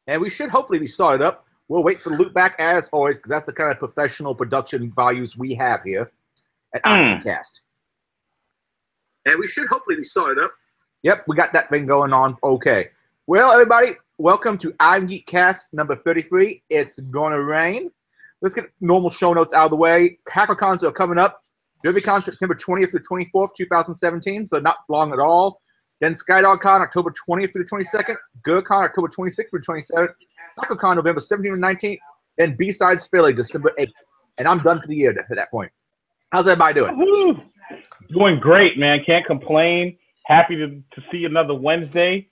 And we should hopefully be started up. We'll wait for the loop back as always, because that's the kind of professional production values we have here at Irongeek Cast. And we should hopefully be started up. Yep, we got that thing going on. Okay. Well, everybody, welcome to Irongeek Cast number 33. It's going to rain. Let's get normal show notes out of the way. HackerCons are coming up. DerbyCon September 20th to 24th, 2017, so not long at all. Then SkyDogCon October 20th through the 22nd. GerCon October 26th through the 27th. HackerCon November 17th and 19th. And B-Sides Philly December 8th. And I'm done for the year at that point. How's everybody doing? Woo-hoo. Doing great, man. Can't complain. Happy to see another Wednesday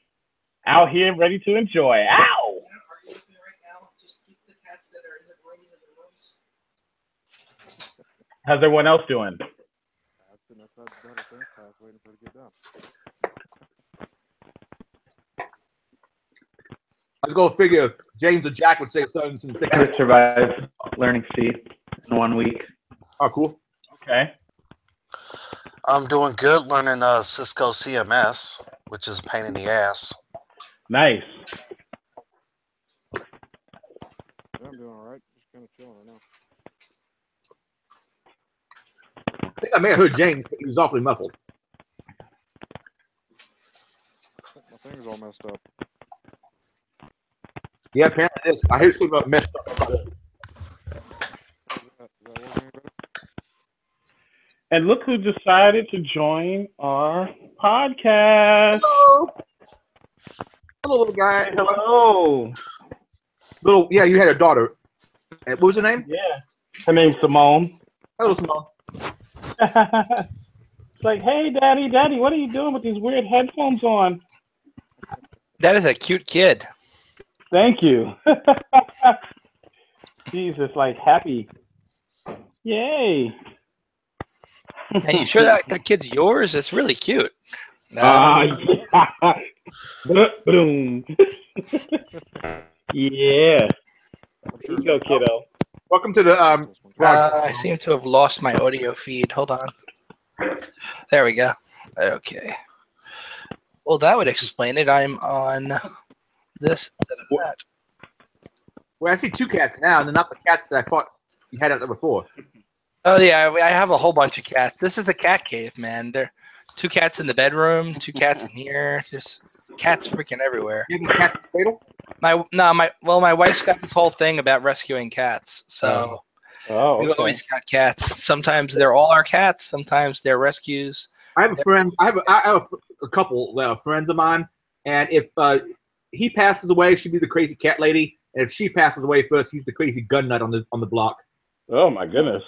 out here ready to enjoy. Ow! How's everyone else doing? I was going to figure James or Jack would say something. I would survive learning C in 1 week. Oh, cool. Okay. I'm doing good learning Cisco CMS, which is a pain in the ass. Nice. I'm doing all right. Just kind of chilling right now. I think I may have heard James, but he was awfully muffled. My finger's all messed up. Yeah, apparently it is. I hear something about messed up. Is that working any better? And look who decided to join our podcast. Hello. Hello, little guy. Hello. Little, yeah, you had a daughter. What was her name? Yeah. Her name's Simone. Hello, Simone. It's like, hey, Daddy, what are you doing with these weird headphones on? That is a cute kid. Thank you. Jesus, like happy. Yay. And you sure that kid's yours? It's really cute. No. Yeah. Boom. Yeah. Here you go, kiddo. Welcome to the I seem to have lost my audio feed. Hold on. There we go. Okay. Well, that would explain it. I'm on this instead of that. Well, I see two cats now, and they're not the cats that I thought you had out there before. Oh, yeah. I have a whole bunch of cats. This is the cat cave, man. There are 2 cats in the bedroom, 2 cats in here. Just cats freaking everywhere. You have any cats in the cradle? My wife's got this whole thing about rescuing cats. So Okay. we've always got cats. Sometimes they're all our cats. Sometimes they're rescues. I have a friend. I have a couple friends of mine, and if he passes away, she'd be the crazy cat lady, and if she passes away first, he's the crazy gun nut on the block. Oh my goodness.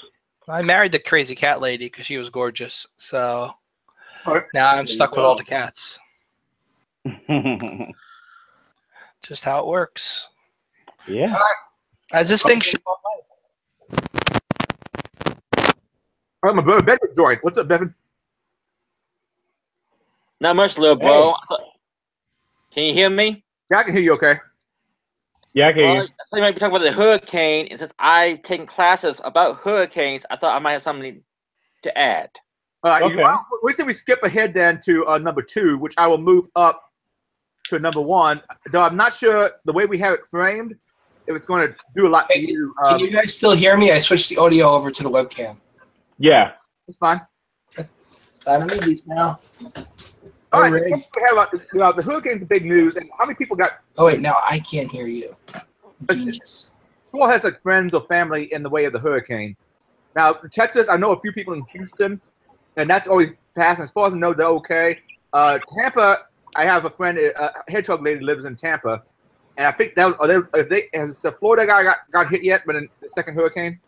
I married the crazy cat lady because she was gorgeous. So Right. now I'm stuck with all the cats. Just how it works. Yeah. As this thing Oh, my brother Bevan joined. What's up, Bevan? Not much, little bro. Can you hear me? Yeah, I can hear you. Okay. Yeah, I can hear I you. thought you might be talking about the hurricane, and since I've taken classes about hurricanes, I thought I might have something to add. All right. Okay. We say we skip ahead then to number 2, which I will move up to number 1. Though I'm not sure the way we have it framed, if it's going to do a lot for you. Can you guys still hear me? I switched the audio over to the webcam. Yeah. It's fine. I don't need these now. All right. Rigged. Let's have about the hurricane's the big news, and how many people got? Oh wait, now I can't hear you. Genius. Who all has like friends or family in the way of the hurricane? Now, Texas, I know a few people in Houston, and that's always passing. As far as I know, they're okay. Tampa, I have a friend, a hedgehog lady lives in Tampa, and I think that has the Florida guy got hit yet? But in the second hurricane.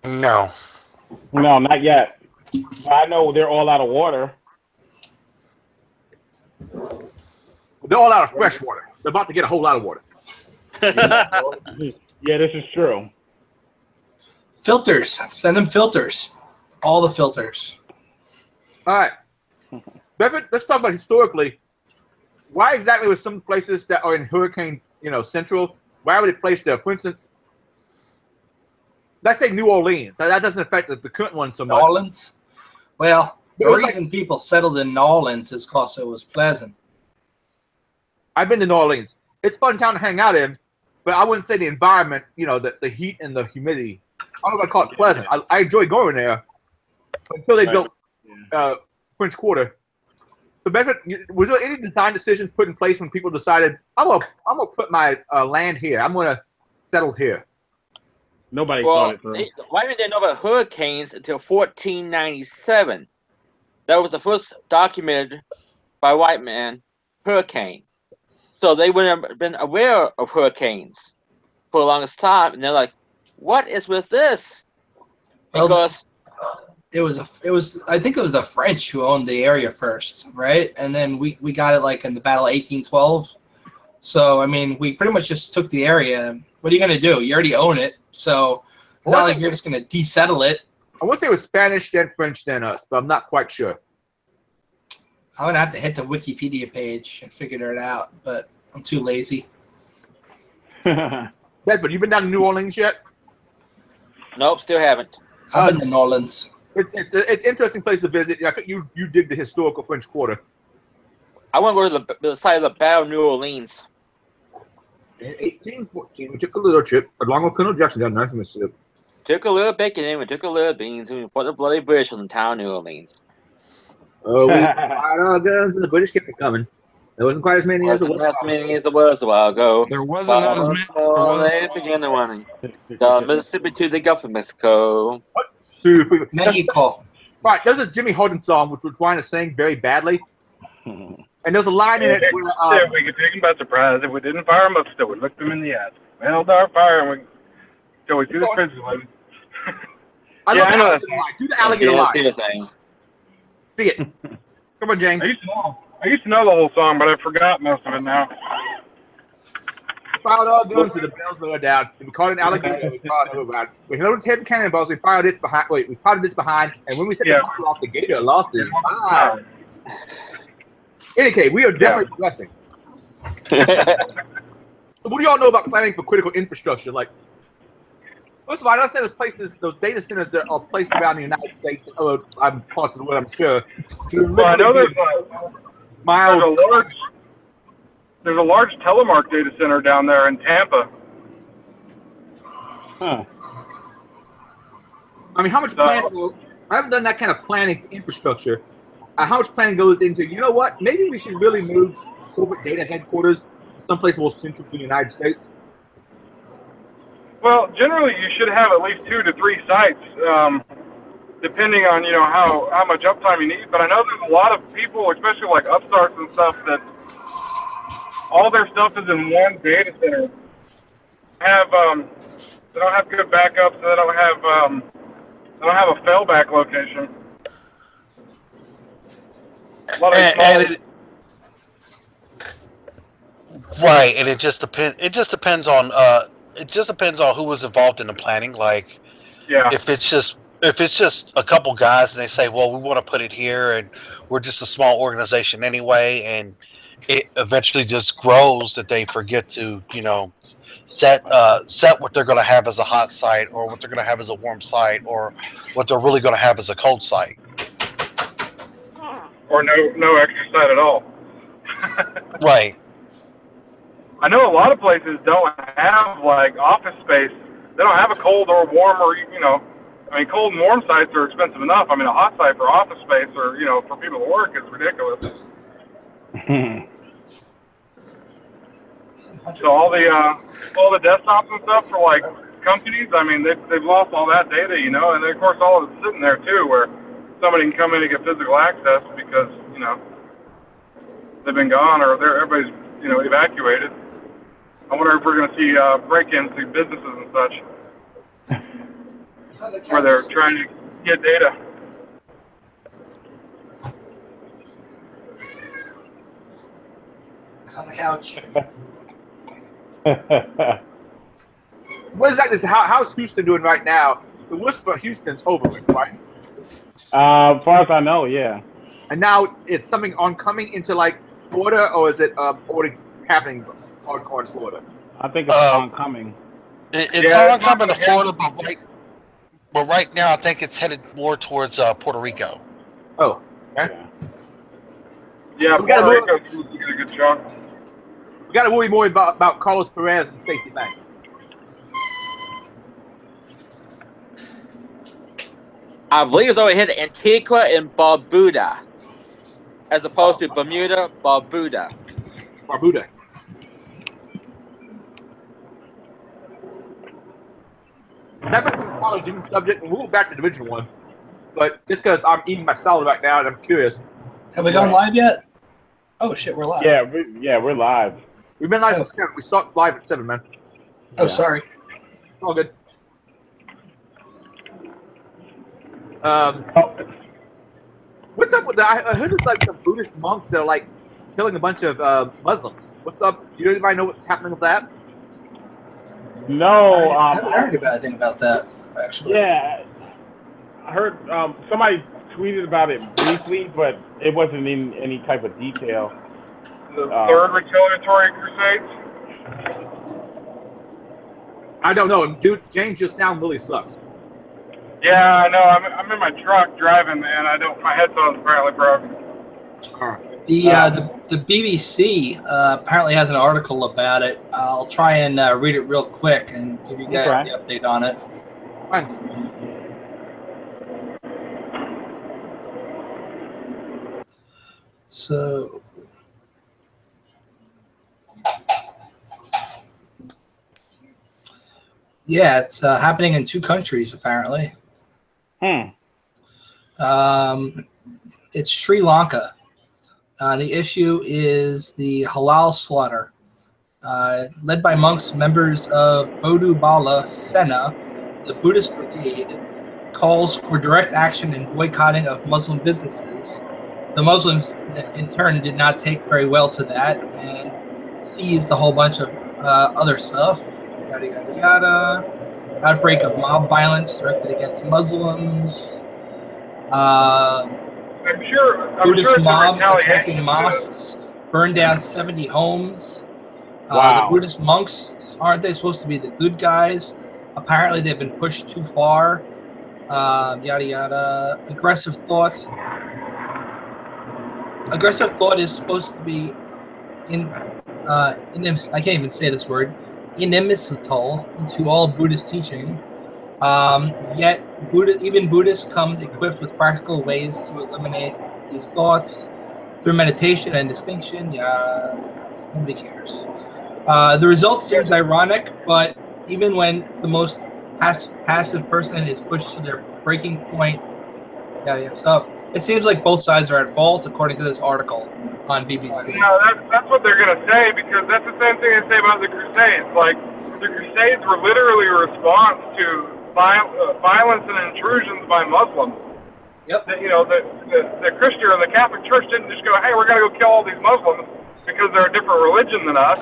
No. No, not yet. I know they're all out of water. They're all out of fresh water. They're about to get a whole lot of water. Yeah, this is true. Filters. Send them filters. All the filters. All right. Bevan, let's talk about historically. Why exactly was some places that are in hurricane, central, why would it place there? For instance, let's say New Orleans. That doesn't affect the current one so much. New Orleans? Well, the It was reason people settled in New Orleans is because it was pleasant. I've been to New Orleans. It's a fun town to hang out in, but I wouldn't say the environment, the heat and the humidity. I don't know if I call it pleasant. I enjoy going there until they built French Quarter. So, Bedford, was there any design decisions put in place when people decided, I'm gonna put my land here. I'm gonna settle here? Nobody thought it through. Why didn't they know about hurricanes until 1497? That was the first documented by white man hurricane. So they wouldn't have been aware of hurricanes for the longest time, and they're like, "What is with this?" Because it was I think it was the French who owned the area first, right? And then we got it like in the Battle of 1812. So I mean, we pretty much just took the area. What are you gonna do? You already own it, so it's not like you're just gonna desettle it. I want to say it was Spanish, then French, then us, but I'm not quite sure. I'm gonna have to hit the Wikipedia page and figure it out, but I'm too lazy. Bedford, you been down to New Orleans yet? Nope, still haven't. I've been to New Orleans. It's an interesting place to visit. I think you dig the historical French Quarter. I want to go to the site of the Battle of New Orleans. In 1814, we took a little trip along with Colonel Jackson down North Mississippi. Took a little bacon in, we took a little beans, and we put the bloody British on the town of New Orleans. Oh, we fired our guns, and the British kept coming. There wasn't quite as many as there was. There was a while ago. There wasn't as many. They began the running. The Mississippi to the Gulf of Mexico. Mexico. Right, there's a Jimmy Holden song which we're trying to sing very badly. And there's a line in it where we could take them by surprise if we didn't fire them up still. We looked them in the eyes. We held our fire and we threw the fences at them. I love the alligator line. Do the alligator line. See it. Come on, James. I used to know the whole song, but I forgot most of it now. We fired all guns and the bells lowered down. If we caught an alligator, we fired it around. We held its head with cannonballs, we fired its behind. Wait, we fired its behind, and when we set the fire off, the gator lost his mind. Any case, we are definitely progressing. So what do y'all know about planning for critical infrastructure? Like, first of all, I understand there's places, those data centers that are placed around the United States, or parts of the world, I'm sure. Well, I know there's a large telemark data center down there in Tampa. Huh. I mean, how much planning? I haven't done that kind of planning for infrastructure. How much planning goes into, you know what, maybe we should really move corporate data headquarters someplace more central to the United States? Well, generally you should have at least 2 to 3 sites, depending on, how much uptime you need. But I know there's a lot of people, especially like upstarts and stuff, that all their stuff is in one data center. They don't have good backups, they don't have a failback location. Right, and it just depends. It just depends on who was involved in the planning. Like, if it's just a couple guys and they say, well, we want to put it here, and we're just a small organization anyway, and it eventually just grows that they forget to, set what they're going to have as a hot site, or what they're going to have as a warm site, or what they're really going to have as a cold site. Or no extra site at all. Right. I know a lot of places don't have like office space. They don't have a cold or warm or cold and warm sites are expensive enough. I mean, a hot site for office space or for people to work is ridiculous. So all the desktops and stuff for like companies, I mean, they've lost all that data, and then of course all of it's sitting there too, where somebody can come in and get physical access because, they've been gone or everybody's, evacuated. I wonder if we're going to see break-ins to businesses and such where they're trying to get data. On the couch. What exactly? How's Houston doing right now? The worst for Houston's over with, right? As far as I know, yeah. And now it's something coming into like Florida, or is it already happening hardcore in Florida? I think it's oncoming. It's oncoming to Florida, but right now I think it's headed more towards Puerto Rico. Oh, okay. Yeah, Puerto Rico's a good chunk. We got to worry more about Carlos Perez and Stacey Banks. I believe it's over here to Antigua and Barbuda, as opposed to Bermuda, Barbuda. Barbuda. That might be a probably different subject, and we'll go back to the original one. But just because I'm eating my salad right now and I'm curious. Have we gone live yet? Oh shit, we're live. Yeah, we're live. We've been live since 7. We start live at 7, man. Oh, sorry. All good. What's up with that? I heard there's like some Buddhist monks that are like killing a bunch of Muslims. What's up? You anybody know what's happening with that? No, I haven't heard anything about that, actually. Yeah, I heard somebody tweeted about it briefly, but it wasn't in any type of detail. The third retaliatory crusades? I don't know. Dude, James, your sound really sucks. Yeah, I know. I'm in my truck driving, man. My headphones apparently broken. The BBC apparently has an article about it. I'll try and read it real quick and give you guys the update on it. Thanks. So, yeah, it's happening in 2 countries apparently. It's Sri Lanka. The issue is the halal slaughter. Led by monks, members of Bodhu Bala Sena, the Buddhist brigade, calls for direct action and boycotting of Muslim businesses. The Muslims, in turn, did not take very well to that and seized a whole bunch of other stuff. Yada, yada, yada. Outbreak of mob violence directed against Muslims. Buddhist mobs attacking mosques, burned down 70 homes. The Buddhist monks, aren't they supposed to be the good guys? Apparently they've been pushed too far. Yada yada. Aggressive thought is supposed to be I can't even say this word, inimical to all Buddhist teaching. Yet even Buddhists come equipped with practical ways to eliminate these thoughts through meditation and distinction. Yeah, nobody cares. The result seems ironic, but even when the most passive person is pushed to their breaking point, so it seems like both sides are at fault, according to this article on BBC. No, that's what they're going to say, because that's the same thing they say about the Crusades. Like, the Crusades were literally a response to violence and intrusions by Muslims. Yep. The Christian or the Catholic Church didn't just go, hey, we're going to go kill all these Muslims because they're a different religion than us.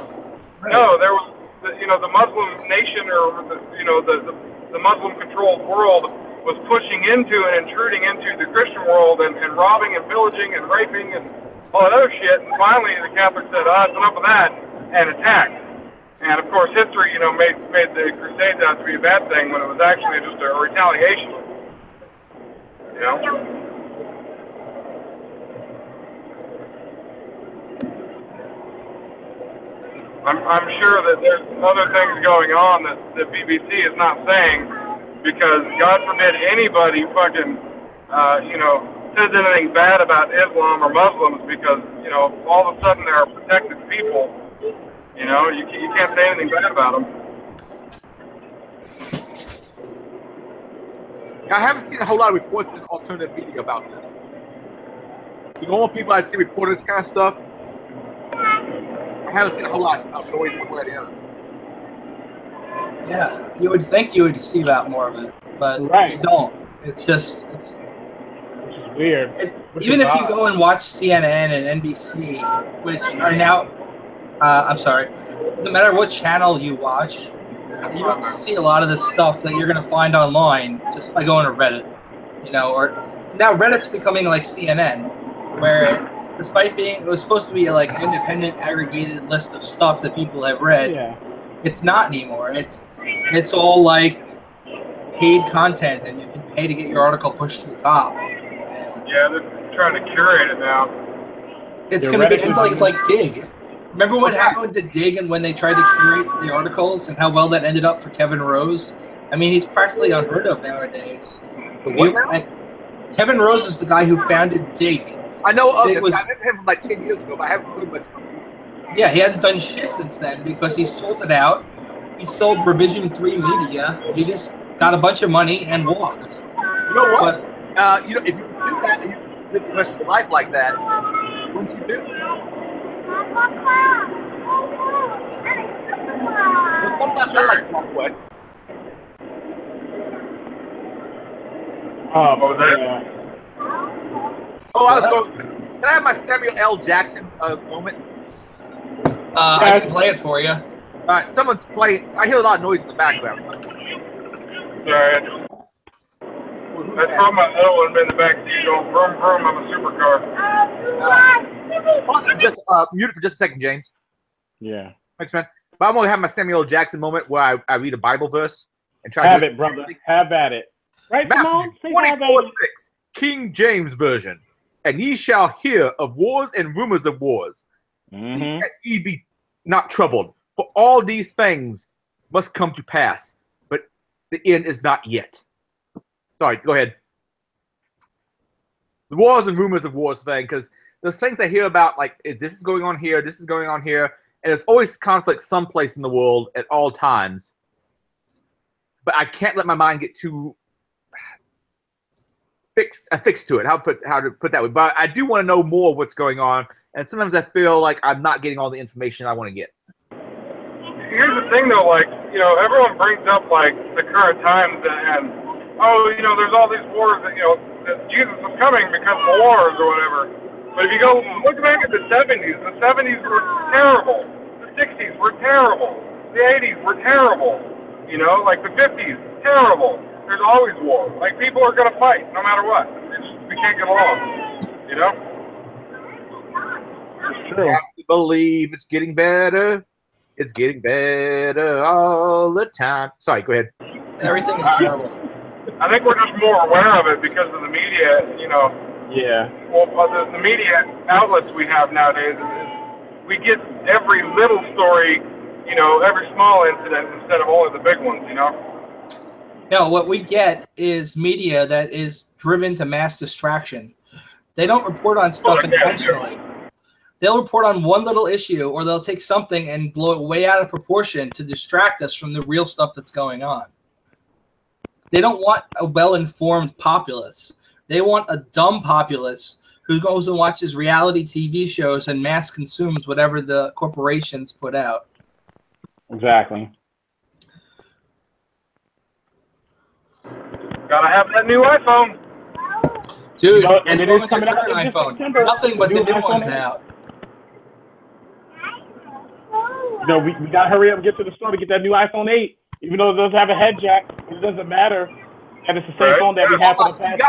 Right. No, there was, the Muslim nation, or the Muslim-controlled world was pushing into and intruding into the Christian world and robbing and pillaging and raping and all that other shit. And finally, the Catholics said, enough of that, and attacked. And of course, history, made the Crusades out to be a bad thing when it was actually just a retaliation. I'm sure that there's other things going on that the BBC is not saying, because God forbid anybody fucking, says anything bad about Islam or Muslims, because, all of a sudden they're protected people. You can't say anything bad about them. I haven't seen a whole lot of reports in alternative media about this. The normal people I'd see reporting this kind of stuff, I haven't seen a whole lot of noise one way or the other. Yeah, you would think you would see that more of it, but you don't. It's weird. Even if you go and watch CNN and NBC, which are now, no matter what channel you watch, you don't see a lot of the stuff that you're going to find online just by going to Reddit. Or now Reddit's becoming like CNN, where despite it was supposed to be like an independent, aggregated list of stuff that people have read, it's not anymore. It's all like paid content, and you can pay to get your article pushed to the top. Yeah, they're trying to curate it now. It's going to be like Dig. Remember what happened to Dig and when they tried to curate the articles and how well that ended up for Kevin Rose? I mean, he's practically unheard of nowadays. Kevin Rose is the guy who founded Dig. I know of him. I met him from like 10 years ago, but I haven't heard much from him. Yeah, he hasn't done shit since then because he sold it out. He sold Revision 3 Media. He just got a bunch of money and walked. You know what? If you do that and you live the rest of your life like that, wouldn't you do? Well, sometimes I like to walk away. What was that? I was going. Can I have my Samuel L. Jackson moment? I can play it for you. All right, someone's playing. I hear a lot of noise in the background. Sorry. That's from my little one in the back seat going vroom vroom of a supercar. Just mute it for just a second, James. Yeah. Thanks, man. But I'm gonna have my Samuel L. Jackson moment where I read a Bible verse and try have to it, brother. Have at it. Right, Simone? 24:6, King James Version. And ye shall hear of wars and rumors of wars. See that ye be not troubled, for all these things must come to pass, but the end is not yet. Sorry, go ahead. The wars and rumors of wars thing, because there's things I hear about, like, this is going on here, this is going on here, and there's always conflict someplace in the world at all times. But I can't let my mind get too fixed to it. How to put that way. But I do want to know more of what's going on, and sometimes I feel like I'm not getting all the information I want to get. Here's the thing, though. Like, everyone brings up like the current times and there's all these wars that that Jesus was coming because of wars or whatever. But if you go look back at the 70s were terrible. The 60s were terrible. The 80s were terrible. Like the 50s, terrible. There's always war. Like, people are going to fight no matter what. We can't get along, It's true. I have to believe it's getting better. It's getting better all the time. Sorry, go ahead. Everything is terrible. I think we're just more aware of it because of the media, Yeah. Well, the media outlets we have nowadays, we get every little story, every small incident instead of only the big ones, No, what we get is media that is driven to mass distraction. They don't report on stuff intentionally. They'll report on one little issue, or they'll take something and blow it way out of proportion to distract us from the real stuff that's going on. They don't want a well-informed populace. They want a dumb populace who goes and watches reality TV shows and mass consumes whatever the corporations put out. Exactly. Gotta have that new iPhone. Dude, and it is coming out an iPhone. Nothing but the new one's out. We got to hurry up and get to the store to get that new iPhone 8. Even though it doesn't have a head jack, it doesn't matter. And it's the same phone that we have for the past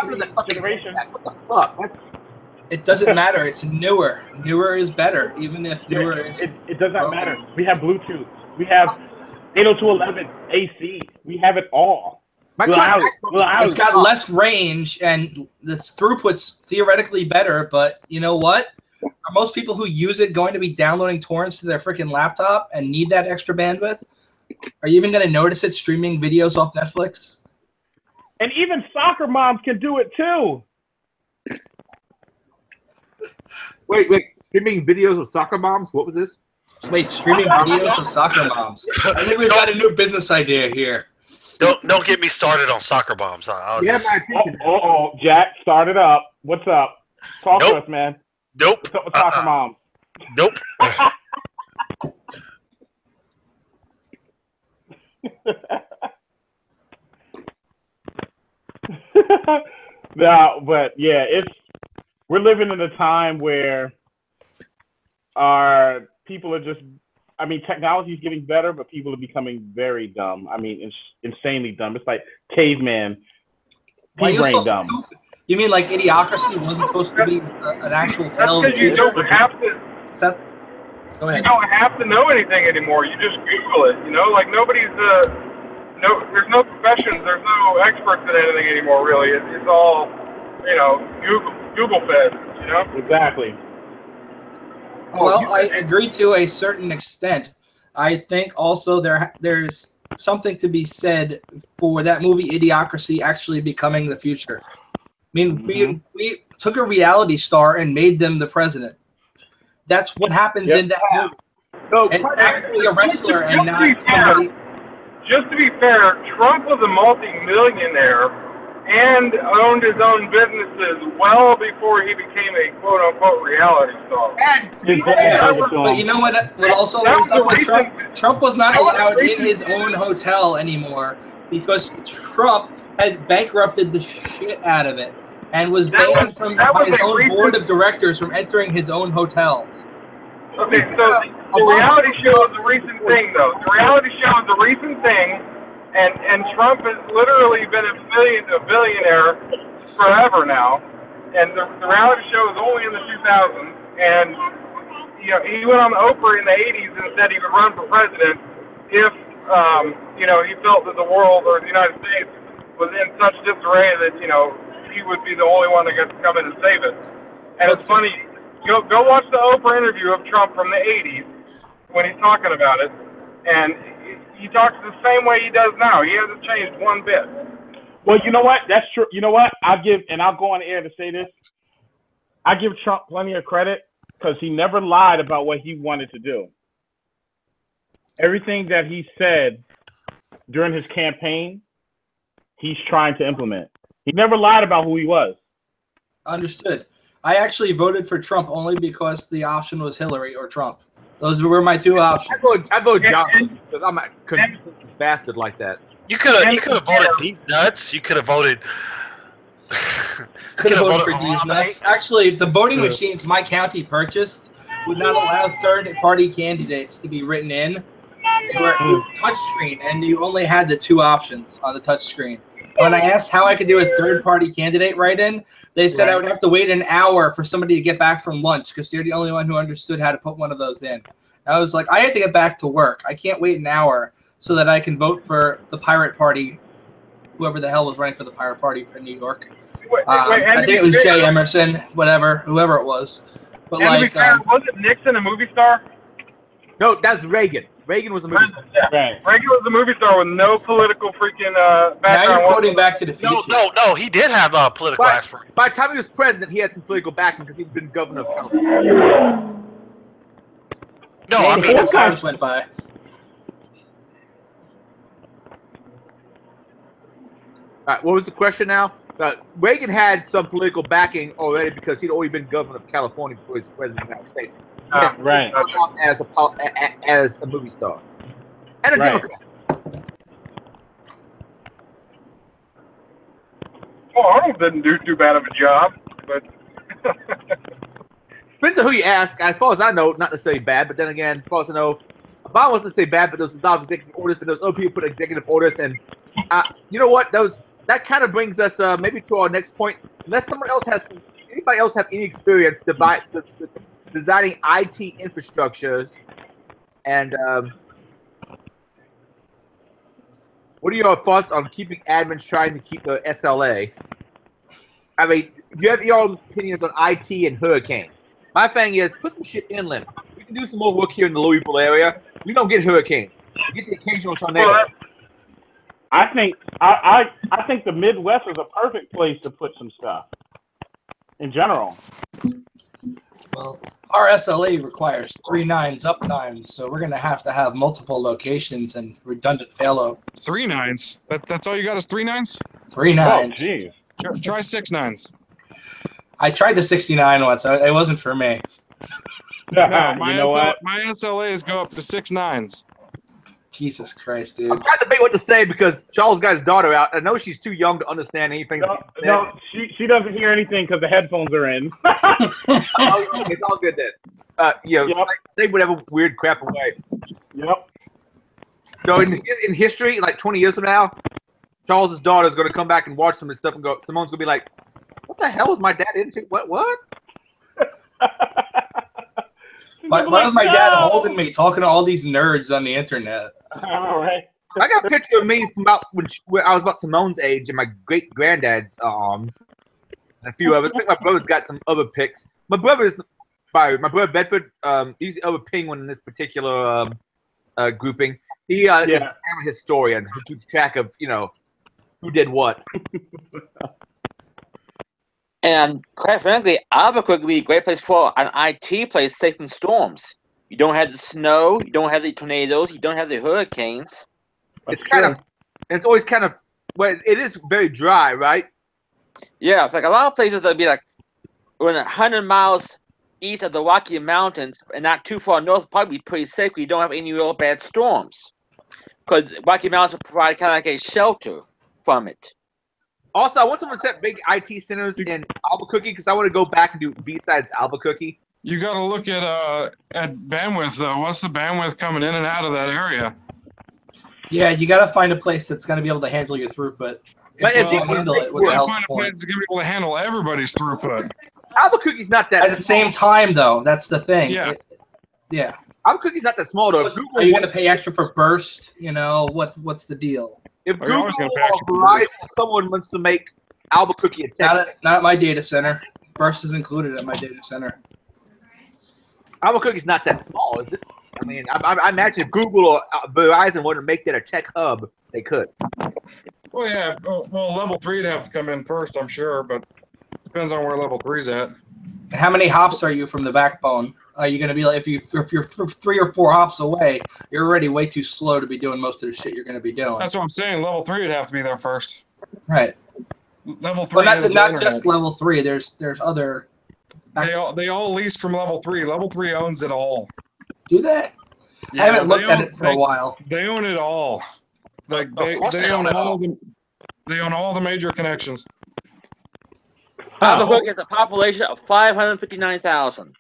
generation. What the fuck? It doesn't matter. It's newer. Newer is better, even if newer is... It does not matter. We have Bluetooth. We have 802.11 AC. We have it all. It's got less range, and the throughput's theoretically better, but you know what? Are most people who use it going to be downloading torrents to their freaking laptop and need that extra bandwidth? Are you even going to notice it streaming videos off Netflix? And even soccer moms can do it too. Wait. Streaming videos of soccer moms? What was this? Wait, streaming videos of soccer moms. I think we've got a new business idea here. Don't get me started on soccer bombs. Jack, start it up. What's up? Talk to us, man. Nope. What's up with soccer moms? Nope. No, but yeah, we're living in a time where our people are just, technology is getting better, but people are becoming very dumb. It's insanely dumb. It's like caveman, pea-brain dumb. Stupid. You mean like Idiocracy wasn't supposed to be an actual tale? That's because you don't have to. Go ahead. You don't have to know anything anymore. You just Google it. Like nobody's there's no professions, there's no experts in anything anymore. Really, it's all Google fed. Exactly. Well, I agree to a certain extent. I think also there's something to be said for that movie Idiocracy actually becoming the future. I mean, we took a reality star and made them the president. That's what happens in that movie. So, and actually a wrestler and not somebody. Just to be fair, Trump was a multi-millionaire and owned his own businesses well before he became a quote-unquote reality star. But you know what also is up with Trump? Trump was not allowed in his own hotel anymore because Trump had bankrupted the shit out of it and was banned by his own board of directors from entering his own hotel. Okay, so the reality show is a recent thing, though. The reality show is a recent thing, and Trump has literally been a billionaire forever now. And the reality show is only in the 2000s. And you know, he went on Oprah in the 80s and said he would run for president if you know, he felt that the world or the United States was in such disarray that he would be the only one that gets to come in and save it. And it's funny. Go watch the Oprah interview of Trump from the 80s when he's talking about it, and he talks the same way he does now. He hasn't changed one bit. Well, you know what? That's true. You know what? I'll go on air to say this. I give Trump plenty of credit because he never lied about what he wanted to do. Everything that he said during his campaign, he's trying to implement. He never lied about who he was. Understood. I actually voted for Trump only because the option was Hillary or Trump. Those were my two options. I vote Johnson because I'm a bastard like that. You could have voted Deep Nuts. You could have voted. Could have voted for these nuts. Actually, the voting machines my county purchased would not allow third-party candidates to be written in. They were touchscreen, and you only had the two options on the touchscreen. When I asked how I could do a third-party candidate write-in, they said I would have to wait an hour for somebody to get back from lunch because they're the only one who understood how to put one of those in. I was like, I have to get back to work. I can't wait an hour so that I can vote for the Pirate Party, whoever the hell was running for the Pirate Party for New York. I think it was Jay Emerson, whoever it was. But like, wasn't Nixon a movie star? No, that's Reagan. Reagan was a movie star. Right. Reagan was a movie star with no political freaking background. Now you're quoting Back to the Future. No, he did have a political aspiration. By the time he was president, he had some political backing because he'd been governor of California. No, I mean, the times went by. All right, what was the question now? Reagan had some political backing already because he'd already been governor of California before he was president of the United States. Right. As a movie star. And a Democrat. Well, Arnold didn't do too bad of a job, but... Depends on who you ask. As far as I know, not necessarily bad, but then again, as far as I know, Obama wasn't necessarily bad, but those a lot of executive orders, but those other people put executive orders, and you know what? That kind of brings us maybe to our next point. Unless anybody else have any experience designing IT infrastructures, and what are your thoughts on keeping admins trying to keep the SLA? I mean, you have your own opinions on IT and Hurricane. My thing is, put some shit inland. We can do some more work here in the Louisville area. We don't get Hurricane. We get the occasional tornado. I think the Midwest is a perfect place to put some stuff. In general. Well, our SLA requires 3 nines uptime, so we're gonna have to have multiple locations and redundant failover. 3 nines? That's all you got is 3 nines? 3 nines. Oh, geez. Try 6 nines. I tried the 69 once. It wasn't for me. No, my SLAs go up to 6 nines. Jesus Christ, dude. I'm trying to debate what to say because Charles got his daughter out. I know she's too young to understand anything. No, she doesn't hear anything because the headphones are in. It's all good then. Say whatever weird crap away. Yep. So in history, like 20 years from now, Charles's daughter is going to come back and watch some of this stuff and go, Simone's going to be like, what the hell was my dad into? What? Why was my dad holding me talking to all these nerds on the internet? All right. I got a picture of me from about when I was about Simone's age in my great granddad's arms. And a few others. I think my brother's got some other pics. My brother's by my brother Bedford. He's the other penguin in this particular grouping. He is a historian who keeps track of who did what. And quite frankly, Albuquerque would be a great place for an IT place safe from storms. You don't have the snow, you don't have the tornadoes, you don't have the hurricanes. It's it's always kind of, well, it is very dry, right? Yeah, it's like a lot of places that'd be like 100 miles east of the Rocky Mountains and not too far north, probably pretty safe. You don't have any real bad storms because Rocky Mountains will provide kind of like a shelter from it. Also, I want someone to set big IT centers in Albuquerque because I want to go back and do B-sides Albuquerque. You got to look at bandwidth though. What's the bandwidth coming in and out of that area? Yeah, you got to find a place that's going to be able to handle your throughbut. But if you handle it, what the hell's the point? It's going to be able to handle everybody's throughput. Albuquerque's not that. At the same time, though, that's the thing. Yeah. Yeah. Albuquerque's not that small, though. Are you going to pay extra for burst? What's the deal? If Google or Verizon or someone wants to make Albuquerque a tech, not at my data center. Burst is included at my data center. Albuquerque's not that small, is it? I mean, I imagine if Google or Verizon wanted to make that a tech hub, they could. Well, yeah. Well, level 3 would have to come in first, I'm sure, but depends on where level 3's at. How many hops are you from the backbone? Are you going to be like, if you're 3 or 4 hops away, you're already way too slow to be doing most of the shit you're going to be doing. That's what I'm saying. Level 3 would have to be there first. Right. Level 3. But not just level 3. There's other. They all lease from level 3. Level 3 owns it all. Do that? Yeah, I haven't looked at it for a while. They own it all. Like they own all the major connections. Albuquerque has a population of 559,000.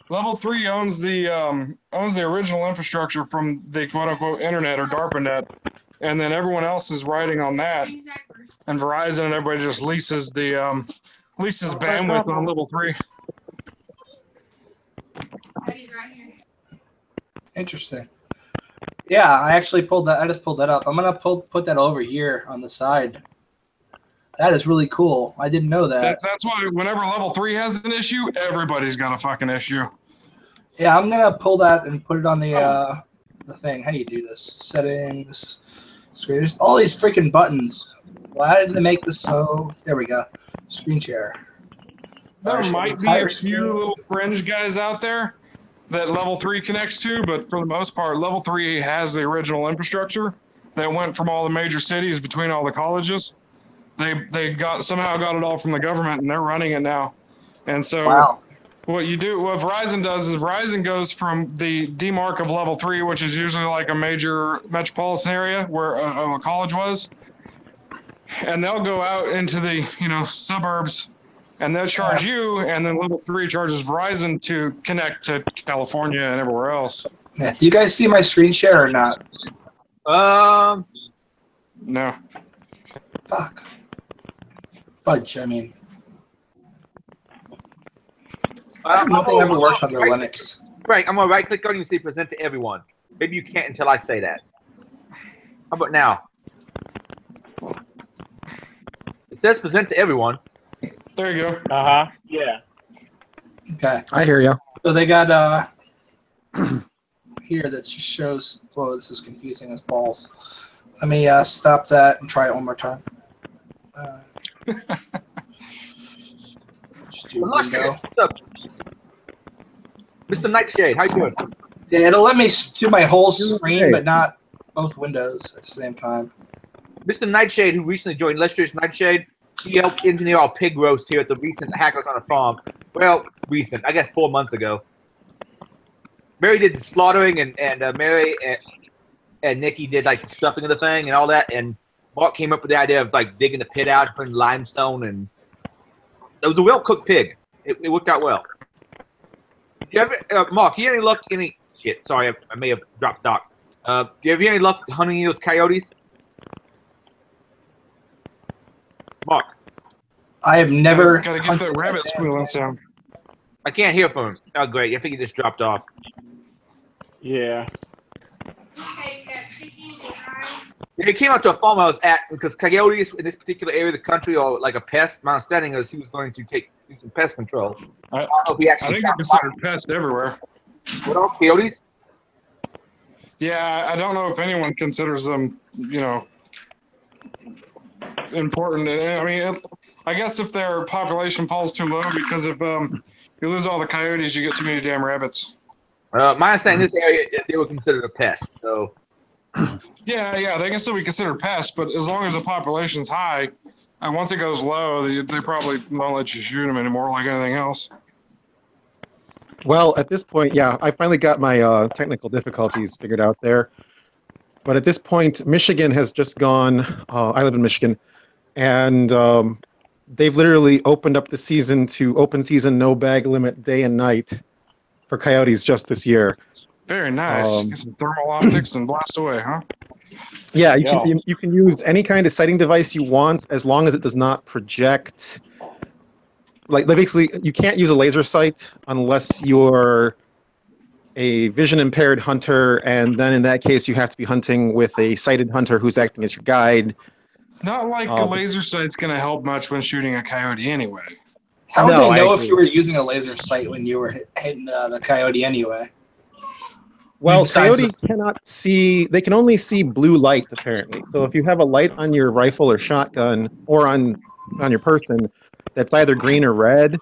Level 3 owns the original infrastructure from the quote unquote internet or DARPANet, and then everyone else is riding on that. And Verizon and everybody just leases bandwidth on level 3. Interesting. Yeah, I actually pulled that. I just pulled that up. I'm gonna put that over here on the side. That is really cool. I didn't know that. That's why whenever level 3 has an issue, everybody's got a fucking issue. Yeah, I'm gonna pull that and put it on the thing. How do you do this? Settings. Screen. There's all these freaking buttons. Why did they make this so? There we go. Screen share. There might be a few little fringe guys out there that level 3 connects to, but for the most part, level 3 has the original infrastructure that went from all the major cities between all the colleges. They somehow got it all from the government, and they're running it now. And so what Verizon does is Verizon goes from the demarc of level 3, which is usually like a major metropolitan area where a college was, and they'll go out into the suburbs, and they'll charge you, and then level 3 charges Verizon to connect to California and everywhere else. Yeah. Do you guys see my screen share or not? No. Fuck. Fudge, I mean. Nothing ever works under Linux. Frank, I'm going to right-click on you and say present to everyone. Maybe you can't until I say that. How about now? It says present to everyone. There you go. Uh-huh. Yeah. Okay. I hear you. So they got here that just shows, whoa, this is confusing as balls. Let me stop that and try it one more time. Just do window. Mr. Nightshade, how you doing? Yeah, it'll let me do my whole screen, but not both windows at the same time. Mr. Nightshade, who recently joined Illustrious Nightshade, he helped engineer our pig roast here at the recent Hackers on a Farm. Well, recent, I guess 4 months ago. Mary did the slaughtering, and Mary and Nikki did like the stuffing of the thing and all that, and Mark came up with the idea of like digging the pit out, putting limestone, and it was a well-cooked pig. It worked out well. Do you ever, Mark, you have any luck? Sorry, I may have dropped Doc. Do you have any luck hunting those coyotes? Mark. I have never. Gotta get that rabbit squealing sound. I can't hear from him. Oh, great. I think he just dropped off. Yeah. He came out to a farm I was at because coyotes in this particular area of the country are like a pest. My understanding is he was going to do some pest control. I don't know if he actually. I think they're considered pests everywhere. What else, coyotes? Yeah, I don't know if anyone considers them, important. I mean, I guess if their population falls too low, because if you lose all the coyotes, you get too many damn rabbits. My understanding, in this area, they were considered a pest. So. Yeah, they can still be considered pests, but as long as the population's high, and once it goes low, they probably won't let you shoot them anymore, like anything else. Well, at this point, yeah, I finally got my technical difficulties figured out there. But at this point, Michigan has just gone. I live in Michigan, and they've literally opened up the season to open season, no bag limit, day and night for coyotes just this year. Very nice. Get some thermal optics and blast away, huh? Yeah, you can use any kind of sighting device you want as long as it does not project. Like basically, you can't use a laser sight unless you're a vision impaired hunter, and then in that case, you have to be hunting with a sighted hunter who's acting as your guide. Not like a laser sight's going to help much when shooting a coyote anyway. How would they know if you were using a laser sight when you were hitting the coyote anyway? Well, coyote cannot see. They can only see blue light, apparently. So if you have a light on your rifle or shotgun or on your person that's either green or red,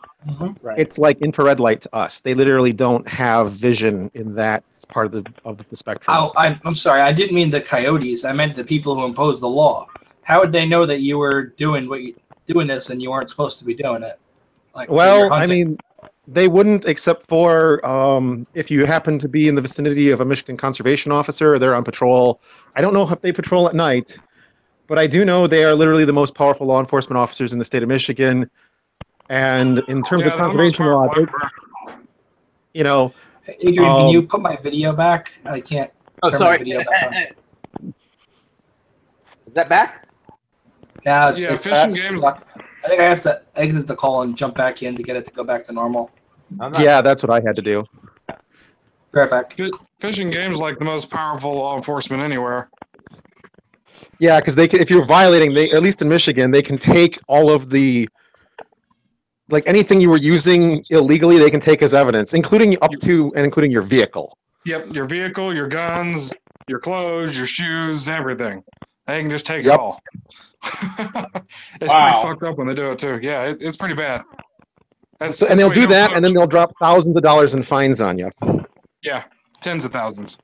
it's like infrared light to us. They literally don't have vision in that part of the spectrum. Oh, I'm sorry. I didn't mean the coyotes. I meant the people who imposed the law. How would they know that you were doing this and you weren't supposed to be doing it? Like, well, I mean, they wouldn't, except for if you happen to be in the vicinity of a Michigan conservation officer or they're on patrol. I don't know if they patrol at night, but I do know they are literally the most powerful law enforcement officers in the state of Michigan. And in terms of conservation law, Adrian, can you put my video back? I can't. Oh, sorry. Is that back? Now it's I think I have to exit the call and jump back in to get it to go back to normal. Yeah, that's what I had to do. Right back. Fishing games like the most powerful law enforcement anywhere. Yeah, because if you're violating, at least in Michigan, they can take all of the, like anything you were using illegally, they can take as evidence, including including your vehicle. Yep, your vehicle, your guns, your clothes, your shoes, everything. They can just take it all. It's pretty fucked up when they do it too. Yeah, it's pretty bad. And they'll do that, and then they'll drop thousands of dollars in fines on you. Yeah, tens of thousands.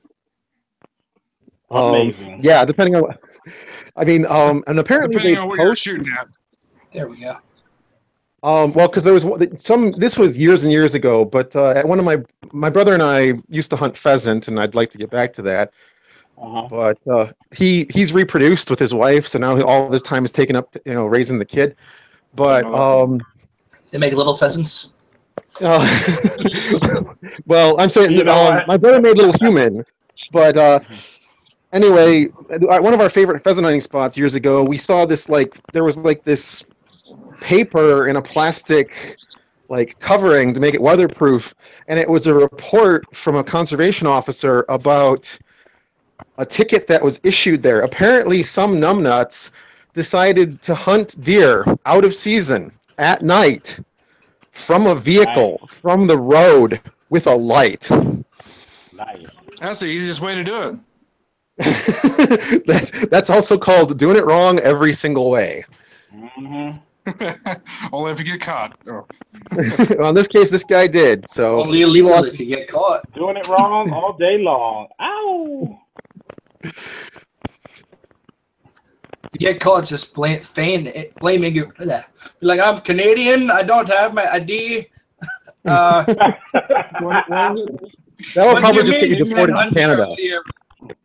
Amazing. Yeah, depending on what. I mean, and apparently depending on what you're shooting at. There we go. Well, because there was this was years and years ago, but at one of my brother and I used to hunt pheasant, and I'd like to get back to that. But he's reproduced with his wife, so now all of his time is taken up, raising the kid. But they make little pheasants. Well, I'm saying my brother made Little Human, but anyway, one of our favorite pheasant hunting spots years ago, we saw this there was this paper in a plastic covering to make it weatherproof, and it was a report from a conservation officer about a ticket that was issued there. Apparently, some numbnuts decided to hunt deer out of season at night from a vehicle, from the road, with a light. Nice. That's the easiest way to do it. That's also called doing it wrong every single way. Mm-hmm. Only if you get caught. Oh. Well, in this case, this guy did. So only illegal if you get caught. Doing it wrong all day long. Ow! You get caught, just blaming you. Like, I'm Canadian. I don't have my ID. That will probably just get you deported to Canada.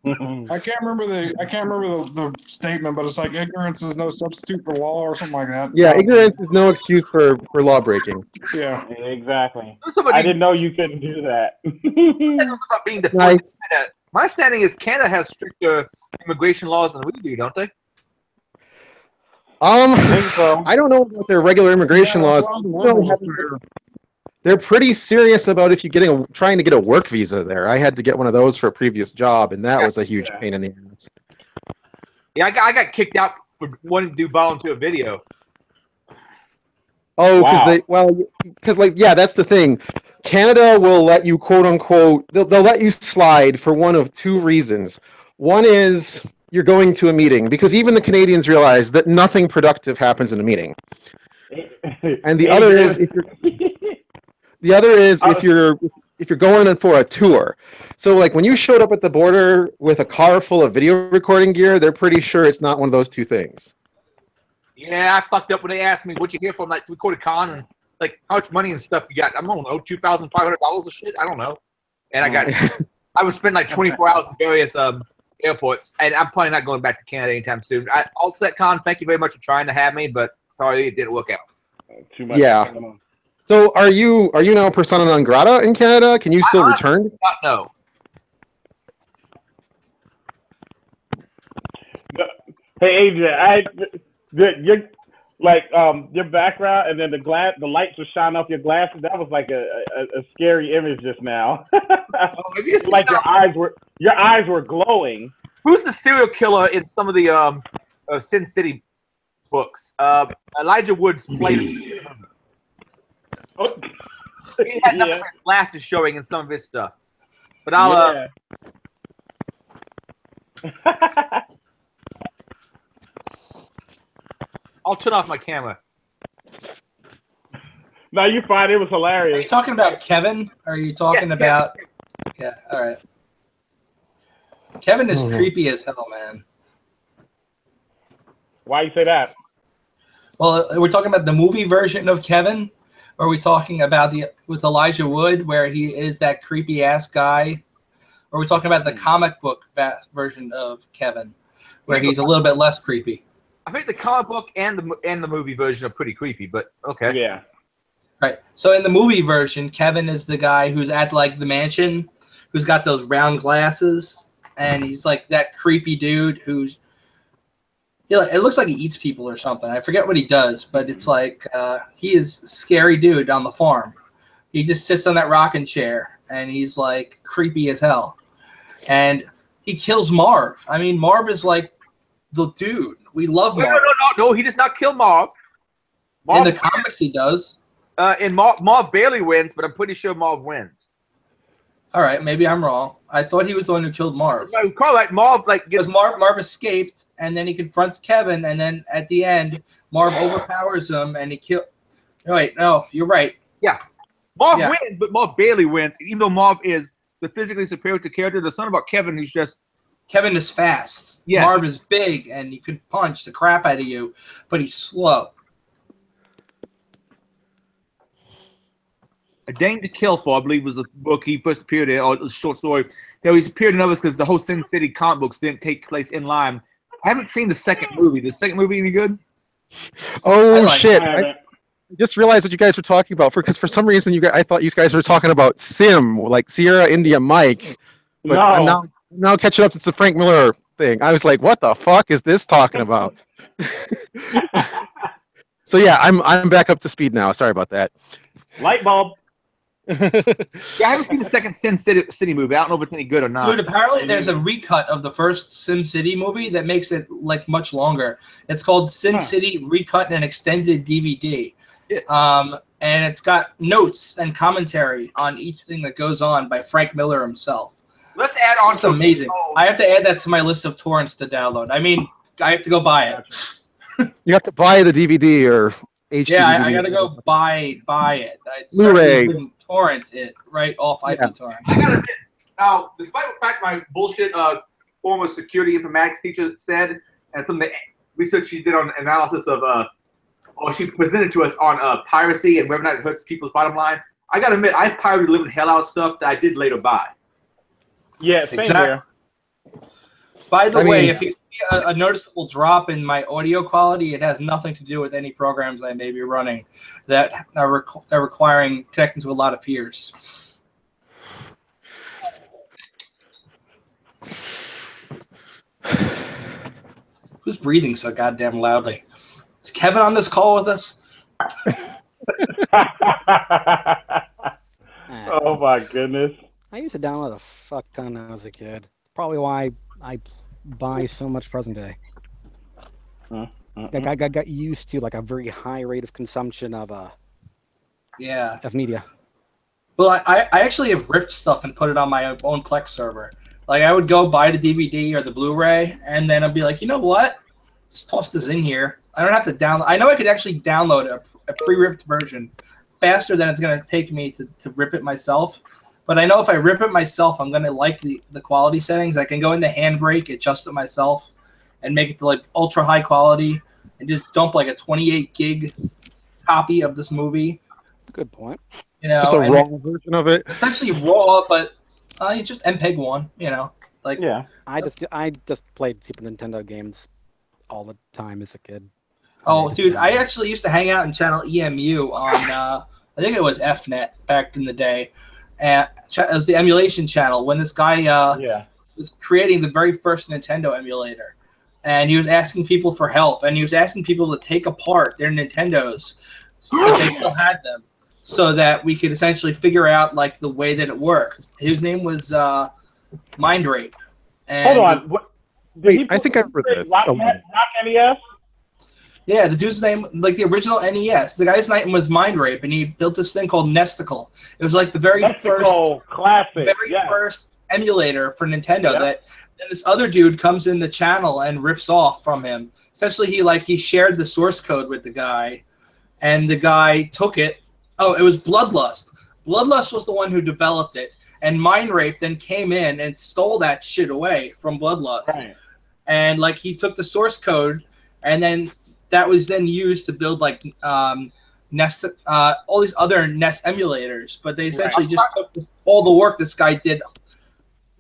I can't remember the statement, but it's like ignorance is no substitute for law or something like that. Yeah, ignorance is no excuse for law breaking. Yeah, exactly. I didn't know you couldn't do that. About being deported. Nice. My understanding is Canada has stricter immigration laws than we do, don't they? I don't know about their regular immigration laws. They're pretty serious about if you're trying to get a work visa there. I had to get one of those for a previous job, and that was a huge pain in the ass. Yeah, I got kicked out for wanting to do volunteer video. Oh, because that's the thing. Canada will let you quote unquote they'll let you slide for one of two reasons. One is you're going to a meeting because even the Canadians realize that nothing productive happens in a meeting. And the other is if you're going in for a tour. So like when you showed up at the border with a car full of video recording gear, they're pretty sure it's not one of those two things. Yeah, I fucked up when they asked me what you here for. I'm like, record a con and like how much money and stuff you got. I don't know, $2,500 of shit. I don't know. And I would spend like 24 hours in various airports, and I'm probably not going back to Canada anytime soon. Offset Con, thank you very much for trying to have me, but sorry it didn't work out. Too much. Yeah. So are you now persona non grata in Canada? Can you still return? No. Hey, AJ, your background and then the lights were shining off your glasses. That was like a scary image just now. Like your eyes were glowing. Who's the serial killer in some of the Sin City books? Elijah Wood's played. He had nothing but glasses showing in some of his stuff. But I'll I'll turn off my camera. No, you fine. It was hilarious. Are you talking about Kevin? Or are you talking about? Yeah. All right. Kevin is creepy as hell, man. Why you say that? Well, we're talking about the movie version of Kevin, or are we talking about with Elijah Wood, where he is that creepy ass guy, or are we talking about the comic book version of Kevin, where he's a little bit less creepy? I think the comic book and the movie version are pretty creepy, but okay. Yeah. Right. So in the movie version, Kevin is the guy who's at like the mansion, who's got those round glasses, and he's like that creepy dude who's. It looks like he eats people or something. I forget what he does, but it's like he is a scary dude on the farm. He just sits on that rocking chair, and he's like creepy as hell. And he kills Marv. I mean, Marv is like the dude. We love Marv. No. He does not kill Marv. In the comics, he does. And Marv barely wins, but I'm pretty sure Marv wins. All right, maybe I'm wrong. I thought he was the one who killed Marv. I recall like Marv because Marv escaped, and then he confronts Kevin, and then at the end, Marv overpowers him, and he kills. Wait, no, you're right. Yeah, Marv wins, but Marv barely wins. Even though Marv is the physically superior character, there's something about Kevin who's just. Kevin is fast. Yes. Marv is big, and he could punch the crap out of you, but he's slow. A Dame to Kill For, I believe, was the book he first appeared in, or a short story. Though he's appeared in others because the whole Sin City comic books didn't take place in line. I haven't seen the second movie. The second movie any good? Oh, shit. I just realized what you guys were talking about. Because for some reason, I thought you guys were talking about Sim, like Sierra India Mike. But no. I'm now catching up to the Frank Miller thing. I was like, what the fuck is this talking about? So yeah, I'm back up to speed now. Sorry about that. Light bulb. Yeah, I haven't seen the second Sin City movie. I don't know if it's any good or not. Dude, apparently there's a recut of the first Sim City movie that makes it like much longer. It's called Sin City Recut and Extended DVD. Yeah. And it's got notes and commentary on each thing that goes on by Frank Miller himself. Let's add on. It's amazing. I have to add that to my list of torrents to download. I mean, I have to go buy it. You have to buy the DVD or HD. Yeah, I gotta go buy it. Blu-ray. Torrent it right off IP torrent. I gotta admit, now, despite the fact my bullshit former security informatics teacher said, and some of the research she did on analysis of, or she presented to us on piracy and whether or not it hurts people's bottom line, I gotta admit, I pirated the living hell out of stuff that I did later buy. Yeah, same here. By the way, if you see a noticeable drop in my audio quality, it has nothing to do with any programs I may be running that are requiring connecting to a lot of peers. Who's breathing so goddamn loudly? Is Kevin on this call with us? Oh my goodness. I used to download a fuck ton when I was a kid. Probably why I buy so much present day. I got used to like a very high rate of consumption of media. Well, I actually have ripped stuff and put it on my own Plex server. Like, I would go buy the DVD or the Blu-ray, and then I'd be like, you know what? Just toss this in here. I don't have to download. I know I could actually download a pre-ripped version faster than it's going to take me to rip it myself. But I know if I rip it myself, I'm going to like the quality settings. I can go into Handbrake, adjust it myself, and make it to like ultra high quality, and just dump like a 28 gig copy of this movie. Good point. You know, just a raw version of it. It's actually raw, but you just MPEG 1. You know, like I just played Super Nintendo games all the time as a kid. Oh, dude, I actually used to hang out in channel EMU on I think it was FNet back in the day. And it was the emulation channel when this guy was creating the very first Nintendo emulator. And he was asking people for help, and he was asking people to take apart their Nintendos if they still had them, so that we could essentially figure out like the way that it worked. His name was Mind Rape. And hold on, wait, I think I've heard this. Rock NES? Yeah, the dude's name, like the original NES. The guy's name was Mind Rape, and he built this thing called Nesticle. It was like the very first emulator for Nintendo. That then this other dude comes in the channel and rips off from him. Essentially, he shared the source code with the guy, and the guy took it. Oh, it was Bloodlust. Bloodlust was the one who developed it, and Mind Rape then came in and stole that shit away from Bloodlust. Right. And like he took the source code, and then that was then used to build like Nest, all these other NES emulators. But they essentially just took all the work this guy did.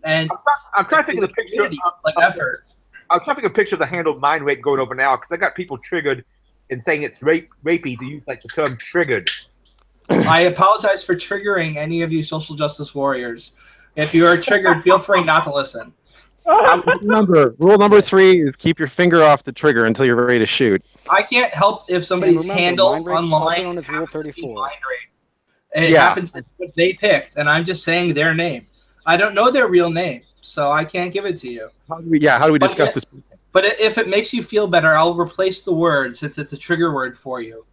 And I'm trying to think of the picture effort. I'm trying to think of a picture of the handle Mind Rape going over now, because I got people triggered and saying it's rapey to use like the term triggered. I apologize for triggering any of you social justice warriors. If you are triggered, feel free not to listen. Rule number 3 is keep your finger off the trigger until you're ready to shoot. I can't help if somebody's handle online known as Rule 34. Mind Rape. And it happens that what they picked, and I'm just saying their name. I don't know their real name, so I can't give it to you. How do we discuss this? But if it makes you feel better, I'll replace the word since it's a trigger word for you.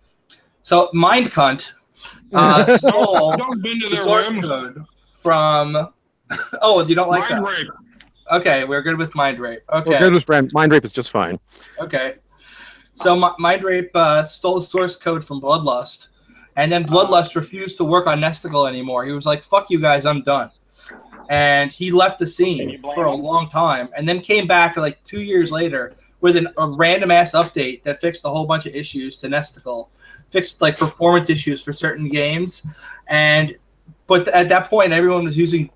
So Mind Cunt stole the source code from. Oh, you don't like Mind that? Rape. Okay, we're good with Mind Rape. Okay. We're good with Mind Rape is just fine. Okay. So Mind Rape stole the source code from Bloodlust, and then Bloodlust refused to work on Nesticle anymore. He was like, "Fuck you guys, I'm done." And he left the scene for a long time, and then came back like 2 years later with a random ass update that fixed a whole bunch of issues to Nesticle, fixed like performance issues for certain games, but at that point everyone was using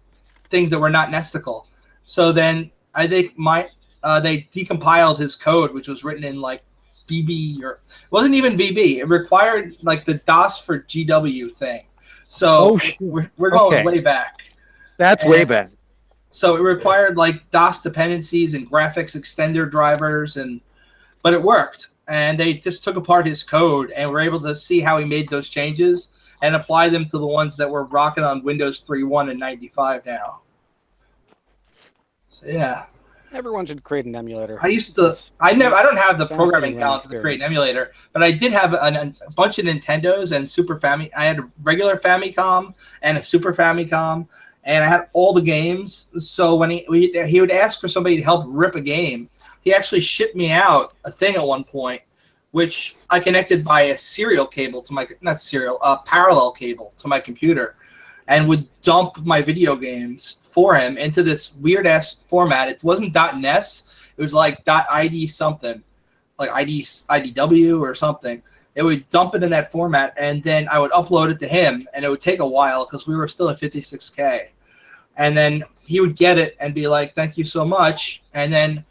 things that were not Nesticle. So then I think they decompiled his code, which was written in like VB, or it wasn't even VB. It required like the DOS for GW thing. So we're going way back. That's way back. So it required like DOS dependencies and graphics extender drivers, but it worked. And they just took apart his code and were able to see how he made those changes and apply them to the ones that were rocking on Windows 3.1 and 95 now. So yeah. Everyone should create an emulator. I don't have the programming talent to create an emulator, but I did have a bunch of Nintendos and Super Famicom. I had a regular Famicom and a Super Famicom, and I had all the games. So when he would ask for somebody to help rip a game, he actually shipped me out a thing at one point, which I connected by a serial cable to my parallel cable to my computer, and would dump my video games for him into this weird ass format. It wasn't .NES. It was like .ID something, like IDW or something. It would dump it in that format, and then I would upload it to him, and it would take a while because we were still at 56K. And then he would get it and be like, "Thank you so much." And then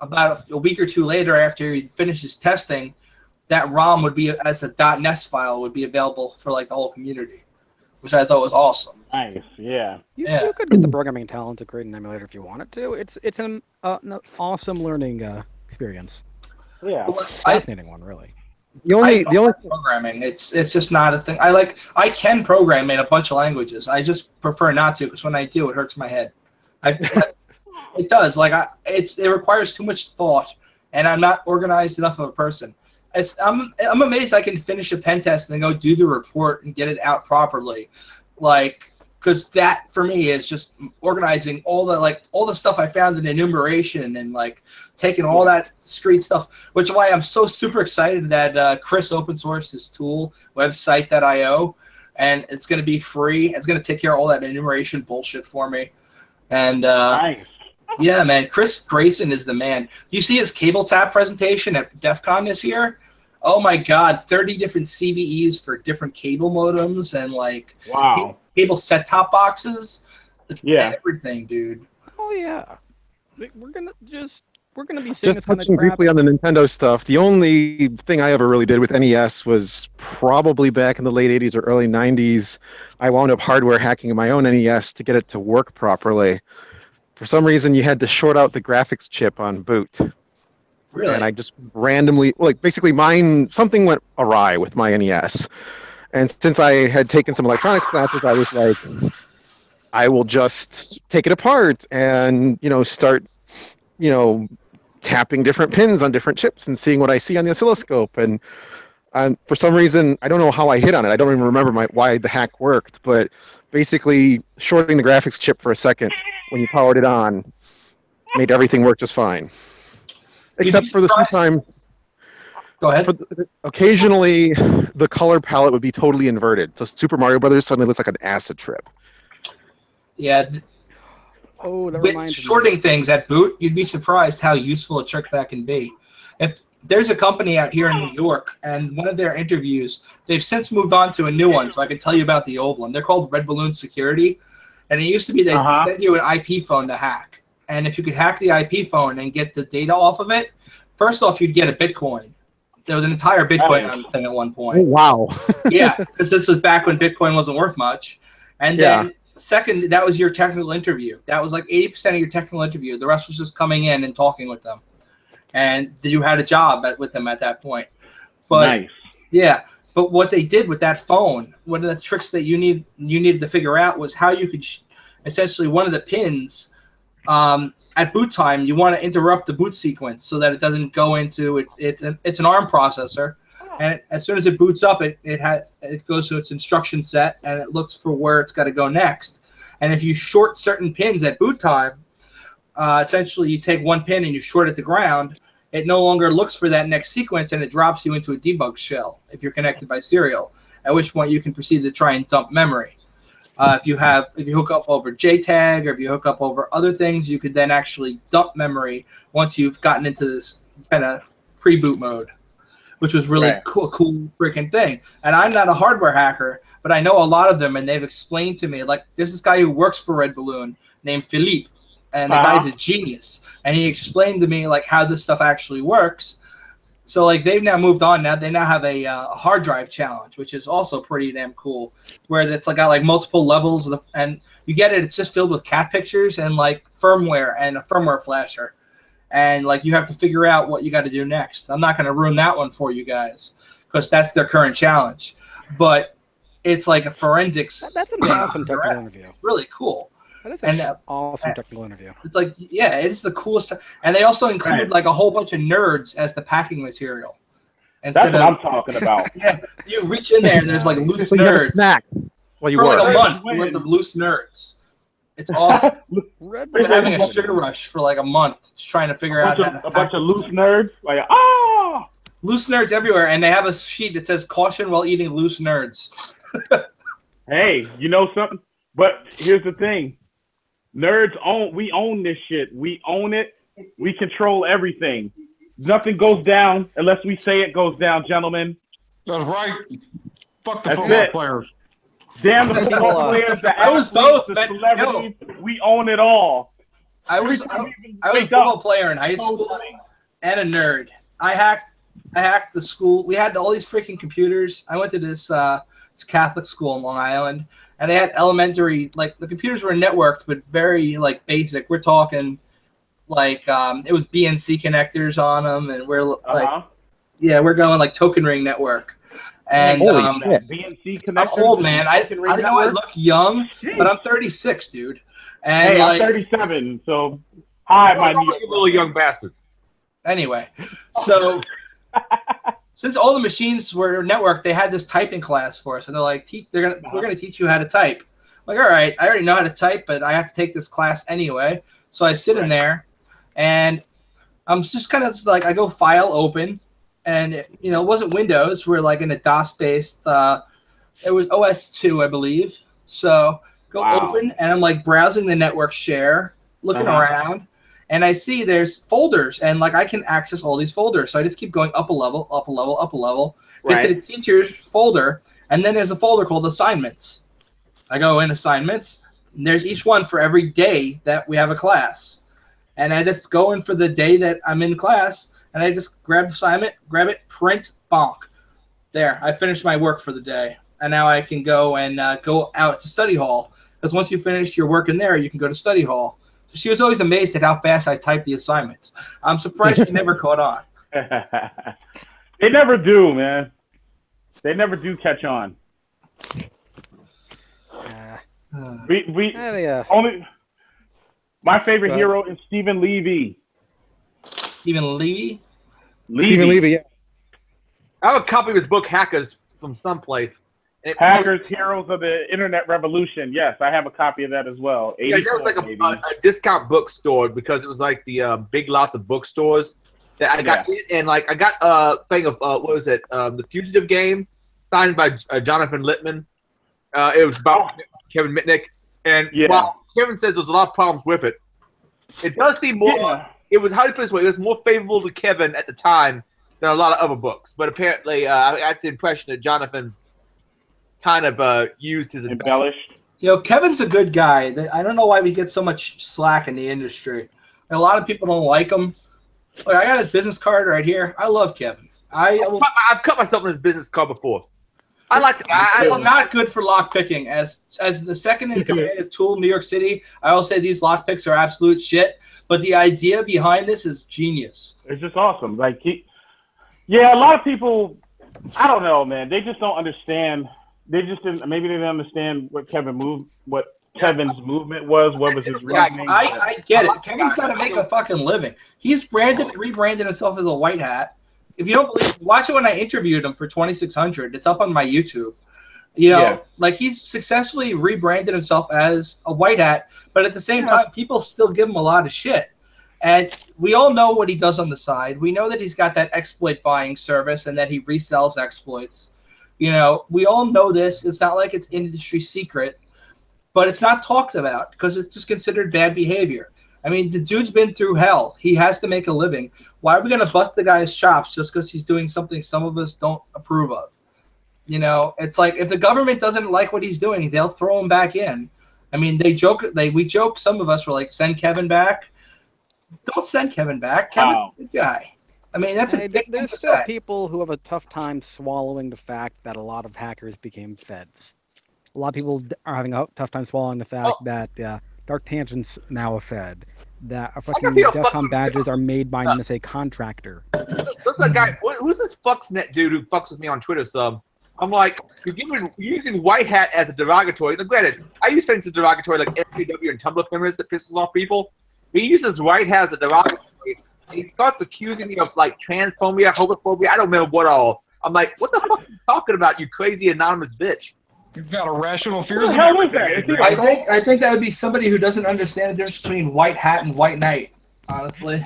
about a week or two later, after he'd finished his testing, that ROM would be as a .NES file would be available for like the whole community, which I thought was awesome. Nice, yeah. You could get the programming talent to create an emulator if you wanted to. It's an awesome learning experience. Yeah, fascinating one, really. The only programming, it's just not a thing. I can program in a bunch of languages. I just prefer not to because when I do, it hurts my head. It does. Like it requires too much thought and I'm not organized enough of a person. I'm amazed I can finish a pen test and then go do the report and get it out properly, like, because that for me is just organizing all the stuff I found in enumeration and like taking all that street stuff, which is why I'm so super excited that Chris open sourced his tool, website.io, and it's going to be free. It's going to take care of all that enumeration bullshit for me. And nice. Yeah, man, Chris Grayson is the man. You see his cable tap presentation at DEF CON this year? Oh my God, 30 different CVEs for different cable modems and like cable set-top boxes. Everything, dude. Oh yeah, we're gonna be seeing just touching briefly on the Nintendo stuff. The only thing I ever really did with NES was probably back in the late 80s or early 90s. I wound up hardware hacking my own NES to get it to work properly. For some reason, you had to short out the graphics chip on boot. Really? And I just randomly, basically something went awry with my NES. And since I had taken some electronics classes, I was like, I will just take it apart and, start, tapping different pins on different chips and seeing what I see on the oscilloscope. And for some reason, I don't know how I hit on it. I don't even remember why the hack worked, but basically shorting the graphics chip for a second when you powered it on made everything work just fine. Except for the sometimes. Go ahead. Occasionally, the color palette would be totally inverted. So Super Mario Brothers suddenly looked like an acid trip. Yeah. That with shorting things at boot, you'd be surprised how useful a trick that can be. If there's a company out here in New York, and one of their interviews, they've since moved on to a new one, so I can tell you about the old one. They're called Red Balloon Security, and it used to be they'd send you an IP phone to hack. And if you could hack the IP phone and get the data off of it, first off, you'd get a Bitcoin. There was an entire Bitcoin thing at one point. Oh, wow. Yeah, because this was back when Bitcoin wasn't worth much. And then second, that was your technical interview. That was like 80% of your technical interview. The rest was just coming in and talking with them. And you had a job with them at that point. But, nice. Yeah, but what they did with that phone, one of the tricks that you needed to figure out was how you could essentially one of the pins at boot time, you want to interrupt the boot sequence so that it doesn't go into it's an ARM processor, and as soon as it boots up, it goes to its instruction set and it looks for where it's got to go next. And if you short certain pins at boot time, essentially you take one pin and you short it to ground, it no longer looks for that next sequence and it drops you into a debug shell if you're connected by serial. At which point you can proceed to try and dump memory. If you hook up over JTAG or if you hook up over other things, you could then actually dump memory once you've gotten into this kind of pre-boot mode, which was really cool freaking thing. And I'm not a hardware hacker, but I know a lot of them, and they've explained to me, like, there's this guy who works for Red Balloon named Philippe, and the guy's a genius. And he explained to me, like, how this stuff actually works. So, like, they've now moved on. Now they now have a hard drive challenge, which is also pretty damn cool, where it's like got like multiple levels and you get it. It's just filled with cat pictures and like firmware and a firmware flasher, and like you have to figure out what you got to do next. I'm not going to ruin that one for you guys because that's their current challenge, but it's like a forensics. That's an awesome technical interview. Really cool. That is an awesome technical interview. It's like, yeah, it is the coolest. And they also include like a whole bunch of nerds as the packing material. That's what I'm talking about. Yeah, you reach in there and there's like loose so nerds. You have a snack while you for work. like a month worth of loose nerds. It's awesome. I've been having a sugar rush for like a month just trying to figure out a bunch of loose nerds. Like, loose nerds everywhere. And they have a sheet that says caution while eating loose nerds. Hey, you know something? But here's the thing. Nerds we own this shit. We own it. We control everything. Nothing goes down unless we say it goes down, gentlemen. That's right. Fuck the football players. Damn the football players, the athletes, the celebrities. We own it all. I was a football player in high school and a nerd. I hacked the school. We had all these freaking computers. I went to this Catholic school in Long Island. And they had elementary, like the computers were networked, but very like basic. We're talking like it was BNC connectors on them, and we're like, we're going like token ring network. And BNC connectors. I'm old, man. I know I look young, but I'm 36, dude. And hey, I'm 37. So hi, my little young bastards. Anyway, so since all the machines were networked, they had this typing class for us, and they're like, we're gonna teach you how to type. I'm like, all right, I already know how to type, but I have to take this class anyway. So I sit in there, and I'm just kind of like, I go file open, and it wasn't Windows. We're like in a DOS based. It was OS2, I believe. So go open, and I'm like browsing the network share, looking around, and I see there's folders, and like I can access all these folders. So I just keep going up a level, up a level, up a level, get to the teacher's folder, and then there's a folder called assignments. I go in assignments, and there's each one for every day that we have a class. And I just go in for the day that I'm in class, and I just grab the assignment, grab it, print, bonk. There, I finished my work for the day. And now I can go and go out to study hall. Because once you finish your work in there, you can go to study hall. So she was always amazed at how fast I typed the assignments. I'm surprised she never caught on. They never do, man. They never do catch on. Only my favorite hero is Stephen Levy. Stephen Levy? Stephen Levy, yeah. I have a copy of his book, Hackers, from someplace. Hackers, Heroes of the Internet Revolution. Yes, I have a copy of that as well. Yeah, there was like a discount bookstore because it was like the Big Lots of bookstores that I got in, and like I got a thing of what was it? The Fugitive game, signed by Jonathan Littman. It was about Kevin Mitnick, and while Kevin says there's a lot of problems with it, it does seem more. Yeah. It was, how to put it this way, it was more favorable to Kevin at the time than a lot of other books. But apparently, I got the impression that Jonathan kind of used his embellished. Kevin's a good guy. I don't know why we get so much slack in the industry. A lot of people don't like him. Look, I got his business card right here. I love Kevin. I've cut myself on his business card before. I like it. It's not good for lock picking. As the second in command of Tool, New York City, I will say these lock picks are absolute shit. But the idea behind this is genius. It's just awesome. Like a lot of people, I don't know, man. They just don't understand. They just didn't. Maybe they didn't understand what Kevin's movement was. What was his reasoning? I get it. Kevin's got to make a fucking living. He's rebranded himself as a white hat. If you don't believe, watch it when I interviewed him for 2600. It's up on my YouTube. Like he's successfully rebranded himself as a white hat, but at the same time, people still give him a lot of shit. And we all know what he does on the side. We know that he's got that exploit buying service and that he resells exploits. We all know this. It's not like it's industry secret, but it's not talked about because it's just considered bad behavior. I mean, the dude's been through hell. He has to make a living. Why are we going to bust the guy's chops just because he's doing something some of us don't approve of? It's like if the government doesn't like what he's doing, they'll throw him back in. I mean, we joke. Some of us were like, send Kevin back. Don't send Kevin back. Kevin's a good guy. I mean, there's still people who have a tough time swallowing the fact that a lot of hackers became feds. A lot of people are having a tough time swallowing the fact that Dark Tangent's now a fed. That fucking DEFCON badges are made by an NSA contractor. Look that guy. Who's this Fuxnet dude who fucks with me on Twitter? I'm like, you're using white hat as a derogatory. Now, granted, I use things as derogatory like FPW and Tumblr feminists that pisses off people. He uses white hat as a derogatory. And he starts accusing me of like transphobia, homophobia. I don't remember what all. I'm like, what the fuck are you talking about, you crazy anonymous bitch? You've got irrational fears. What the hell is that? I think that would be somebody who doesn't understand the difference between white hat and white knight, honestly.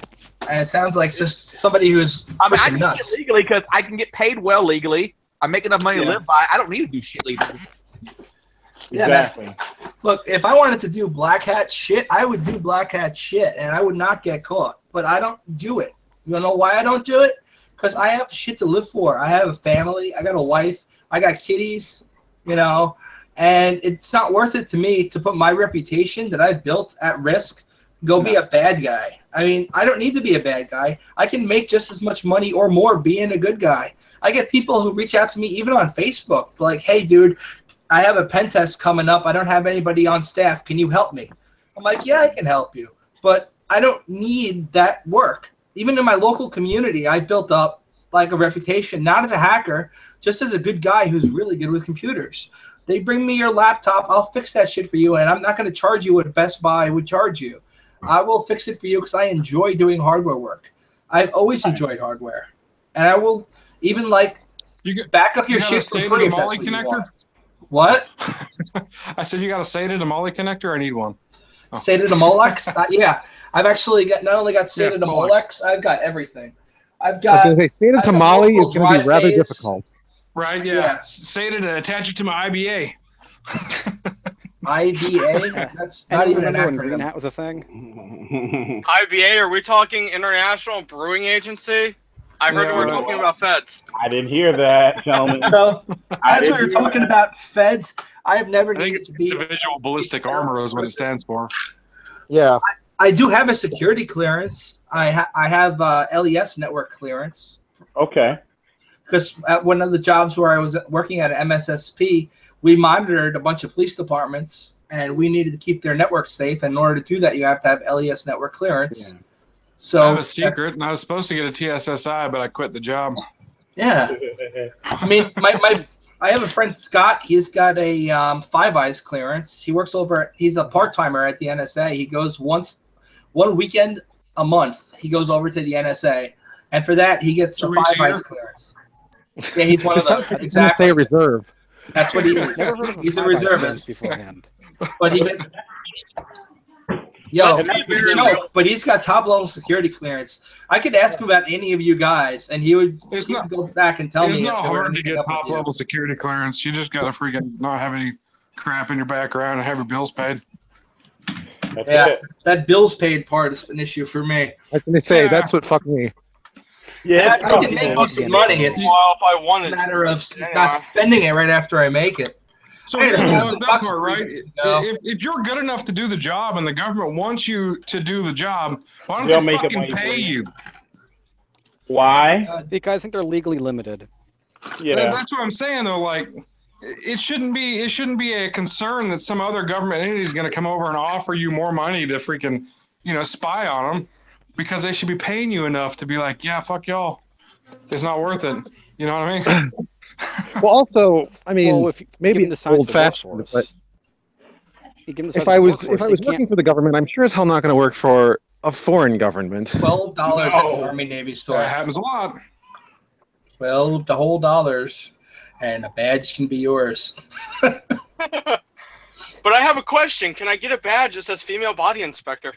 And it sounds like just somebody who's I do nuts. Shit legally because I can get paid well legally. I make enough money to live by. I don't need to do shit legally. Yeah, exactly. Look, if I wanted to do black hat shit, I would do black hat shit, and I would not get caught. But I don't do it. You know why I don't do it? Because I have shit to live for. I have a family. I got a wife. I got kitties. And it's not worth it to me to put my reputation that I've built at risk. Go be a bad guy. I mean, I don't need to be a bad guy. I can make just as much money or more being a good guy. I get people who reach out to me even on Facebook, like, hey, dude, I have a pen test coming up. I don't have anybody on staff. Can you help me? I'm like, yeah, I can help you. But I don't need that work. Even in my local community, I built up like a reputation, not as a hacker, just as a good guy who's really good with computers. They bring me your laptop, I'll fix that shit for you, and I'm not going to charge you what Best Buy would charge you. I will fix it for you because I enjoy doing hardware work. I've always enjoyed hardware, and I will even back up your shit for free if that's what you want. What? I said you got a SATA to Molly connector. I need one. Oh. SATA to Molex? Yeah, I've actually not only got SATA to Molex, I've got everything. I've got. I was going to say SATA to Molly is going to be rather difficult. Right? Yeah. SATA to attach it to my IBA. IBA? That's not even an acronym. When Green Hat was a thing. IBA? Are we talking International Brewing Agency? I heard we were talking about feds. I didn't hear that, gentlemen. So, as we were talking about feds, I have never needed to be. Individual ballistic armor is what it stands for. Yeah. I do have a security clearance. I have LES network clearance. Okay. Because at one of the jobs where I was working at MSSP, we monitored a bunch of police departments, and we needed to keep their network safe. And in order to do that, you have to have LES network clearance. Yeah. So I have a secret, and I was supposed to get a TSSI, but I quit the job. Yeah. I mean, I have a friend, Scott. He's got a Five Eyes clearance. He works he's a part-timer at the NSA. He goes one weekend a month. He goes over to the NSA. And for that, he gets a Five Eyes clearance. Yeah, he's one of the exactly. NSA reserve. That's what he is. He's a reservist. But but he's got top-level security clearance. I could ask him about any of you guys, and he would go back and tell me. It's not hard to get top-level security clearance. You just got to freaking not have any crap in your background and have your bills paid. That bills paid part is an issue for me. I was going to say, that's what fucked me. Yeah, I can make decent money. It's a matter of not spending it right after I make it. So that part, right? If you're good enough to do the job and the government wants you to do the job, why don't they fucking pay you? Why? Because I think they're legally limited. Yeah, that's what I'm saying though. Like, it shouldn't be a concern that some other government entity is going to come over and offer you more money to freaking, spy on them, because they should be paying you enough to be like, yeah, fuck y'all, it's not worth it. You know what I mean? Well, also, I mean, maybe old-fashioned, but if I was working for the government, I'm sure as hell not going to work for a foreign government. $12 at the Army Navy store. That happens a lot. $12 whole dollars, and a badge can be yours. But I have a question. Can I get a badge that says female body inspector?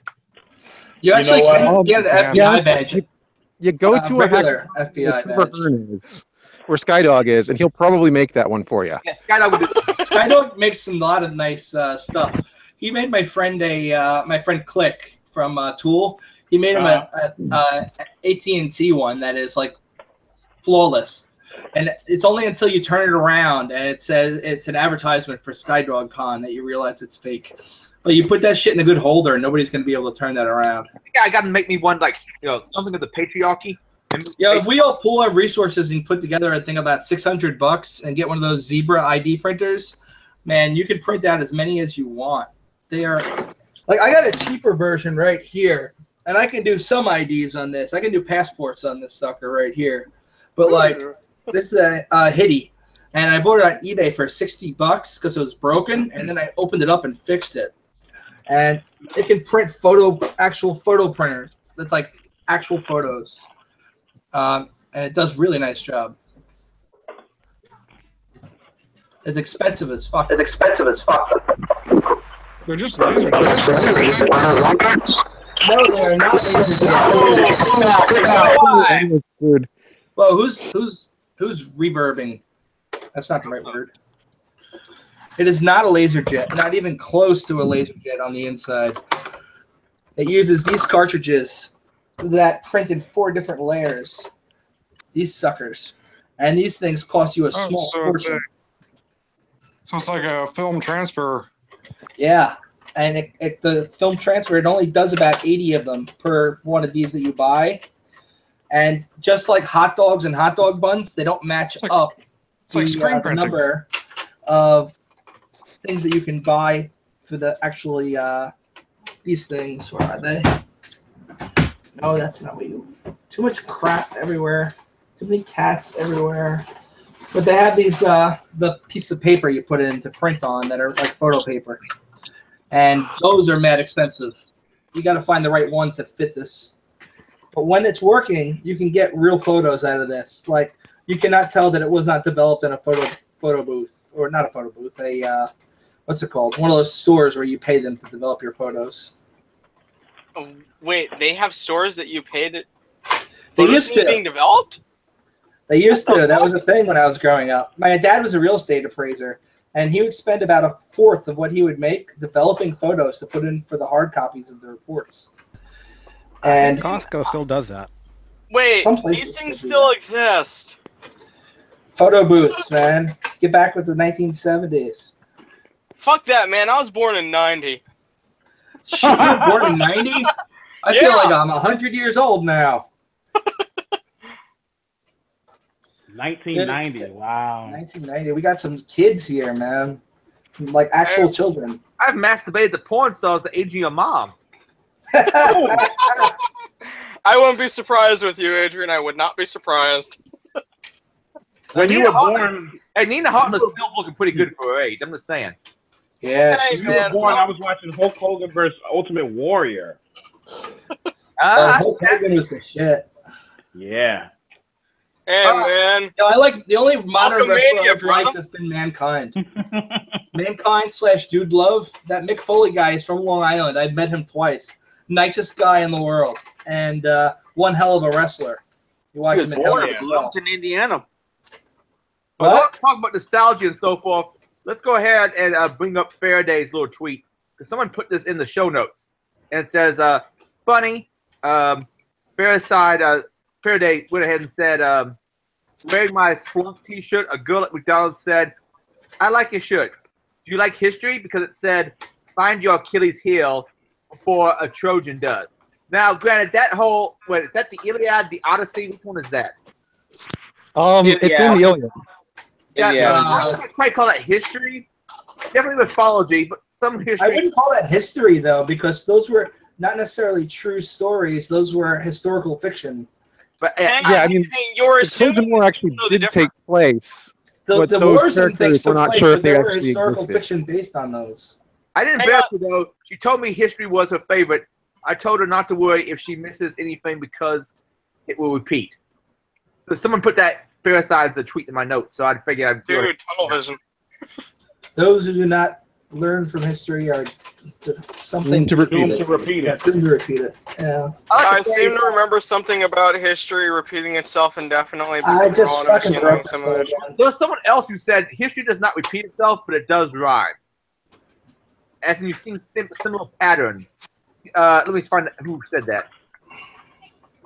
You actually can get an FBI badge. You go to a regular FBI badge. Where Skydog is, and he'll probably make that one for you. Yeah, Skydog makes a lot of nice stuff. He made my friend my friend Click from Tool. He made him a AT&T one that is like flawless, and it's only until you turn it around and it says it's an advertisement for Skydog Con that you realize it's fake. But you put that shit in a good holder, and nobody's gonna be able to turn that around. I think I got to make me one something of the patriarchy. Yeah, if we all pool our resources and put together a thing about $600 and get one of those Zebra ID printers, man, you can print out as many as you want. They are like, I got a cheaper version right here, and I can do some IDs on this. I can do passports on this sucker right here. But this is a Hitty, and I bought it on eBay for $60 because it was broken, and then I opened it up and fixed it. And it can print actual photo printers. That's like actual photos. And it does really nice job. It's expensive as fuck. They're just laser No, they are not laser. Well, who's reverbing? That's not the right word. It is not a laser jet. Not even close to a laser jet on the inside. It uses these cartridges that print in 4 different layers. These suckers. And these things cost you a small fortune. So it's like a film transfer. Yeah. And the film transfer, it only does about 80 of them per one of these that you buy. And just like hot dogs and hot dog buns, they don't match up the number of things that you can buy for the actually these things. Where are they? No, that's not what you. Too much crap everywhere. Too many cats everywhere. But they have these the piece of paper you put in to print on that are like photo paper, and those are mad expensive. You got to find the right ones that fit this. But when it's working, you can get real photos out of this. Like, you cannot tell that it was not developed in a photo booth, or not a photo booth, what's it called? One of those stores where you pay them to develop your photos. Oh, wait, they have stores that you paid. They used to being developed. They used to. That was a thing when I was growing up. My dad was a real estate appraiser, and he would spend about a fourth of what he would make developing photos to put in for the hard copies of the reports. And Costco still does that. Wait, these things still exist. Photo booths, man. Get back with the 1970s. Fuck that, man. I was born in 90. Shit, you were born in 90? I feel like I'm 100 years old now. 1990. Wow. 1990. We got some kids here, man. Like actual children. I've masturbated to porn stars the age of your mom. I wouldn't be surprised with you, Adrian. I would not be surprised. When you were born, hey, Nina Hartman's still looking pretty good for her age. I'm just saying. Yeah, when you were born, I was watching Hulk Hogan versus Ultimate Warrior. Hulk Hogan was the shit. Yeah. Hey, man. You know, I like the only modern wrestler Hulkamania, I've liked has been Mankind. Mankind/Dude Love. That Mick Foley guy is from Long Island. I've met him twice. Nicest guy in the world, and one hell of a wrestler. You watch him in Hell in a Cell. in Indiana. Well, let's talk about nostalgia and so forth. Let's go ahead and bring up Faraday's little tweet, because someone put this in the show notes, and it says, "Funny, Faraday went ahead and said, wearing my Splunk T-shirt. A girl at McDonald's said, I like your shirt. Do you like history? Because it said, find your Achilles heel before a Trojan does." Now, granted, that whole, is that the Iliad, the Odyssey? Which one is that? It's in the Iliad. Yeah, I wouldn't quite call that history. Definitely mythology, but some history. I wouldn't call that history, though, because those were not necessarily true stories. Those were historical fiction. But I mean, the Trojan War actually did take place. The those wars and things characters, we're took not place, sure but if they there were actually historical existed. fiction based on those. I didn't embarrass her, though. She told me history was her favorite. I told her not to worry if she misses anything because it will repeat. So someone put that Faraside's a tweet in my notes, so I figured I'd do it. Television. Those who do not learn from history are something to repeat it. Yeah, doomed to repeat it. Yeah. I seem to remember something about history repeating itself indefinitely. I just all fucking understanding broke some of this it. There was someone else who said history does not repeat itself, but it does rhyme. As in, you've seen similar patterns. Let me find who said that.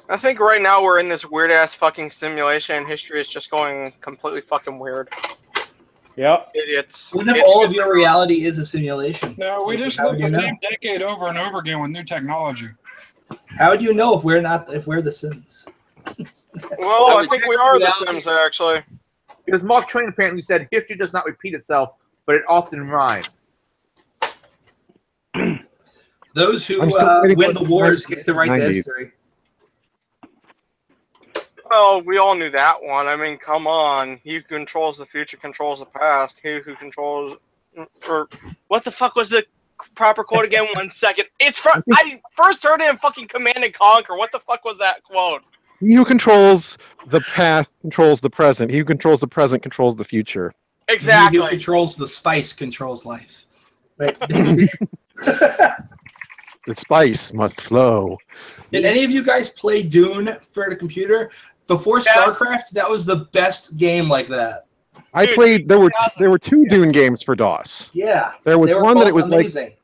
I think right now we're in this weird ass fucking simulation, and history is just going completely fucking weird. Yep. Idiots. What if all of your reality is a simulation? No, we just live the same decade over and over again with new technology. How do you know if we're the Sims? Well, I think we are the Sims, actually. Because Mark Twain apparently said history does not repeat itself, but it often rhymes. Those who win the wars get to write the history. Well, we all knew that one. I mean, come on. He who controls the future controls the past. He who controls... Or, what the fuck was the proper quote again? 1 second. It's from... I first heard it in fucking Command and Conquer. What the fuck was that quote? He who controls the past controls the present. He who controls the present controls the future. Exactly. He who controls the spice controls life. Right. The spice must flow. Did any of you guys play Dune for the computer? Before StarCraft, that was the best game like that. I played. There were two Dune games for DOS. Yeah. There was one that it was amazing. like.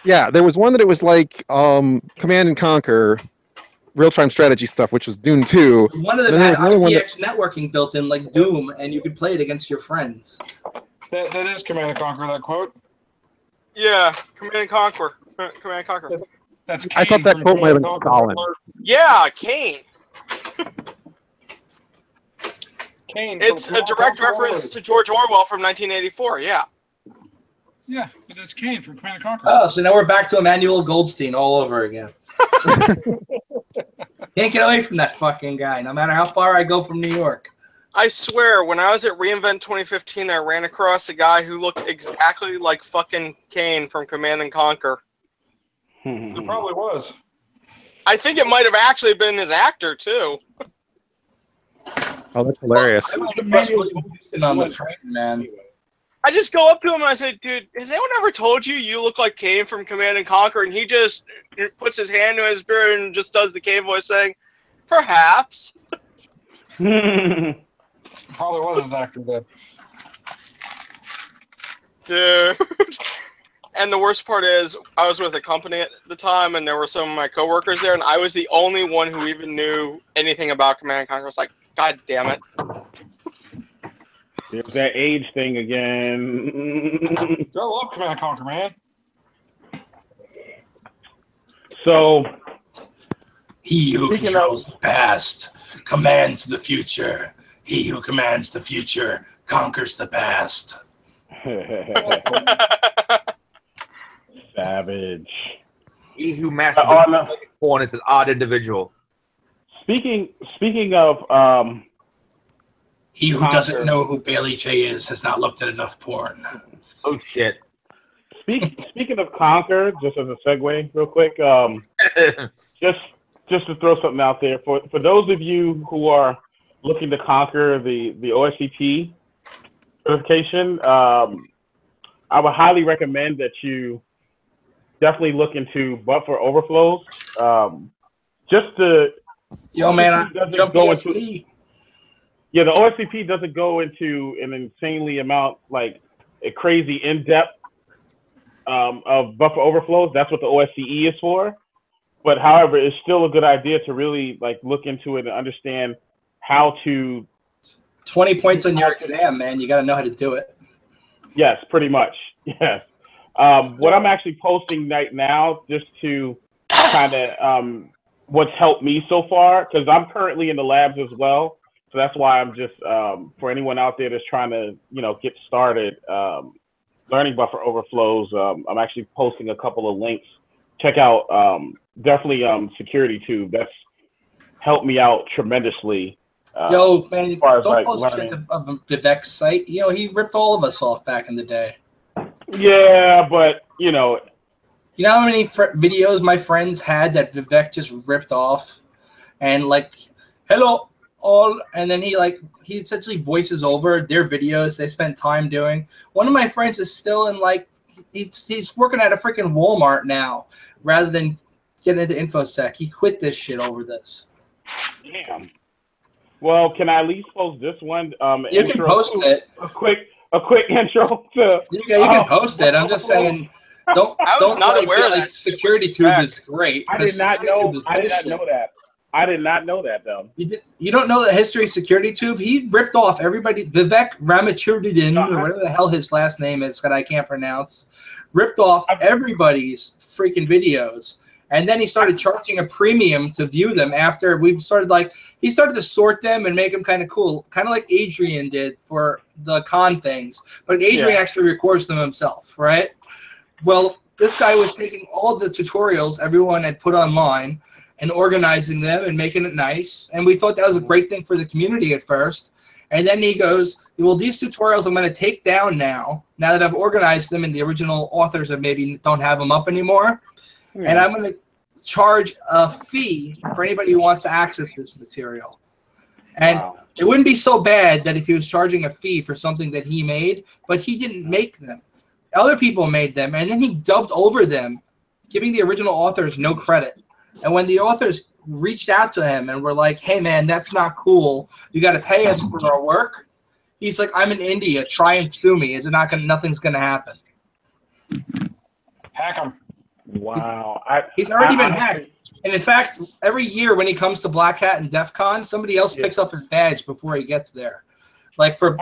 Yeah, there was one that it was like Command and Conquer, real-time strategy stuff, which was Dune 2. One of them had RTX networking built in, like Doom, and you could play it against your friends. That is Command and Conquer. That quote. Yeah, Command and Conquer. Command and Conquer. That's Kane. I thought that quote might have been Stalin. Yeah, Kane. Kane. It's a direct reference to George Orwell from 1984. Yeah. Yeah, but that's Kane from Command and Conquer. Oh, so now we're back to Emmanuel Goldstein all over again. Can't get away from that fucking guy, no matter how far I go from New York. I swear, when I was at reInvent 2015, I ran across a guy who looked exactly like fucking Kane from Command and Conquer. It probably was. I think it might have actually been his actor too. Oh, that's hilarious. On the train, man. I just go up to him and I say, dude, has anyone ever told you you look like Kane from Command and Conquer? And he just puts his hand to his beard and just does the Kane voice saying, perhaps. Probably was his actor then. Dude. And the worst part is, I was with a company at the time, and there were some of my coworkers there, and I was the only one who even knew anything about Command and Conquer. I was like, God damn it. There's that age thing again. Grow up, Command and Conquer, man. So, he who controls the past commands the future. He who commands the future conquers the past. Savage. He who masturbates porn is an odd individual. Speaking of he who doesn't know who Bailey J is has not looked at enough porn. Oh shit. Speaking of Conquer, just as a segue, real quick, just to throw something out there for those of you who are looking to conquer the OSCP certification, I would highly recommend that you definitely look into buffer overflows. Just to the OSCP doesn't go into an insanely amount, like a crazy in-depth of buffer overflows. That's what the OSCE is for. But however, it's still a good idea to really like look into it and understand how to. 20 points on your exam, man. You got to know how to do it. Yes, pretty much. Yes. What I'm actually posting right now, just to kind of what's helped me so far, because I'm currently in the labs as well. So that's why I'm just, for anyone out there that's trying to, get started learning buffer overflows, I'm actually posting a couple of links. Check out definitely SecurityTube. That's helped me out tremendously. Yo, man, don't post shit of Vivek's site. He ripped all of us off back in the day. Yeah, but, You know how many videos my friends had that Vivek just ripped off? And like, hello, all, and then he essentially voices over their videos they spent time doing. One of my friends is still in he's working at a freaking Walmart now rather than getting into InfoSec. He quit this shit over this. Damn. Well, can I at least post this one? You can post it. A quick intro to. You can post it. I'm just saying. Don't not aware that SecurityTube is great. I did not know that. I did not know that though. You don't know the history of SecurityTube? He ripped off everybody. Vivek Ramachandran, or whatever the hell his last name is that I can't pronounce, ripped off everybody's freaking videos. And then he started charging a premium to view them after he started to sort them and make them kind of cool, kind of like Adrian did for the con things. But Adrian actually records them himself, right? Well, this guy was taking all the tutorials everyone had put online and organizing them and making it nice. And we thought that was a great thing for the community at first. And then he goes, well, these tutorials I'm going to take down now that I've organized them and the original authors maybe don't have them up anymore. Yeah. And I'm going to charge a fee for anybody who wants to access this material. And it wouldn't be so bad that if he was charging a fee for something that he made, but he didn't make them. Other people made them, and then he dubbed over them, giving the original authors no credit. And when the authors reached out to him and were like, hey, man, that's not cool. You got to pay us for our work. He's like, I'm in India. Try and sue me. Nothing's going to happen. Hack him. Wow. He's already been hacked. And in fact, every year when he comes to Black Hat and DEF CON, somebody else picks up his badge before he gets there. Like for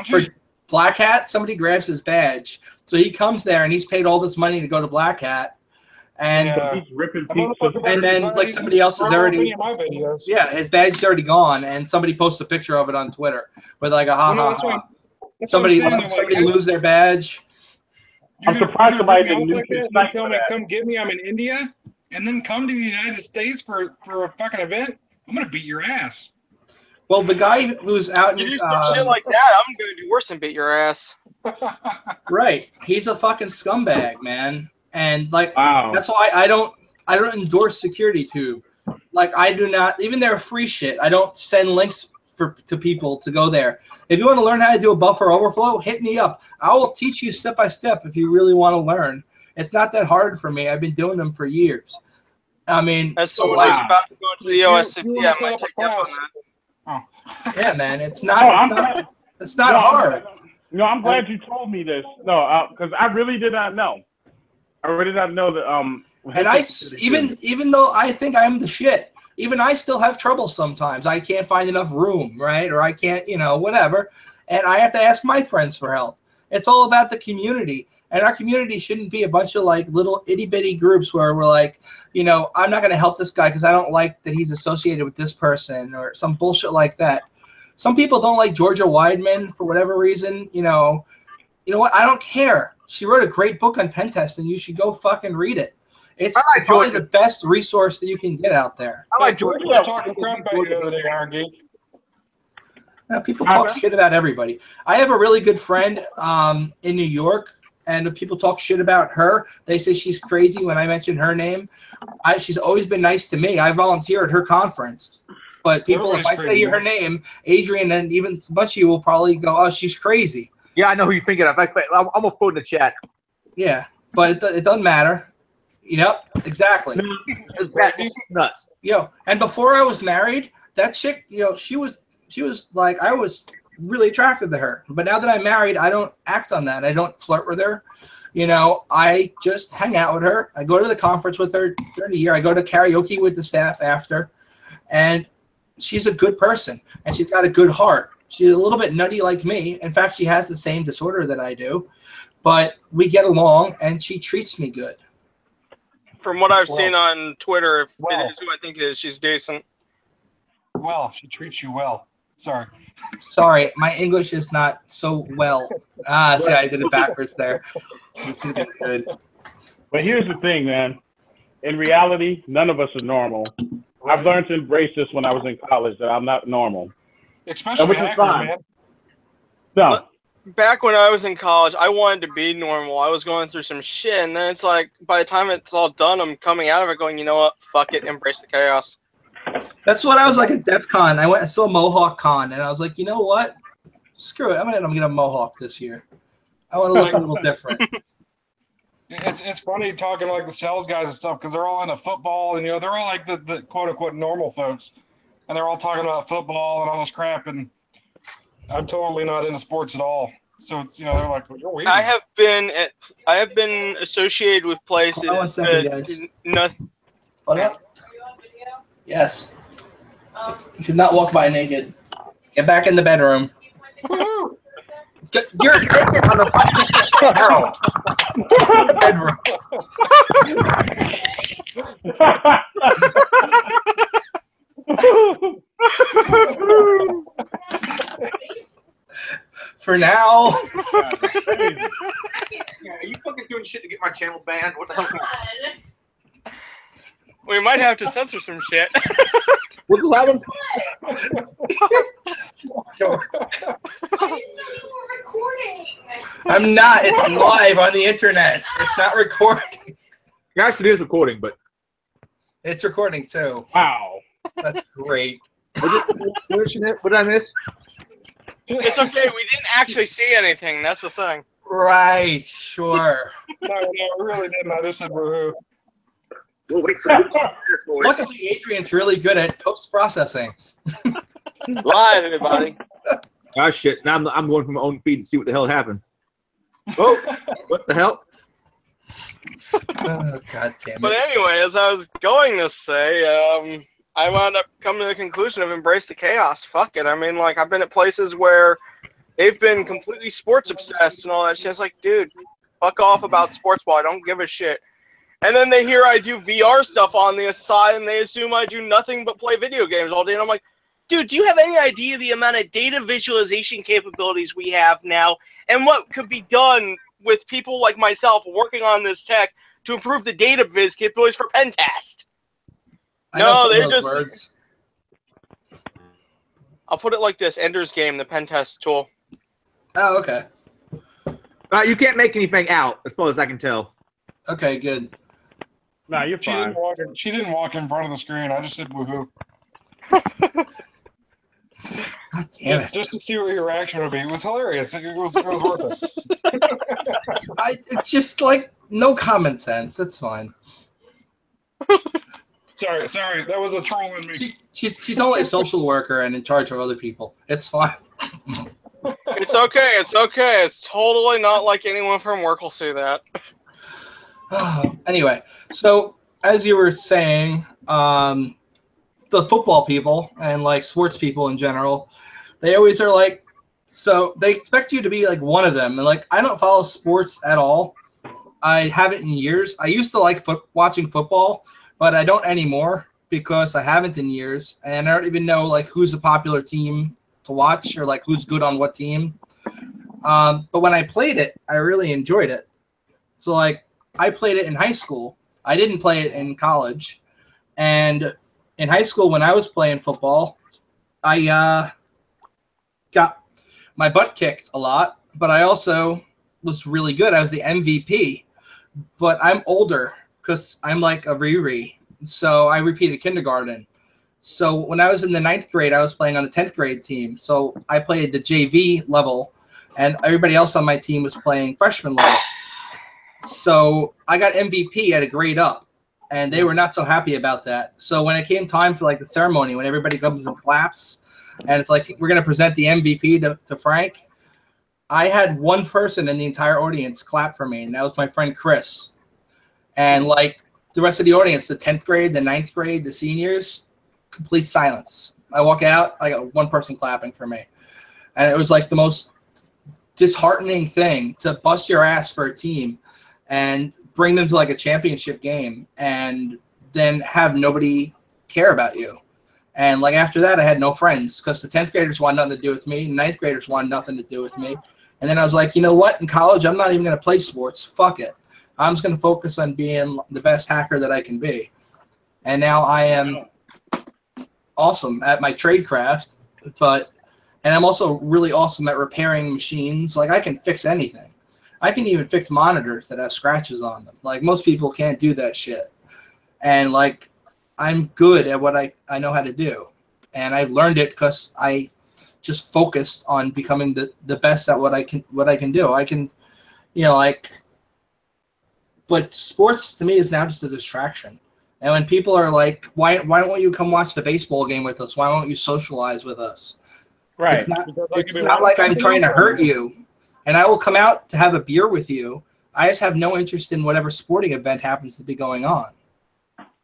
Black Hat, somebody grabs his badge. So he comes there and he's paid all this money to go to Black Hat. And he's ripping and then like somebody else is already his badge is already gone, and somebody posts a picture of it on Twitter with like a ha. Somebody lose their badge. I'm surprised somebody didn't tell me, come get me, I'm in India, and then come to the United States for a fucking event. I'm gonna beat your ass. Well, the guy who's out you do some shit like that, I'm gonna do worse than beat your ass. Right. He's a fucking scumbag, man. And like that's why I don't endorse SecurityTube. Like, I do not, even their free shit, I don't send links to people to go there. If you want to learn how to do a buffer overflow, hit me up. I will teach you step by step if you really want to learn. It's not that hard for me. I've been doing them for years. I mean, as someone who's about to go into the OSCP, you I want to set might up a take you up on class. that. Oh. yeah, man, it's not hard. No, I'm glad you told me this. No, because I really did not know. I really did not know that. And I even though I think I'm the shit, even I still have trouble sometimes. I can't find enough room, right? Or I can't, whatever. And I have to ask my friends for help. It's all about the community. And our community shouldn't be a bunch of like little itty bitty groups where we're like, I'm not going to help this guy because I don't like that he's associated with this person or some bullshit like that. Some people don't like Georgia Weidman for whatever reason. You know what? I don't care. She wrote a great book on pen testing. You should go fucking read it. It's probably the best resource that you can get out there. I like Georgia. I was talking crap about you the other day, Irongeek. People talk shit about everybody. I have a really good friend in New York, and people talk shit about her. They say she's crazy when I mention her name. She's always been nice to me. I volunteer at her conference. But people, if I say her name, Adrian and even a bunch of you will probably go, oh, she's crazy. Yeah, I know who you're thinking of. I'm going to put in the chat. Yeah, but it doesn't matter. Yep, exactly. It's nuts. And before I was married, that chick, she was like, I was really attracted to her. But now that I'm married, I don't act on that. I don't flirt with her. I just hang out with her. I go to the conference with her during the year. I go to karaoke with the staff after. And she's a good person. And she's got a good heart. She's a little bit nutty like me. In fact, she has the same disorder that I do. But we get along, and she treats me good. From what I've seen on Twitter, if it is who I think it is, she's decent. Well, she treats you well. Sorry, my English is not so well. See, I did it backwards there. Good. But here's the thing, man. In reality, none of us are normal. I've learned to embrace this when I was in college, that I'm not normal. Especially hackers, man. No. Back when I was in college, I wanted to be normal. I was going through some shit, and then it's like, by the time it's all done, I'm coming out of it going, you know what? Fuck it, embrace the chaos. That's what I was like at DEF CON. I saw Mohawk Con, and I was like, you know what? Screw it. I'm going to get a Mohawk this year. I want to look a little different. It's funny talking like the sales guys and stuff because they're all into football, and they're all like the quote-unquote normal folks, and they're all talking about football and all this crap, and I'm totally not into sports at all. So it's they're like, well, you're weird. I have been associated with places. Hold on 1 second, guys. Hold up. Yes. You should not walk by naked. Get back in the bedroom. You're naked on the fucking bedroom. For now. Yeah, are you fucking doing shit to get my channel banned? What the hell's going on? We might have to censor some shit. What the hell? I'm not. It's live on the internet. It's not recording. Yes, it is recording, but it's recording too. Wow, that's great. What did I miss? It's okay. We didn't actually see anything. That's the thing. Right. Sure. No, we really didn't. I just said woohoo. We'll wait for this, boy. Luckily, Adrian's really good at post-processing. Live, everybody. Oh, shit. Now I'm going from my own feed to see what the hell happened. Oh, what the hell? Oh, God damn it. But anyway, as I was going to say, I wound up coming to the conclusion of embrace the chaos. Fuck it. I mean, like, I've been at places where they've been completely sports obsessed and all that shit. It's like, dude, fuck off about sports ball. I don't give a shit. And then they hear I do VR stuff on the side, and they assume I do nothing but play video games all day. And I'm like, dude, do you have any idea the amount of data visualization capabilities we have now and what could be done with people like myself working on this tech to improve the data viz capabilities for Pentest? No, they're just... Words. I'll put it like this. Ender's Game, the Pentest tool. Oh, okay. You can't make anything out, as far as I can tell. Okay, good. Nah, you're fine. She didn't walk in front of the screen. I just said woohoo. God damn it. Just to see what your reaction would be. It was hilarious. It was worth it. It's just like no common sense. That's fine. Sorry. That was the troll in me. She's only a social worker and in charge of other people. It's fine. It's okay. It's okay. It's totally not like anyone from work will say that. Anyway, so as you were saying, the football people and like sports people in general, they always are like, so they expect you to be like one of them. And like, I don't follow sports at all. I haven't in years. I used to like watching football, but I don't anymore because I haven't in years. And I don't even know like who's a popular team to watch or like who's good on what team. But when I played it, I really enjoyed it. So like I played it in high school. I didn't play it in college. And in high school, when I was playing football, I got my butt kicked a lot, but I also was really good. I was the MVP, but I'm older because I'm like a Riri. So I repeated kindergarten. So when I was in the 9th grade, I was playing on the 10th grade team. So I played the JV level, and everybody else on my team was playing freshman level. So I got MVP at a grade up, and they were not so happy about that. So when it came time for like the ceremony, when everybody comes and claps, and it's like, we're going to present the MVP to Frank, I had one person in the entire audience clap for me, and that was my friend Chris. And like the rest of the audience, the 10th grade, the 9th grade, the seniors, complete silence. I walk out, I got one person clapping for me. And it was like the most disheartening thing to bust your ass for a team and bring them to like a championship game and then have nobody care about you. And like after that, I had no friends because the 10th graders wanted nothing to do with me. 9th graders wanted nothing to do with me. And then I was like, you know what? In college, I'm not even going to play sports. Fuck it. I'm just going to focus on being the best hacker that I can be. And now I am awesome at my trade craft, and I'm also really awesome at repairing machines. Like I can fix anything. I can even fix monitors that have scratches on them. Like most people can't do that shit. And like I'm good at what I know how to do. And I learned it because I just focused on becoming the best at what I can do. I can, but sports to me is now just a distraction. And when people are like, why don't you come watch the baseball game with us? Why won't you socialize with us? Right. It's not like I'm trying to hurt you. And I will come out to have a beer with you. I just have no interest in whatever sporting event happens to be going on.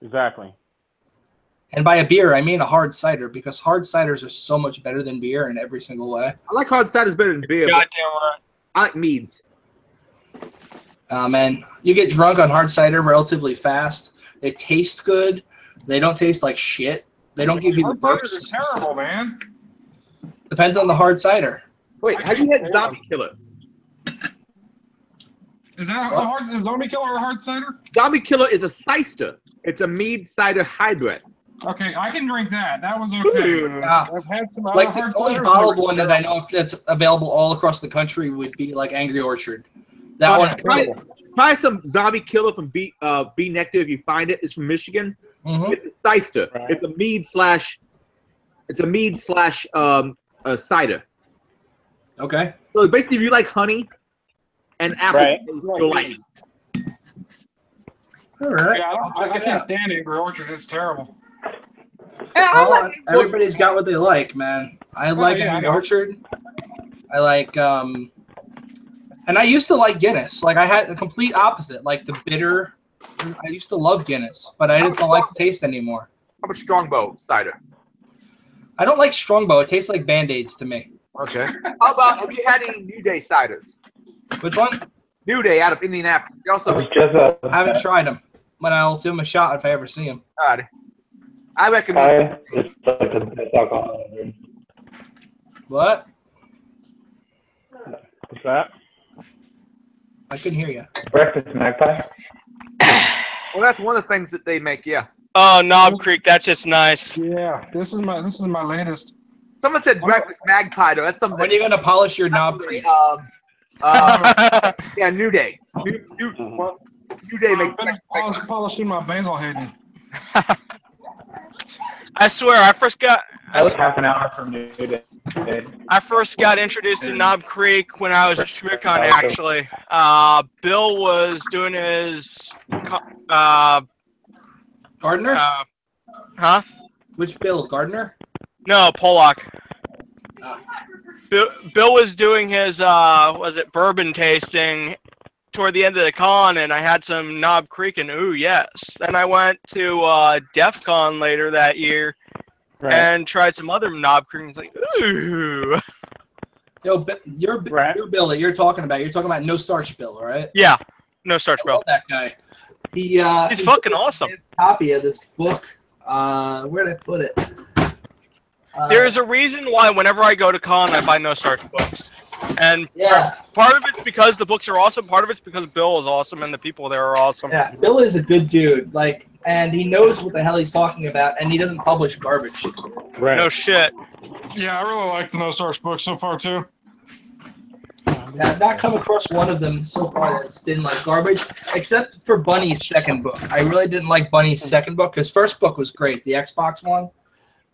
Exactly. And by a beer, I mean a hard cider, because hard ciders are so much better than beer in every single way. I like hard ciders better than beer. Goddamn right. I like meads. Man, you get drunk on hard cider relatively fast. They taste good. They don't taste like shit. They don't give you the burps. Are terrible, man. Depends on the hard cider. Wait, have you had Zombie Killer? Is that a hard? Is Zombie Killer a hard cider? Zombie Killer is a cider. It's a mead cider hybrid. Okay, I can drink that. That was okay. I've had some like hard the only ciders bottled one that I know that's available all across the country would be like Angry Orchard. That one's terrible. Try some Zombie Killer from B Nectar if you find it. It's from Michigan. Mm-hmm. It's a cider. Right. It's a mead slash cider. Okay. So basically, if you like honey and apple, right. you'll like it. All right. Yeah, I can't stand Angry Orchard. It's terrible. Well, everybody's got what they like, man. I like Angry Orchard. I like and I used to like Guinness. Like I had the complete opposite, like the bitter. I used to love Guinness, but I just don't like the taste anymore. How about Strongbow cider? I don't like Strongbow. It tastes like Band-Aids to me. Okay. How about, have you had any New Day ciders? Which one? New Day out of Indianapolis. You also I haven't tried them, but I'll give them a shot if I ever see them. All right. I recommend. It's like the best alcohol ever. What? What's that? I couldn't hear you. Breakfast Magpie. Well, that's one of the things that they make. Yeah. Oh, Knob Creek, that's just nice. Yeah, this is my latest. Someone said breakfast magpie though. That's something. When are you gonna polish your Knob Creek? Yeah, New Day. New Day makes polishing my Basil Hayden. I swear, I first got. That was half an hour from New Day. I first got introduced to Knob Creek when I was at ShmooCon, actually. Bill was doing his. Gardner? Huh? Which Bill? Gardner? No, Pollock. Bill was doing his, was it bourbon tasting toward the end of the con, and I had some Knob Creek, and ooh, yes. Then I went to DEF CON later that year and tried some other Knob Creek, and it's like, ooh. Yo, you're Bill that you're talking about. You're talking about No Starch Bill, right? Yeah, No Starch Bill. That guy. He's fucking awesome. Copy of this book. Where'd I put it? There's a reason why whenever I go to con, I buy No Starch books. And part of it's because the books are awesome. Part of it's because Bill is awesome and the people there are awesome. Yeah, Bill is a good dude. Like, and he knows what the hell he's talking about, and he doesn't publish garbage. Right. No shit. Yeah, I really like the No Starch books so far too. I've not come across one of them so far that's been like garbage, except for Bunny's second book. I really didn't like Bunny's second book. His first book was great, the Xbox one.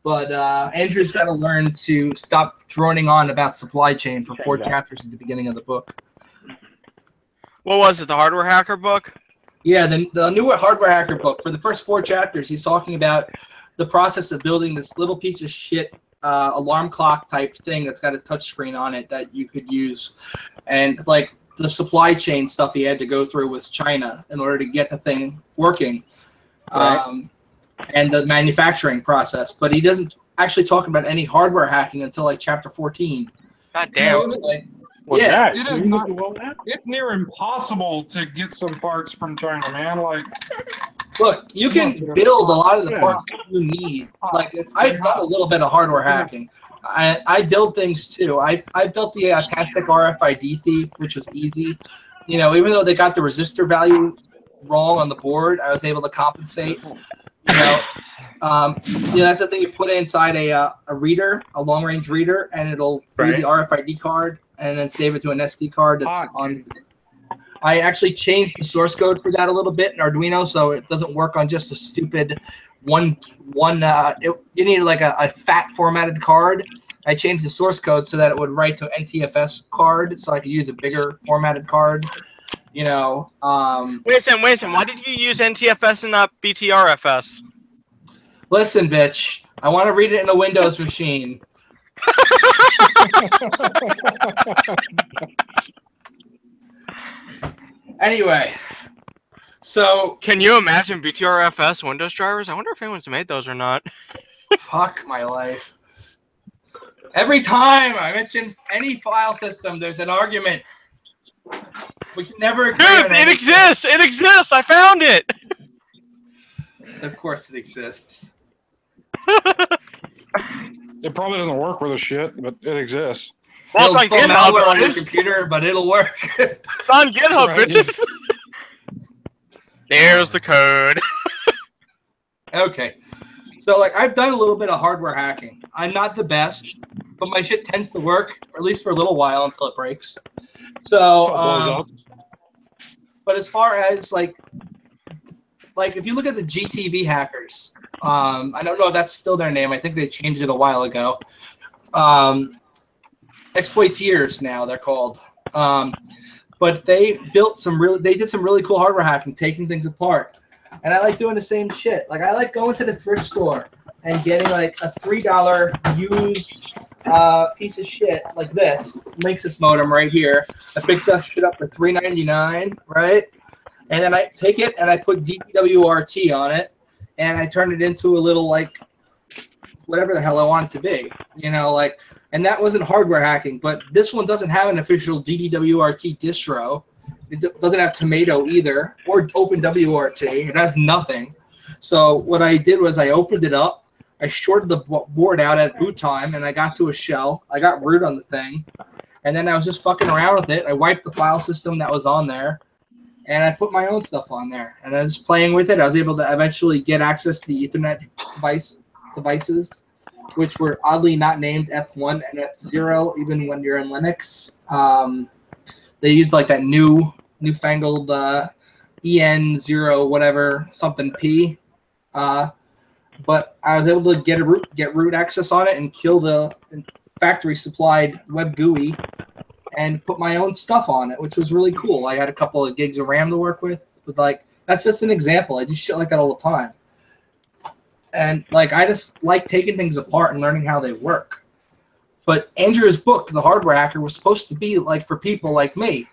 But Andrew's got to learn to stop droning on about supply chain for 4 chapters at the beginning of the book. What was it, the Hardware Hacker book? Yeah, the new Hardware Hacker book. For the first 4 chapters, he's talking about the process of building this little piece of shit alarm clock type thing that's got a touch screen on it that you could use. And like the supply chain stuff he had to go through with China in order to get the thing working. Right. And the manufacturing process, but he doesn't actually talk about any hardware hacking until like chapter 14. God damn. Yeah, it is not. It's near impossible to get some parts from China, man. Like, look, you can build a lot of the parts that you need. Like, I've done a little bit of hardware hacking. I build things too. I built the Tastic RFID thief, which was easy. You know, even though they got the resistor value wrong on the board, I was able to compensate. You know, that's the thing you put inside a reader, a long-range reader, and it'll read the RFID card and then save it to an SD card that's on. I actually changed the source code for that a little bit in Arduino, so it doesn't work on just a stupid you need like a fat formatted card. I changed the source code so that it would write to an NTFS card, so I could use a bigger formatted card. You know, wait a second. Why did you use NTFS and not BTRFS? Listen, bitch. I want to read it in a Windows machine. Anyway, so can you imagine BTRFS Windows drivers? I wonder if anyone's made those or not. Fuck my life. Every time I mention any file system, there's an argument. We can never agree on anything. It exists! It exists! I found it! Of course it exists. It probably doesn't work with a shit, but it exists. Well, it's on GitHub on your computer, but it'll work. It's on GitHub, bitches! There's the code. Okay. So, like, I've done a little bit of hardware hacking. I'm not the best, but my shit tends to work, at least for a little while until it breaks. So, but as far as like if you look at the GTV hackers, I don't know if that's still their name. I think they changed it a while ago. Exploiteers now they're called. But they did some really cool hardware hacking, taking things apart. And I like doing the same shit. Like I like going to the thrift store and getting like a $3 used piece of shit like this Linksys modem right here. I picked that shit up for $3.99, right? And then I take it and I put DWRT on it, and I turn it into a little like whatever the hell I want it to be, you know, like. And that wasn't hardware hacking, but this one doesn't have an official DWRT distro. It doesn't have Tomato either, or OpenWRT. It has nothing. So what I did was I opened it up. I shorted the board out at boot time, and I got to a shell. I got root on the thing, and then I was just fucking around with it. I wiped the file system that was on there, and I put my own stuff on there. And I was playing with it. I was able to eventually get access to the Ethernet devices, which were oddly not named F1 and F0, even when you're in Linux. They used like that newfangled EN0 whatever something P. But I was able to get root access on it and kill the factory supplied web GUI and put my own stuff on it, which was really cool. I had a couple of gigs of RAM to work with, but like that's just an example. I do shit like that all the time. And like I just like taking things apart and learning how they work. But Andrew's book, The Hardware Hacker, was supposed to be like for people like me,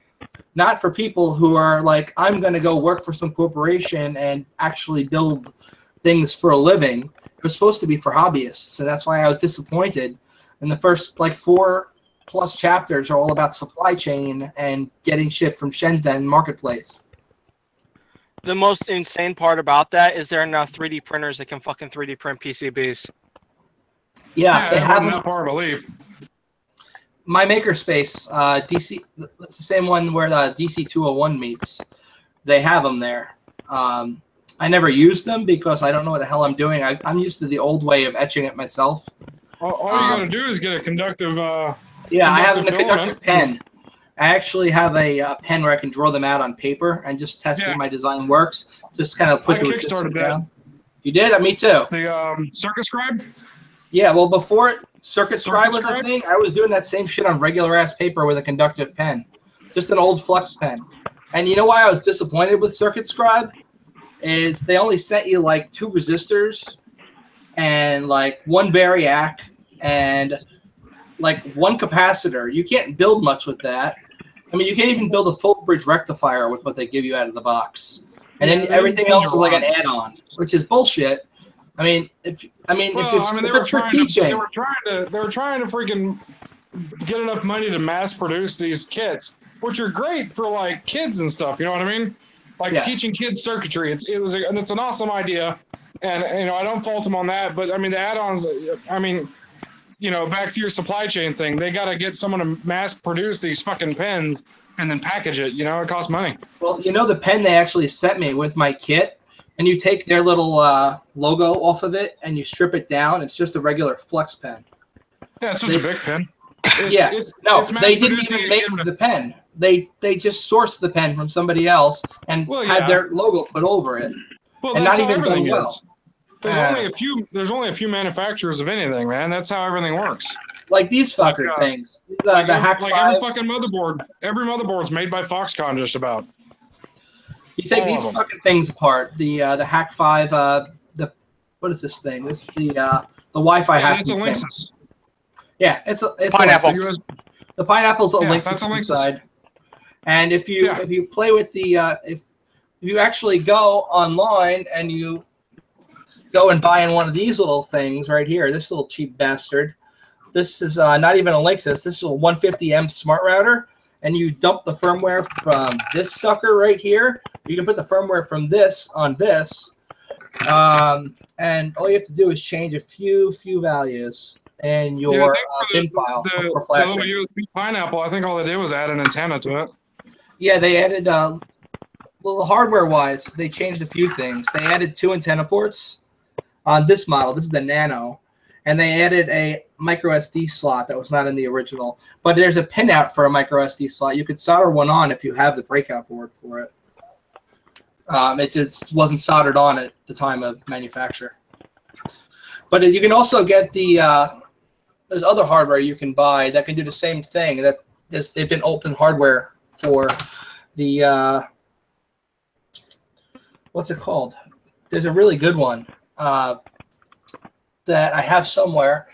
not for people who are like, I'm going to go work for some corporation and actually build things for a living. It was supposed to be for hobbyists. So that's why I was disappointed. And the first like 4+ chapters are all about supply chain and getting shit from Shenzhen marketplace. The most insane part about that is there are now 3D printers that can fucking 3D print PCBs. Yeah, they have that far to leave. My makerspace, DC, it's the same one where the DC201 meets. They have them there. I never use them because I don't know what the hell I'm doing. I'm used to the old way of etching it myself. All you gotta do is get a conductive. Yeah, I have a conductive pen. I actually have a pen where I can draw them out on paper and just test if my design works. Just kind of put the resistance down. You did? Me too. The Circuit Scribe? Yeah, well, before Circuit Scribe was a thing, I was doing that same shit on regular-ass paper with a conductive pen. Just an old flux pen. And you know why I was disappointed with Circuit Scribe? Is they only sent you like 2 resistors and like 1 variac and like 1 capacitor. You can't build much with that. I mean, you can't even build a full bridge rectifier with what they give you out of the box. And then everything else is like an add-on, which is bullshit. I mean, if it's for teaching, they were trying to freaking get enough money to mass produce these kits, which are great for like kids and stuff. You know what I mean? Like teaching kids circuitry. It's an awesome idea, and I don't fault them on that. But I mean, the add-ons. I mean, back to your supply chain thing. They got to get someone to mass produce these fucking pens and then package it. It costs money. Well, the pen they actually sent me with my kit. And you take their little logo off of it and you strip it down. It's just a regular flex pen. Yeah, it's such a big pen. They didn't even make the pen. They just sourced the pen from somebody else and had their logo put over it. Well, and that's not how even everything done is. There's only a few manufacturers of anything, man. That's how everything works. Like these fucker things. The Hack 5. Every fucking motherboard. Every motherboard's made by Foxconn just about. You take these fucking things apart. The Hack 5. What is this thing? This the Wi-Fi hack. It's a Linksys. Yeah, it's pineapple. The pineapple's a Linksys inside. And if you play with the if you actually go online and you go and buy in one of these little things right here, this little cheap bastard. This is not even a Linksys. This is a 150M smart router. And you dump the firmware from this sucker right here. You can put the firmware from this on this. And all you have to do is change a few values in your bin file for flashing. The little USB pineapple, I think all they did was add an antenna to it. Yeah, they added, hardware-wise, they changed a few things. They added 2 antenna ports on this model. This is the Nano. And they added a micro SD slot that was not in the original. But there's a pinout for a micro SD slot. You could solder one on if you have the breakout board for it. It just wasn't soldered on at the time of manufacture. But you can also get there's other hardware you can buy that can do the same thing. They've been open hardware for the, what's it called? There's a really good one. That I have somewhere,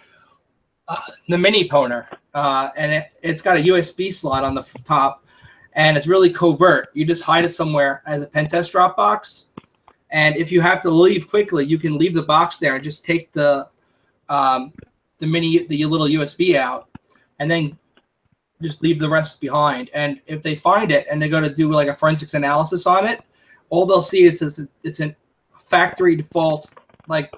the Mini Poner, and it's got a USB slot on the top, and it's really covert. You just hide it somewhere as a pen test drop box, and if you have to leave quickly, you can leave the box there and just take the little USB out, and then just leave the rest behind. And if they find it and they go to do like a forensics analysis on it, all they'll see it's a factory default like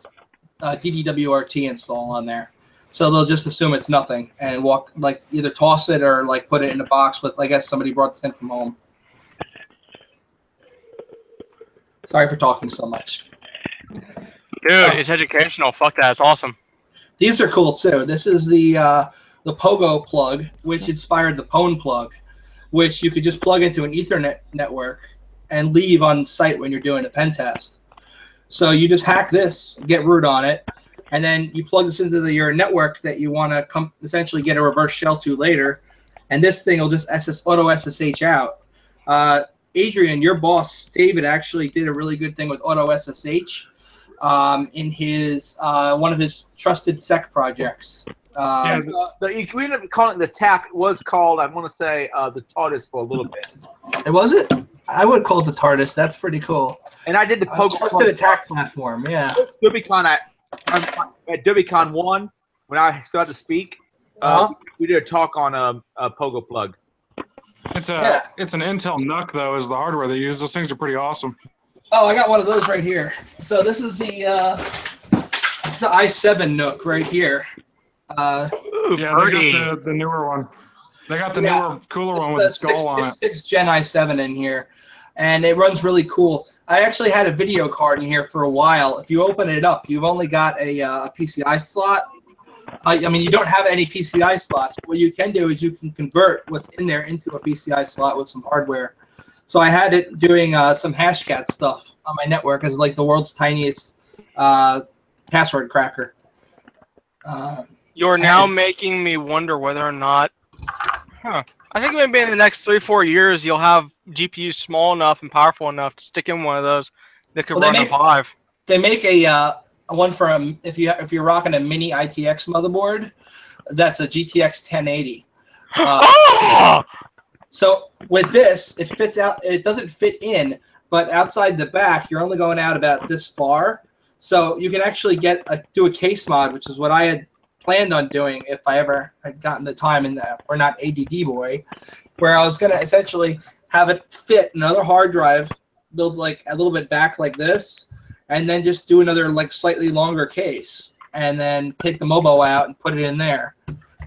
DDWRT install on there. So they'll just assume it's nothing and either toss it or put it in a box with, I guess somebody brought this in from home. Sorry for talking so much. Dude, it's educational. Fuck that. It's awesome. These are cool too. This is the Pogo plug, which inspired the Pwn plug, which you could just plug into an Ethernet network and leave on site when you're doing a pen test. So you just hack this, get root on it, and then you plug this into your network that you want to essentially get a reverse shell to later, and this thing will just auto SSH out. Adrian, your boss, David, actually did a really good thing with auto SSH in his one of his trusted sec projects. We ended up calling it the TAP. It was called, I want to say, the TARDIS for a little bit. It was it? I would call it the TARDIS. That's pretty cool. And I did the trusted attack platform. Yeah. DerbyCon at DerbyCon 1 when I started to speak. We did a talk on a Pogo plug. It's an Intel NUC though, is the hardware they use. Those things are pretty awesome. Oh, I got one of those right here. So this is the i7 NUC right here. Yeah, they got the newer one. They got the newer, cooler one with the skull on it. 6th Gen i7 in here, and it runs really cool. I actually had a video card in here for a while. If you open it up, you've only got a PCI slot. I mean, you don't have any PCI slots. What you can do is you can convert what's in there into a PCI slot with some hardware. So I had it doing some Hashcat stuff on my network as like the world's tiniest password cracker. You're now making me wonder whether or not, I think maybe in the next 3-4 years you'll have GPUs small enough and powerful enough to stick in one of those that could run a Hive. They make a one for if you're rocking a mini ITX motherboard, that's a GTX 1080. So with this, it fits out. It doesn't fit in, but outside the back, you're only going out about this far. So you can actually do a case mod, which is what I had planned on doing if I ever had gotten the time in that, or not ADD boy, where I was going to essentially have it fit another hard drive, like a little bit back like this, and then just do another like slightly longer case, and then take the MOBO out and put it in there.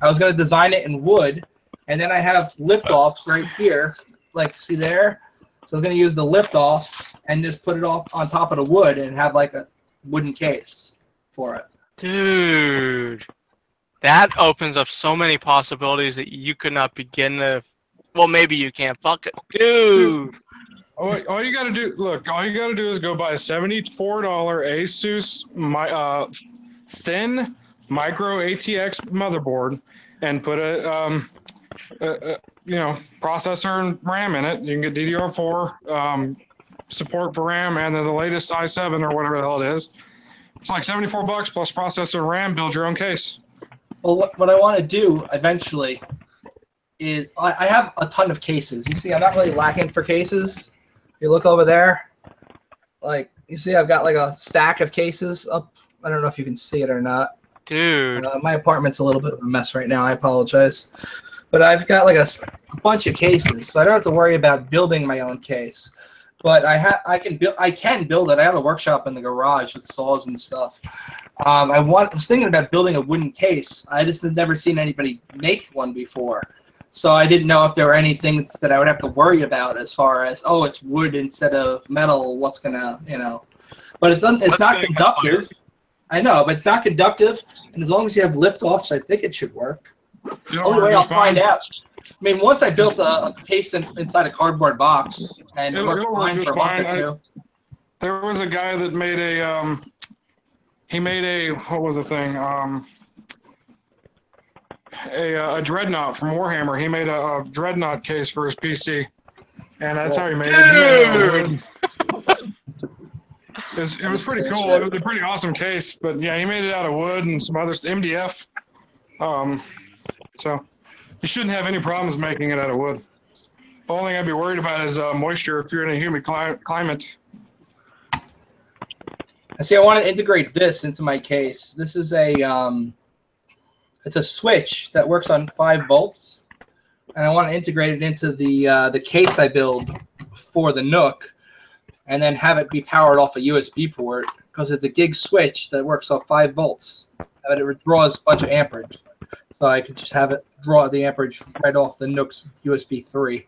I was going to design it in wood, and then I have lift-offs right here, like see there? So I was going to use the lift-offs and just put it off on top of the wood and have like a wooden case for it. Dude, that opens up so many possibilities that you could not begin to. Well, maybe you can't. Fuck it, dude. All you gotta do, all you gotta do is go buy a $74 Asus thin micro ATX motherboard and put a processor and RAM in it. You can get DDR4 support for RAM, and then the latest i7 or whatever the hell it is. It's like $74 plus processor and RAM. Build your own case. Well, what I want to do eventually is I have a ton of cases. You see, I'm not really lacking for cases. You look over there, like you see, I've got like a stack of cases up. I don't know if you can see it or not. Dude, my apartment's a little bit of a mess right now. I apologize, but I've got like a bunch of cases, so I don't have to worry about building my own case. But I can build it. I have a workshop in the garage with saws and stuff. I was thinking about building a wooden case. I just had never seen anybody make one before. So I didn't know if there were any things that I would have to worry about as far as, oh, it's wood instead of metal. What's gonna, But it's not conductive. I know, but it's not conductive. And as long as you have lift-offs, I think it should work. The only way I'll find out. I mean, once I built a case inside a cardboard box, and it worked fine for a month or two. There was a guy that made what was the thing? A dreadnought from Warhammer. He made a dreadnought case for his PC, and that's how he made it. It was pretty cool. It was a pretty awesome case, but yeah, he made it out of wood and some other MDF. So you shouldn't have any problems making it out of wood. The only thing I'd be worried about is moisture if you're in a humid climate. See, I want to integrate this into my case. This is it's a switch that works on 5 volts, and I want to integrate it into the case I build for the NUC, and then have it be powered off a USB port because it's a gig switch that works off 5 volts, but it draws a bunch of amperage. So I could just have it draw the amperage right off the NUC's USB 3,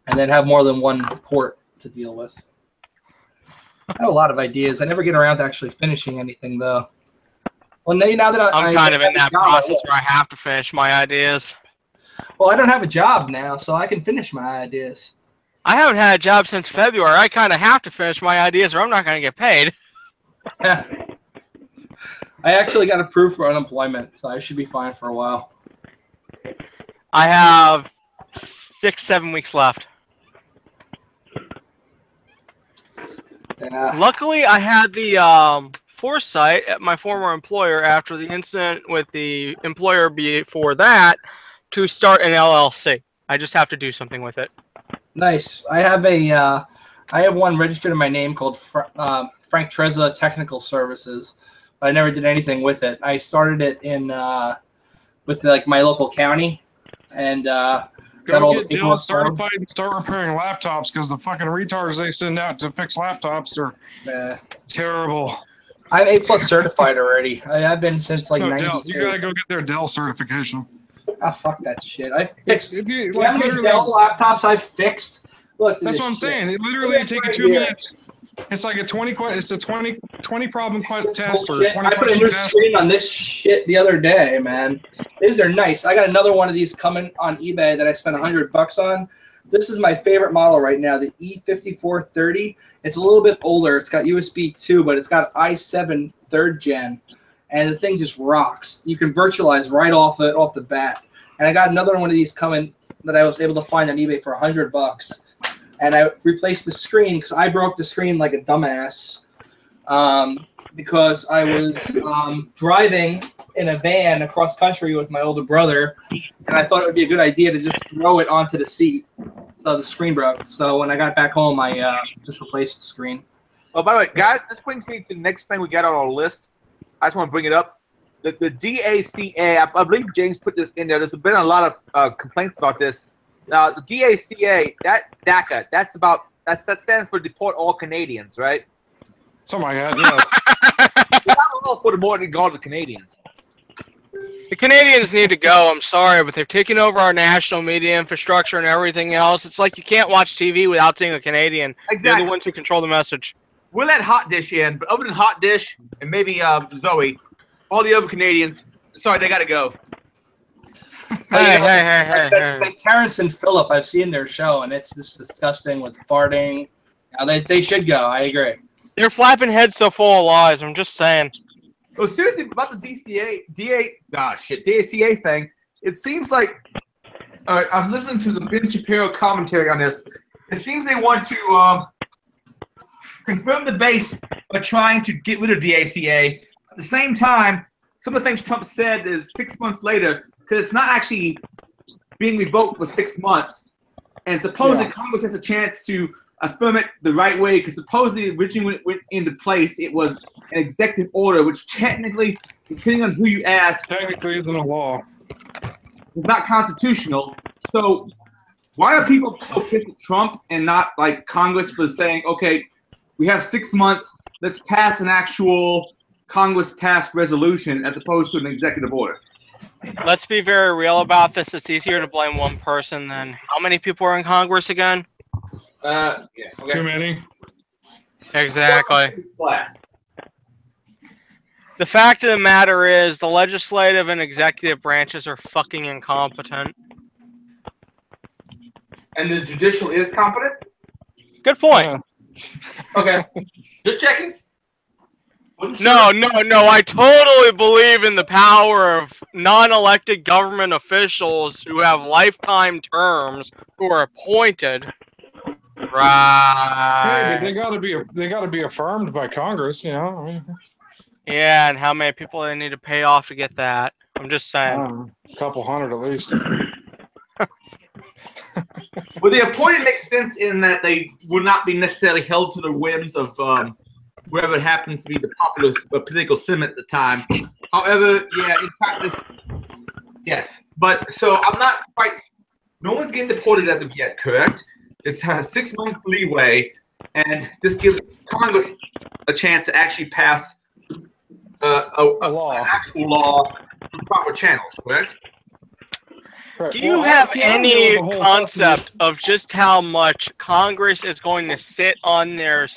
and then have more than one port to deal with. I have a lot of ideas. I never get around to actually finishing anything, though. Well, now that I'm kind of in that process where I have to finish my ideas. Well, I don't have a job now, so I can finish my ideas. I haven't had a job since February. I kind of have to finish my ideas or I'm not going to get paid. I actually got approved for unemployment, so I should be fine for a while. I have 6-7 weeks left. Yeah. Luckily, I had the foresight at my former employer after the incident with the employer before that to start an LLC. I just have to do something with it. Nice. I have one registered in my name called Frank Trezza Technical Services, but I never did anything with it. I started it in with like my local county, and got all the get people Dell certified and start repairing laptops because the fucking retards they send out to fix laptops are terrible. I'm A+ certified already. I've been since like 92. You gotta go get their Dell certification. Ah, fuck that shit. I fixed. If You know how many Dell laptops I've fixed? Look, that's what I'm saying. It literally takes you 2 minutes. It's like a 20 problem test or 20 I put a new screen on this shit the other day, man. These are nice. I got another one of these coming on eBay that I spent $100 on. This is my favorite model right now, the E5430. It's a little bit older. It's got USB 2, but it's got i7 3rd gen, and the thing just rocks. You can virtualize right off the bat. And I got another one of these coming that I was able to find on eBay for $100. And I replaced the screen because I broke the screen like a dumbass because I was driving in a van across country with my older brother, and I thought it would be a good idea to just throw it onto the seat. So the screen broke. So when I got back home, I just replaced the screen. Oh, by the way, guys, this brings me to the next thing we got on our list. I just want to bring it up. The DACA, I believe James put this in there. There's been a lot of complaints about this. The DACA, that DACA, that stands for Deport All Canadians, right? Something like that, yeah. I don't know for the more than all the Canadians. The Canadians need to go. I'm sorry, but they've taken over our national media infrastructure and everything else. It's like you can't watch TV without seeing a Canadian. Exactly. They're the ones who control the message. We'll let Hot Dish in, but other than Hot Dish and maybe Zoe, all the other Canadians, sorry, they got to go. Like Terrence and Phillip, I've seen their show, and it's just disgusting with farting. They should go. I agree. They're flapping heads so full of lies. I'm just saying. Well, seriously, about the DACA thing, it seems like I was listening to the Ben Shapiro commentary on this. It seems they want to confirm the base by trying to get rid of DACA. At the same time, some of the things Trump said is 6 months later, because it's not actually being revoked for 6 months. And supposedly Congress has a chance to affirm it the right way, because supposedly originally when it went into place, it was an executive order, which technically, depending on who you ask, technically isn't a law. It's not constitutional. So why are people so pissed at Trump and not like Congress for saying, okay, we have 6 months, let's pass an actual Congress-passed resolution as opposed to an executive order? Let's be very real about this. It's easier to blame one person than how many people are in Congress again? Okay. Too many. Exactly. The fact of the matter is the legislative and executive branches are fucking incompetent. And the judicial is competent? Good point. Okay. Just checking. No, I totally believe in the power of non-elected government officials who have lifetime terms who are appointed. Right. Hey, but they gotta be affirmed by Congress, you know. I mean, yeah, and how many people they need to pay off to get that? I'm just saying. A couple hundred at least. Well, the appointed makes sense in that they would not be necessarily held to the whims of wherever it happens to be the popular political sentiment at the time. However, yeah, in practice, yes. But so I'm not quite. No one's getting deported as of yet, correct? It's a 6 month leeway, and this gives Congress a chance to actually pass a law, an actual law through proper channels, correct? Do you have any concept of just how much Congress is going to sit on their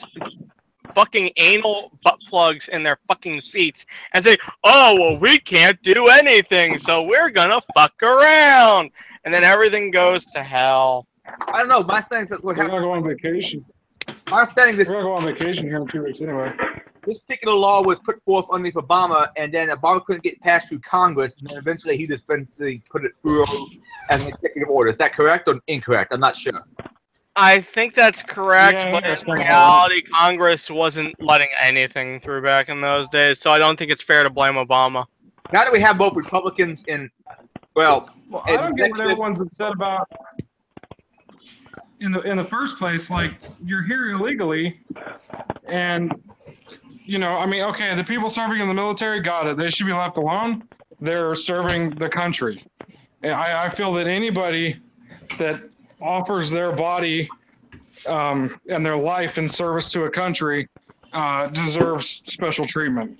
fucking anal butt plugs in their fucking seats and say, oh, well, we can't do anything, so we're gonna fuck around, and then everything goes to hell? I don't know. My understanding is that what We're gonna happened. go on vacation. My understanding We're gonna go on vacation here in 2 weeks anyway. this particular law was put forth underneath Obama, and then Obama couldn't get passed through Congress, and then eventually he just basically put it through as an executive order. Is that correct or incorrect? I'm not sure. I think that's correct, Yeah, but that's in kinda reality, Congress wasn't letting anything through back in those days, so I don't think it's fair to blame Obama. Now that we have both Republicans and, well, I don't get what everyone's upset about. In the first place, like, you're here illegally, and I mean, okay, the people serving in the military, got it. They should be left alone. They're serving the country. And I feel that anybody that offers their body and their life in service to a country deserves special treatment.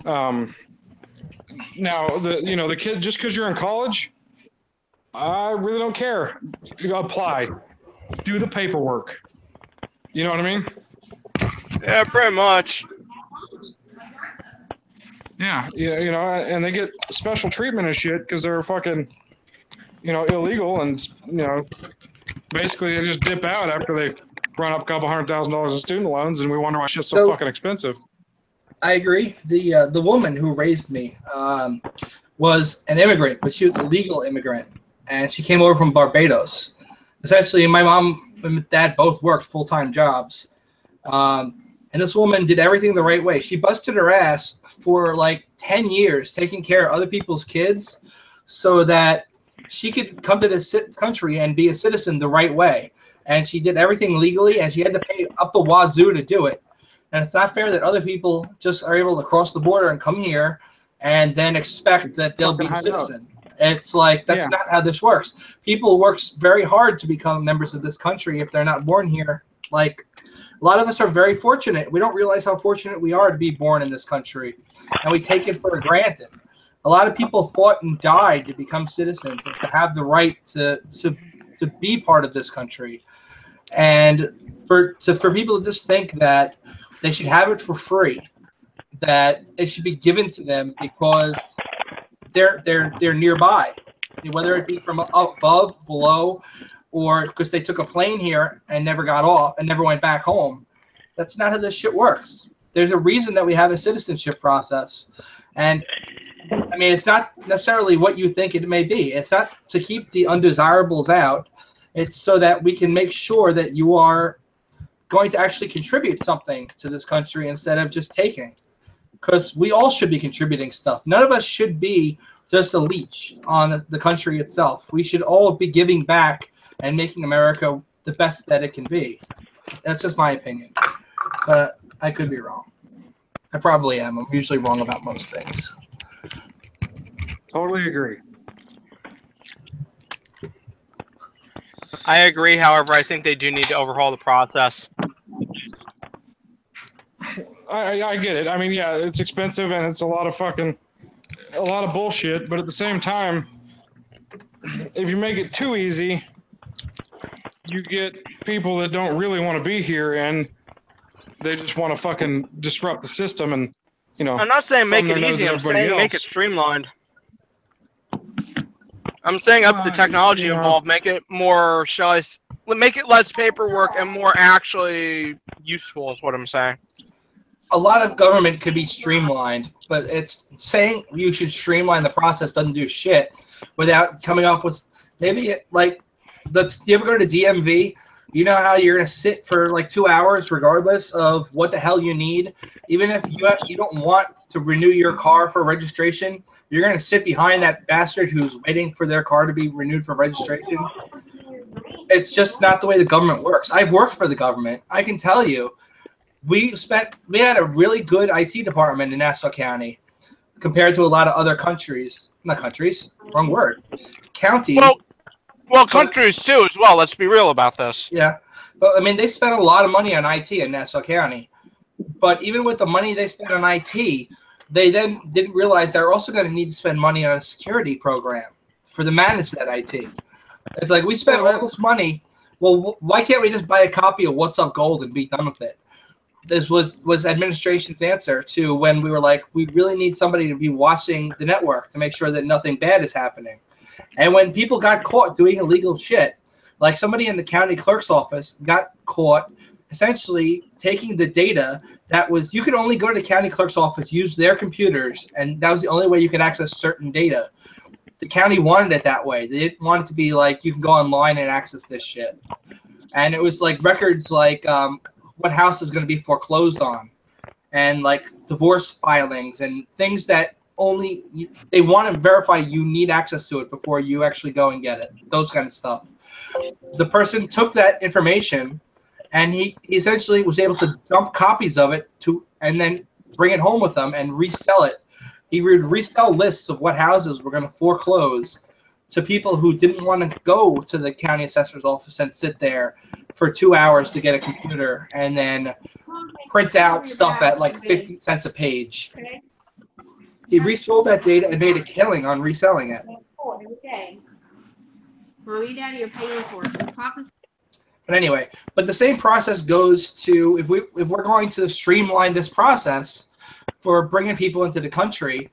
Now, the kid, just because you're in college, I really don't care. You apply. Do the paperwork. You know what I mean? Yeah, pretty much. Yeah, and they get special treatment and shit because they're fucking, illegal, and basically they just dip out after they run up a couple $100,000 in student loans, and we wonder why shit's so fucking expensive. I agree. The woman who raised me was an immigrant, but she was a legal immigrant, and she came over from Barbados. Essentially, my mom and dad both worked full-time jobs, and this woman did everything the right way. She busted her ass for like 10 years taking care of other people's kids so that she could come to this country and be a citizen the right way. And she did everything legally, and she had to pay up the wazoo to do it. And it's not fair that other people just are able to cross the border and come here and then expect that they'll be a citizen. It's like, that's not how this works. People work very hard to become members of this country if they're not born here. Like, a lot of us are very fortunate. We don't realize how fortunate we are to be born in this country, and we take it for granted. A lot of people fought and died to become citizens and to have the right to be part of this country. And for people to just think that they should have it for free, that it should be given to them because they're nearby, whether it be from above, below, or because they took a plane here and never got off and never went back home. That's not how this shit works. There's a reason that we have a citizenship process. And I mean, it's not necessarily what you think it may be. It's not to keep the undesirables out. It's so that we can make sure that you are going to actually contribute something to this country instead of just taking. Because we all should be contributing stuff. None of us should be just a leech on the country itself. We should all be giving back and making America the best that it can be. That's just my opinion. But I could be wrong. I probably am. I'm usually wrong about most things. Totally agree. I agree. However, I think they do need to overhaul the process. I get it. I mean, yeah, it's expensive and it's a lot of bullshit. But at the same time, if you make it too easy, you get people that don't really want to be here and they just want to fucking disrupt the system. And I'm not saying make it easy. I'm saying make it streamlined. I'm saying up the technology involved, make it more, make it less paperwork and more actually useful is what I'm saying. A lot of government could be streamlined, but it's saying you should streamline the process doesn't do shit without coming up with maybe like do you ever go to DMV? You know how you're gonna sit for like 2 hours regardless of what the hell you need, even if you don't want to renew your car for registration, you're gonna sit behind that bastard who's waiting for their car to be renewed for registration. It's just not the way the government works. I've worked for the government. I can tell you. We had a really good IT department in Nassau County compared to a lot of other countries. Not countries, wrong word. Counties. Well, countries too as well. Let's be real about this. Yeah. But I mean, they spent a lot of money on IT in Nassau County. But even with the money they spent on IT, they then didn't realize they're also going to need to spend money on a security program for to manage that IT. It's like we spent all this money. Well, why can't we just buy a copy of What's Up Gold and be done with it? This was administration's answer to when we were like, we really need somebody to be watching the network to make sure that nothing bad is happening. And when people got caught doing illegal shit, Like somebody in the county clerk's office got caught essentially taking the data that was, you could only go to the county clerk's office, use their computers, and that was the only way you could access certain data. The county wanted it that way. They didn't want it to be like you can go online and access this shit. And it was like records like what house is going to be foreclosed on, and like divorce filings and things that only they want to verify you need access to it before you actually go and get it. Those kind of stuff. The person took that information and he essentially was able to dump copies of it and then bring it home with them and resell it. He would resell lists of what houses were going to foreclose to people who didn't want to go to the county assessor's office and sit there for 2 hours to get a computer and then print out stuff at like 50 cents a page. He resold that data and made a killing on reselling it. Mommy, Daddy are paying for it. But anyway, but the same process goes to if we're going to streamline this process for bringing people into the country,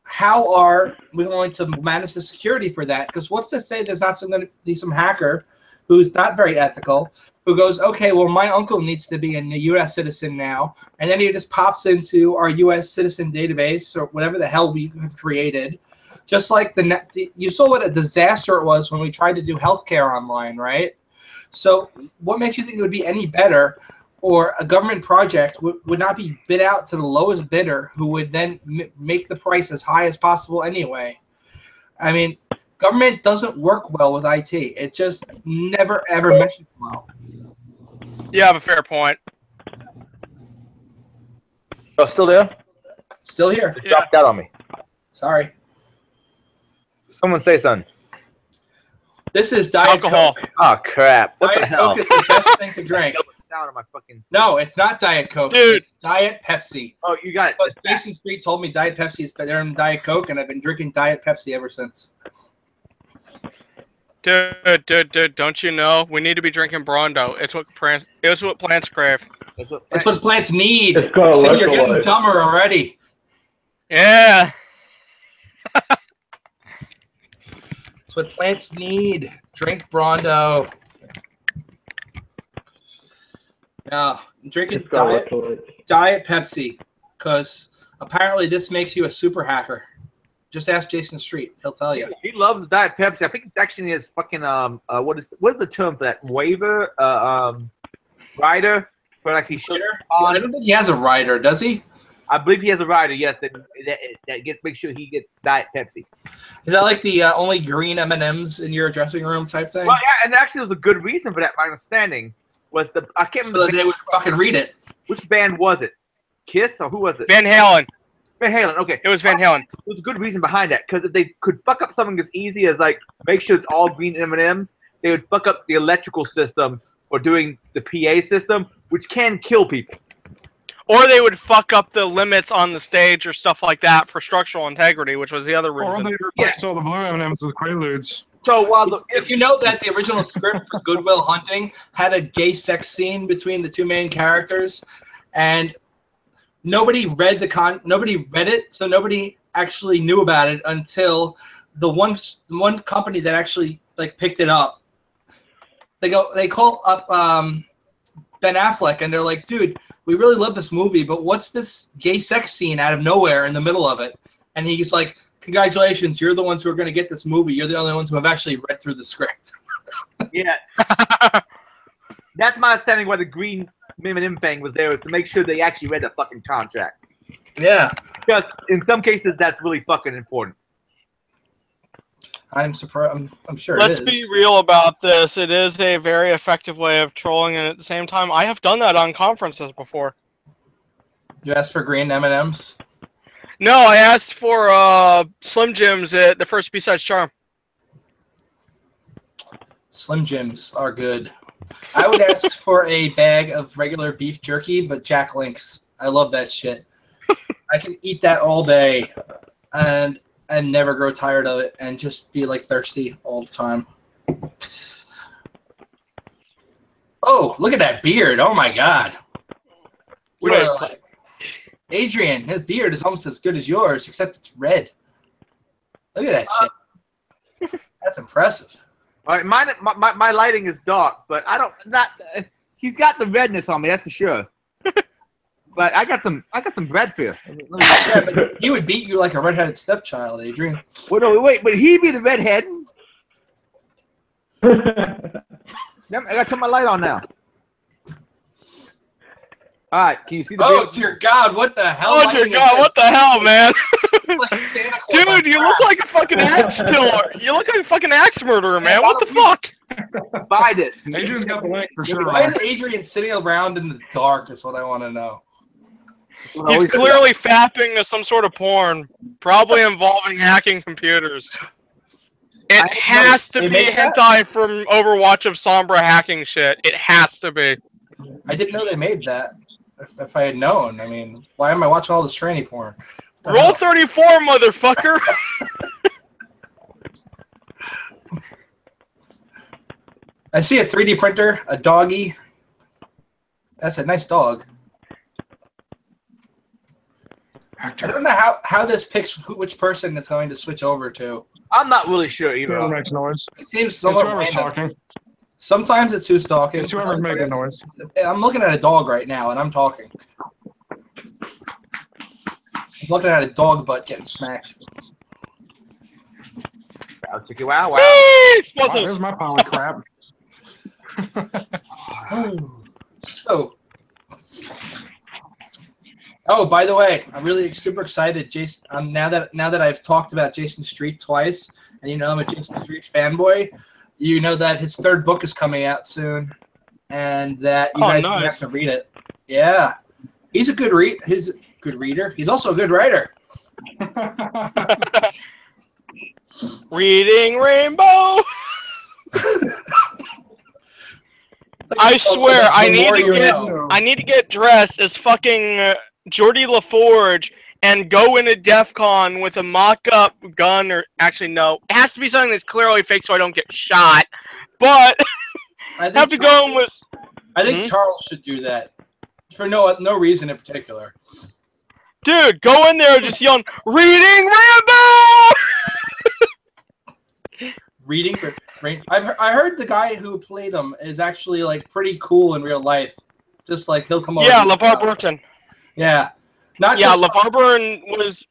how are we going to manage the security for that? Because what's to say there's not going to be some hacker who's not very ethical who goes, okay, well, my uncle needs to be a U.S. citizen now, and then he just pops into our U.S. citizen database or whatever the hell we have created. Just like you saw what a disaster it was when we tried to do healthcare online, right? So what makes you think it would be any better, or a government project would not be bid out to the lowest bidder who would then make the price as high as possible anyway? I mean, government doesn't work well with IT. It just never, ever meshes well. You have a fair point. Oh, still there? Still here. It dropped out on me. Sorry. Someone say something. This is Diet Alcohol. Coke. Oh, crap. What Diet the hell? Coke is the best thing to drink. Down on my fucking... No, it's not Diet Coke. Dude. It's Diet Pepsi. Oh, you got it. But Jason Street told me Diet Pepsi is better than Diet Coke, and I've been drinking Diet Pepsi ever since. Dude, don't you know? We need to be drinking Brondo. It's what plants crave. It's what plants need. It's called See, you're getting electrolytes. dumber already. Yeah. It's what plants need. Drink Brondo. No, I'm drinking It's called Diet electrolytes. Pepsi, because apparently this makes you a super hacker. Just ask Jason Street; he'll tell you. He loves Diet Pepsi. I think it's actually his fucking what is the term for that? Waiver rider, for like he shows. I don't think he has a rider, does he? I believe he has a rider. Yes, that make sure he gets Diet Pepsi. Is that like the only green M&Ms in your dressing room type thing? Well, yeah, and actually, there's a good reason for that. My understanding was I can't remember. So that they would fucking read it. Which band was it? Kiss or who was it? Van Halen. Van Halen. Okay, It was Van Halen. There's a good reason behind that, because if they could fuck up something as easy as like make sure it's all green M&Ms, they would fuck up the electrical system or doing the PA system, which can kill people. Or they would fuck up the limits on the stage or stuff like that for structural integrity, which was the other Or reason. they replace all the blue M&Ms with Quaaludes. So while if you know that the original script for Good Will Hunting had a gay sex scene between the two main characters, and nobody read it, so nobody actually knew about it until the one company that actually like picked it up. They call up Ben Affleck and they're like, dude, we really love this movie, but what's this gay sex scene out of nowhere in the middle of it? And he's like, congratulations, you're the ones who are going to get this movie. You're the only ones who have actually read through the script. Yeah. That's my understanding why the green M&M thing was there, was to make sure they actually read the fucking contract. Yeah. Because in some cases, that's really fucking important. I'm surprised. I'm sure Let's it is. be real about this. It is a very effective way of trolling, and at the same time, I have done that on conferences before. You asked for green M&Ms? No, I asked for Slim Jims at the first B-Sides Charm. Slim Jims are good. I would ask for a bag of regular beef jerky, but Jack Link's. I love that shit. I can eat that all day and never grow tired of it and just be like thirsty all the time. Oh, look at that beard. Oh my God. Adrian, his beard is almost as good as yours, except it's red. Look at that shit. That's impressive. All right, my lighting is dark, but I don't he's got the redness on me, that's for sure. But I got some bread for you. Yeah, but he would beat you like a redheaded stepchild, Adrian. Well, no, wait, but he'd be the redhead. I got to turn my light on now. All right, can you see the? Oh dear God! What the hell? Oh dear God! What the hell, man? Dude, you look like a fucking axe killer. You look like a fucking axe murderer, man. What the fuck? Buy this. Adrian's got the link for sure. Why is Adrian sitting around in the dark? Is what I want to know. He's clearly fapping to some sort of porn, probably involving hacking computers. It has to be hentai from Overwatch of Sombra hacking shit. It has to be. I didn't know they made that. If I had known, I mean, why am I watching all this tranny porn? Roll 34, motherfucker! I see a 3D printer, a doggy. That's a nice dog. I don't know how this picks which person it's going to switch over to. I'm not really sure either. Whoever makes noise. It seems It's somewhat whoever's random. talking. Sometimes it's who's talking. It's whoever's making noise. I'm looking at a dog right now, and I'm talking. I'm looking at a dog butt getting smacked. Wow, wow. Wow, there's my pile of crap. So, oh, by the way, I'm really super excited, Jason. Now that I've talked about Jason Street twice, and you know I'm a Jason Street fanboy, you know that his third book is coming out soon, and that you guys have to read it. Yeah, he's a good He's a good reader. He's also a good writer. Reading Rainbow. I swear, I need to get dressed as fucking Geordie LaForge and go into DEF CON with a mock-up gun, or actually no, it has to be something that's clearly fake so I don't get shot. But I have to go in with. I think Charles should do that for no reason in particular. Dude, go in there just yelling, "Reading Rambo!" Reading. I heard the guy who played him is actually like pretty cool in real life. Just like he'll come over. Yeah, LeVar Burton. Yeah. LeVar Burton was.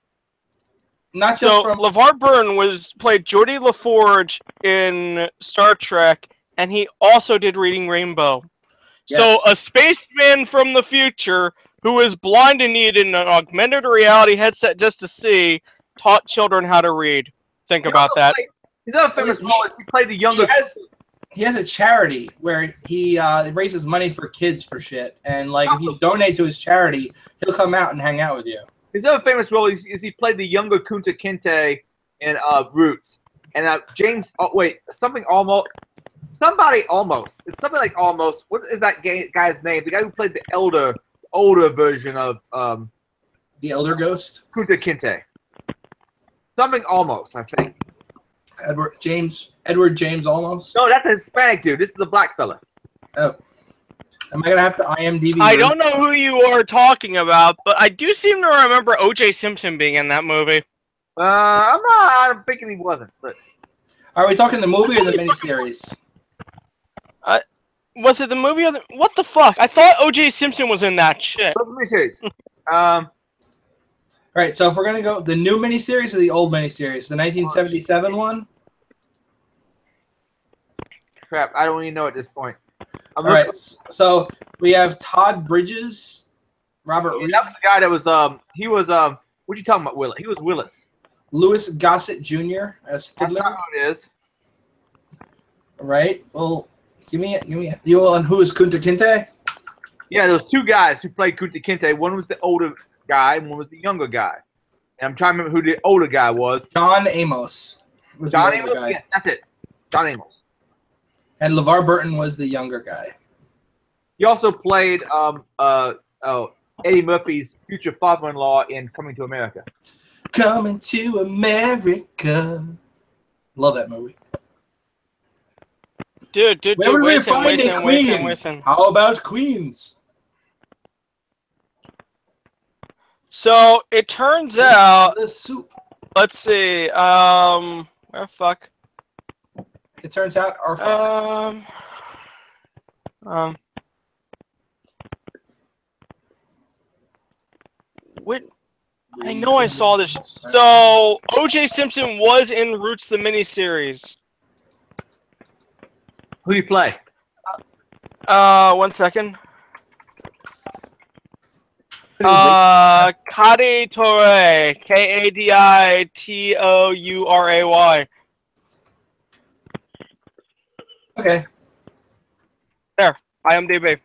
Not just from LeVar Burton played Geordie LaForge in Star Trek, and he also did Reading Rainbow. Yes. So a spaceman from the future who is blind and needed an augmented reality headset just to see taught children how to read. Think about that. He's not a famous role. He played the younger. He has a charity where he raises money for kids for shit, and like if you donate to his charity, he'll come out and hang out with you. His other famous role is he played the younger Kunta Kinte in Roots, and James. Oh wait, somebody almost. It's something like almost. What is that guy's name? The guy who played the older version of the Elder Ghost. Kunta Kinte. Something almost, I think. Edward James almost. No, that's a Hispanic dude. This is a black fella. Oh. Am I gonna have to IMDb? I don't know who you are talking about, but I do seem to remember O.J. Simpson being in that movie. I'm thinking he wasn't. But are we talking the movie or the miniseries? Was it the movie or what the fuck? I thought O.J. Simpson was in that shit. What's the miniseries? All right, so if we're gonna go the new miniseries or the old miniseries, the 1977 one. Crap, I don't even know at this point. All right, so we have Todd Bridges, Robert Reed. That was the guy that was he was what you talking about, Willis? He was Willis. Louis Gossett Jr. as Fiddler. That's not who it is. All right. Well, give me you on who is Kunta Kinte? Yeah, there was two guys who played Kunta Kinte. One was the older guy, and one was the younger guy. And I'm trying to remember who the older guy was. John Amos. John Amos. Yes, that's it. John Amos. And LeVar Burton was the younger guy. He also played Eddie Murphy's future father-in-law in Coming to America. Coming to America. Love that movie. Dude, where would we find a queen? How about Queens? So it turns out. The soup. Let's see. Where fuck? it turns out, are fuck. What? I know I saw this. So O.J. Simpson was in Roots the miniseries. Who do you play? 1 second. Kadi Toure, Kaditouray. Okay. There, IMDb.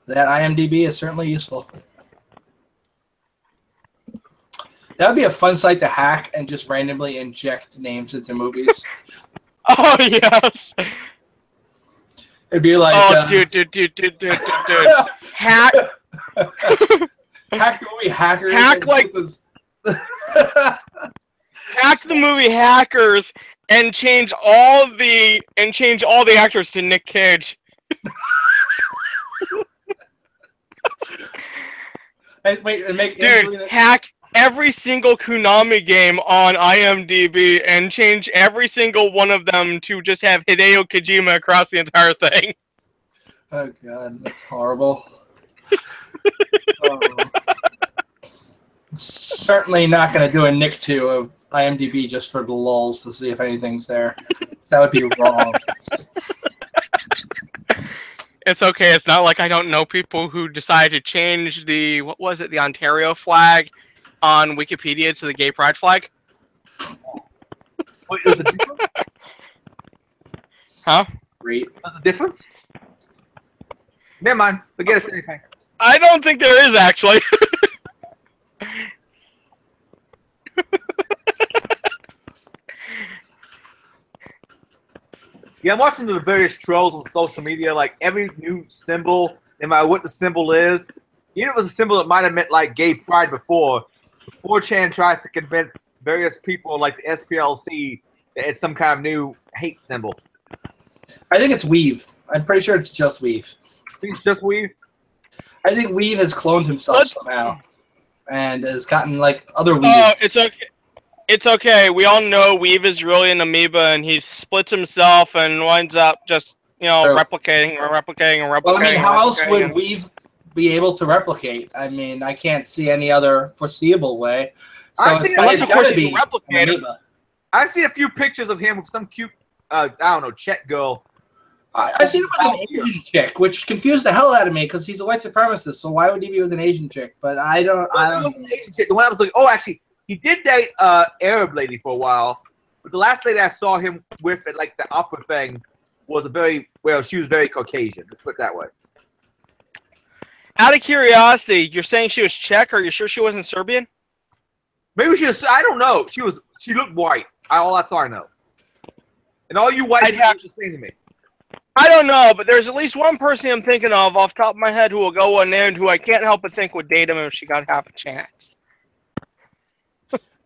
That IMDb is certainly useful. That would be a fun site to hack and just randomly inject names into movies. Oh, yes. It'd be like... dude. Hack. Hack the movie Hackers. Hack, like... Hack the movie Hackers and change all the actors to Nick Cage. Dude, hack every single Konami game on IMDb and change every single one of them to just have Hideo Kojima across the entire thing. Oh god, that's horrible. Certainly not going to do a Nick 2 of IMDb just for the lulz to see if anything's there. That would be wrong. It's okay. It's not like I don't know people who decided to change the, what was it, the Ontario flag on Wikipedia to the gay pride flag. Wait, there's a difference? Huh? Great. There's a difference? Never mind. Forget us anything. I don't think there is, actually. Yeah, I'm watching the various trolls on social media. Like every new symbol, no matter what the symbol is, even if it was a symbol that might have meant like gay pride before, 4chan tries to convince various people like the SPLC that it's some kind of new hate symbol. I think it's Weave. I'm pretty sure it's just Weave. think it's just Weave? I think Weave has cloned himself somehow and has gotten like other Weaves. Oh, it's okay. It's okay. We all know Weave is really an amoeba, and he splits himself and winds up just, you know, replicating. Well, I mean, how else would Weave be able to replicate? I mean, I can't see any other foreseeable way. So it's got to be an amoeba. I've seen a few pictures of him with some cute, I don't know, Czech girl. I've seen him with an Asian chick, which confused the hell out of me because he's a white supremacist. So why would he be with an Asian chick? But I don't. Asian chick. The one I was like, oh, actually, he did date Arab lady for a while. But the last lady I saw him with at like the opera thing was she was very Caucasian. Let's put it that way. Out of curiosity, you're saying she was Czech? Are you sure she wasn't Serbian? Maybe she was. I don't know. She looked white. All that's all I know. And all you white people are saying to me. I don't know, but there's at least one person I'm thinking of off the top of my head who will go unnamed, who I can't help but think would date him if she got half a chance.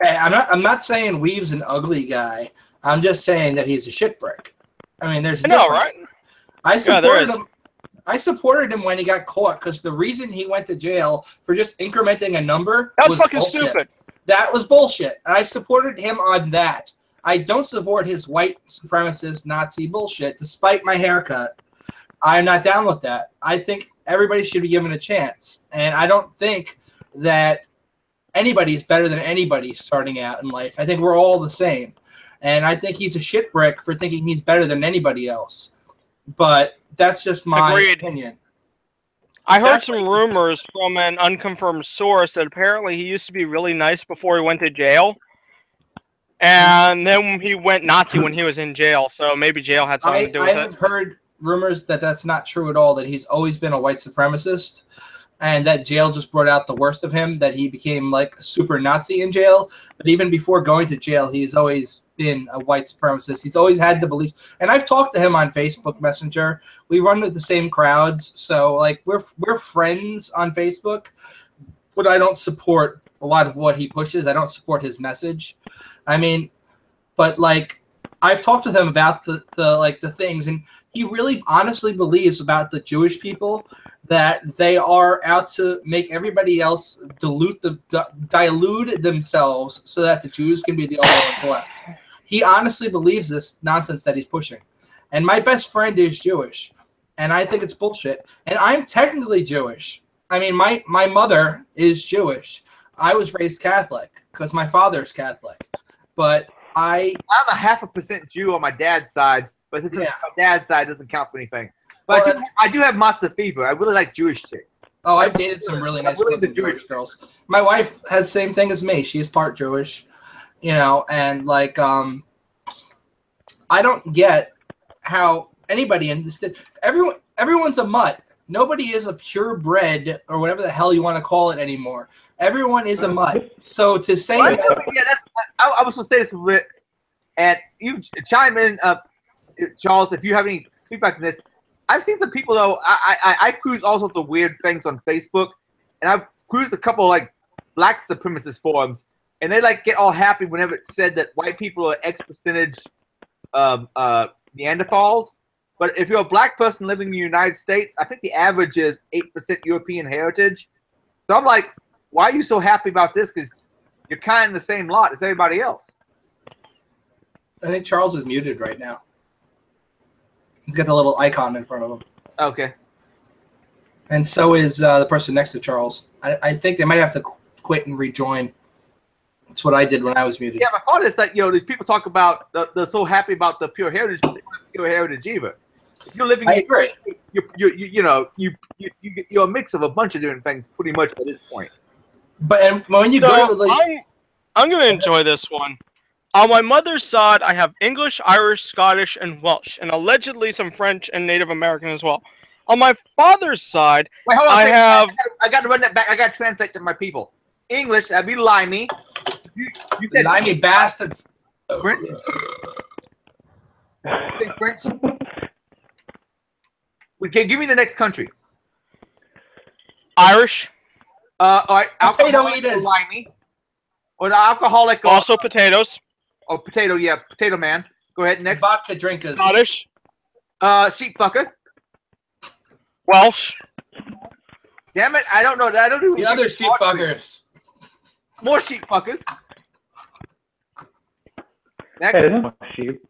Hey, I'm not saying Weave's an ugly guy. I'm just saying that he's a shitbrick. I mean, there's a difference. Right? I supported him when he got caught because the reason he went to jail for just incrementing a number was fucking bullshit. stupid. That was bullshit. And I supported him on that. I don't support his white supremacist Nazi bullshit, despite my haircut. I'm not down with that. I think everybody should be given a chance. And I don't think that anybody's better than anybody starting out in life. I think we're all the same. And I think he's a shitbrick for thinking he's better than anybody else. But that's just my opinion. I heard some rumors from an unconfirmed source that apparently he used to be really nice before he went to jail. And then he went Nazi when he was in jail, so maybe jail had something to do with it. I have heard rumors that that's not true at all, that he's always been a white supremacist, and that jail just brought out the worst of him, that he became like a super Nazi in jail. But even before going to jail, he's always been a white supremacist. He's always had the belief. And I've talked to him on Facebook Messenger. We run with the same crowds, so like we're friends on Facebook, but I don't support a lot of what he pushes. I don't support his message. I mean, but like I've talked with him about the things, and he really honestly believes about the Jewish people that they are out to make everybody else dilute themselves so that the Jews can be the only ones left. he honestly believes this nonsense that he's pushing. And my best friend is Jewish, and I think it's bullshit. And I'm technically Jewish. I mean, my mother is Jewish. I was raised Catholic because my father's Catholic. But I'm a 0.5% Jew on my dad's side, but my dad's side doesn't count for anything. But well, I do have matzo fever. I really like Jewish chicks. Oh, I've dated some really nice Jewish girls. My wife has the same thing as me. She is part Jewish, you know, and like I don't get how anybody in this everyone's a mutt. Nobody is a purebred or whatever the hell you want to call it anymore. Everyone is a mutt. So to say I was going to say this a bit, and you chime in, Charles, if you have any feedback on this. I've seen some people though. I cruise all sorts of weird things on Facebook, and I've cruised a couple like black supremacist forums, and they like get all happy whenever it said that white people are X percentage Neanderthals. But if you're a black person living in the United States, I think the average is 8% European heritage. So I'm like, why are you so happy about this? Because you're kind of in the same lot as everybody else. I think Charles is muted right now. He's got the little icon in front of him. Okay. And so is the person next to Charles. I think they might have to quit and rejoin. That's what I did when I was muted. Yeah, my thought is that, you know, these people talk about they're so happy about the pure heritage, but they don't have pure heritage either. If you're living, I agree. You're a mix of a bunch of different things, pretty much at this point. But when you go to the I'm going to enjoy this one. On my mother's side, I have English, Irish, Scottish, and Welsh, and allegedly some French and Native American as well. On my father's side, wait, hold on I have... I got to run that back. I got to translate to my people. English, that'd be limey. You said limey bastards. French? French? Okay, give me the next country. Irish. All right, potato eaters. Limey. Or the alcoholic. Also potatoes. Oh, potato, yeah, potato man. Go ahead, next. Vodka drinkers. Scottish. Sheep fucker. Welsh. Damn it, I don't know. I don't do the other sheep fuckers. More sheep fuckers. Next. Hey, sheep.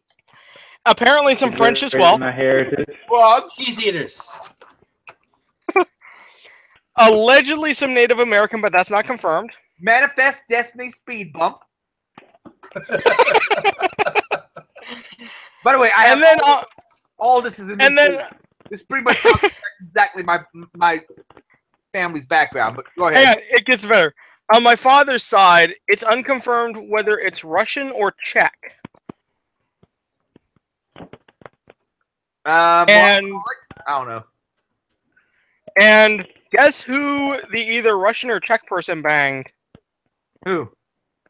Apparently some French as well. My heritage. Frogs. Cheese eaters. Allegedly some Native American, but that's not confirmed. Manifest Destiny speed bump. By the way, I and have then all this is in and then this pretty much exactly my family's background. But go ahead. Yeah, it gets better. On my father's side, it's unconfirmed whether it's Russian or Czech. And I don't know. And guess who the either Russian or Czech person banged? Who?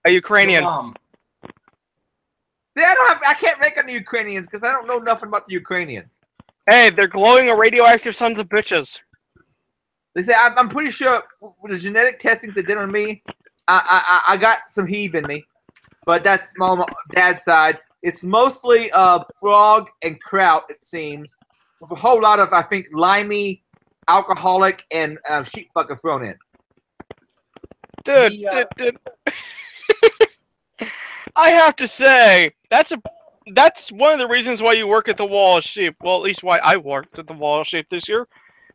A Ukrainian. See, I can't make on the Ukrainians because I don't know nothing about the Ukrainians. Hey, they're glowing radioactive sons of bitches. They say I'm pretty sure with the genetic testings they did on me, I got some Hebe in me, but that's my dad's side. It's mostly frog and kraut, it seems, with a whole lot of I think limey, alcoholic, and sheep fucker thrown in. Dude. I have to say, that's one of the reasons why you work at the Wall of Sheep. Well, at least why I worked at the Wall of Sheep this year.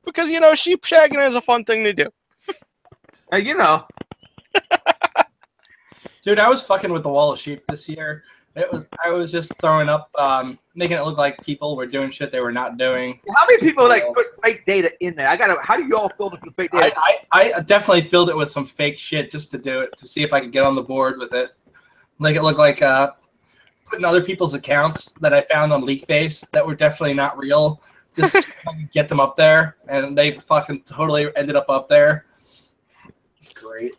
Because, you know, sheep shagging is a fun thing to do. You know. Dude, I was fucking with the Wall of Sheep this year. I was just throwing up, making it look like people were doing shit they were not doing. How many people like put fake data in there? How do you all filter for fake data? I definitely filled it with some fake shit just to do it, to see if I could get on the board with it. Make it look like putting other people's accounts that I found on Leakbase that were definitely not real, just to get them up there, and they fucking totally ended up there. It's great.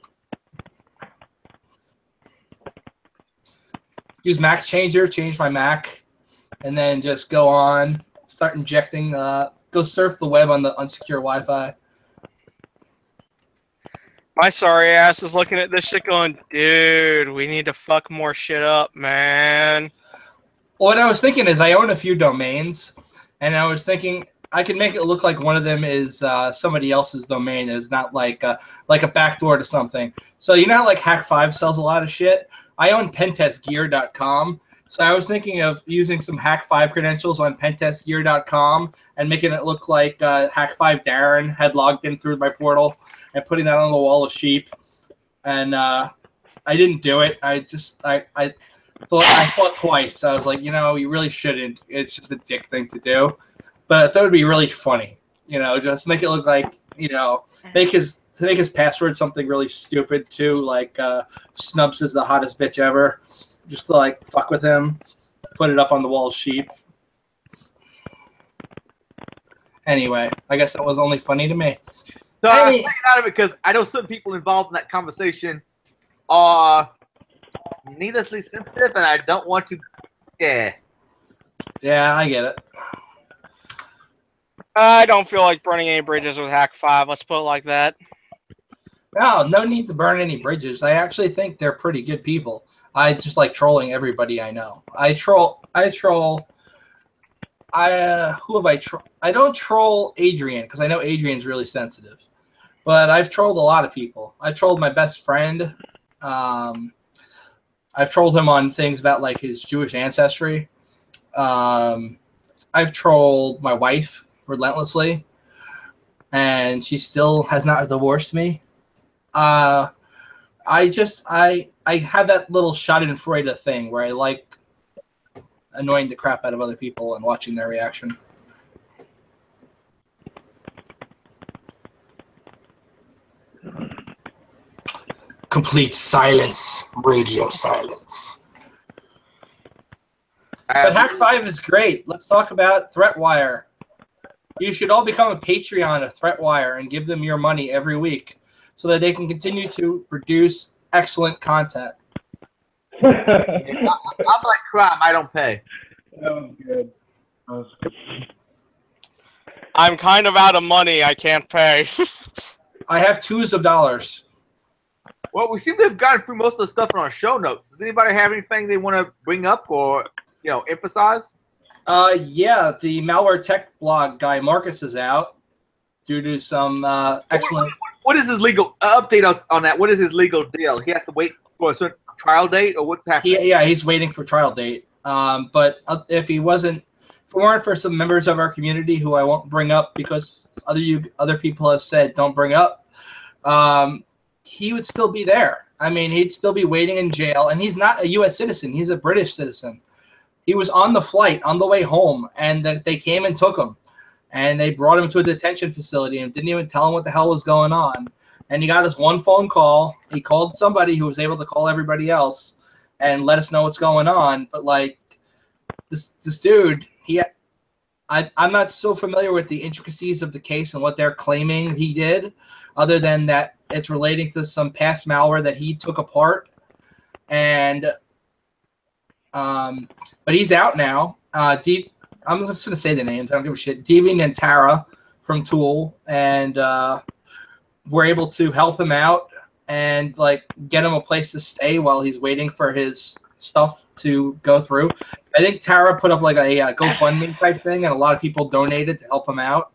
Use Mac Changer, change my Mac, and then just go on, start injecting, go surf the web on the unsecure Wi-Fi. My sorry ass is looking at this shit going, dude, we need to fuck more shit up, man. Well, what I was thinking is I own a few domains, and I was thinking I could make it look like one of them is somebody else's domain. It's not like a backdoor to something. So you know how like Hack5 sells a lot of shit? I own pentestgear.com, So I was thinking of using some Hack5 credentials on pentestgear.com and making it look like Hack5 Darren had logged in through my portal and putting that on the wall of sheep. And I didn't do it. I thought twice. I was like, you really shouldn't. It's just a dick thing to do. But I thought it would be really funny. Just make it look like, make his password something really stupid too, like Snubs is the hottest bitch ever. Just to like fuck with him, put it up on the wall of sheep. Anyway, I guess that was only funny to me. So I'm thinking out of it because I know certain people involved in that conversation are needlessly sensitive, and I don't want to. Yeah. Yeah, I get it. I don't feel like burning any bridges with Hack5. Let's put it like that. No need to burn any bridges. I actually think they're pretty good people. I just like trolling everybody I know. Who have I trolled? I don't troll Adrian because I know Adrian's really sensitive. But I've trolled a lot of people. I trolled my best friend. I've trolled him on things about like his Jewish ancestry. I've trolled my wife relentlessly, and she still has not divorced me. I have that little Schadenfreude thing where I like annoying the crap out of other people and watching their reaction. Complete silence, radio silence. But Hack5 is great. Let's talk about ThreatWire. You should all become a Patreon of ThreatWire and give them your money every week so that they can continue to produce excellent content. I'm like crime. I don't pay. That was good. I'm kind of out of money. I can't pay. I have twos of dollars. Well, we seem to have gotten through most of the stuff in our show notes. Does anybody have anything they want to bring up or emphasize? Yeah, the malware tech blog guy Marcus is out due to some excellent. What is his legal update us on that? What is his legal deal? He has to wait for a certain trial date, or what's happening? He's waiting for trial date. But if it weren't for some members of our community who I won't bring up because other people have said don't bring up, he would still be there. I mean, he'd still be waiting in jail, and he's not a U.S. citizen. He's a British citizen. He was on the flight on the way home, and they came and took him, and they brought him to a detention facility and didn't even tell him what the hell was going on. And he got his one phone call. He called somebody who was able to call everybody else and let us know what's going on. But like this dude, I'm not so familiar with the intricacies of the case and what they're claiming he did, other than that it's relating to some past malware that he took apart. And but he's out now. I'm just gonna say the names. I don't give a shit. Deviant and Tara from Tool, and we're able to help him out and like get him a place to stay while he's waiting for his stuff to go through. I think Tara put up like a GoFundMe type thing, and a lot of people donated to help him out.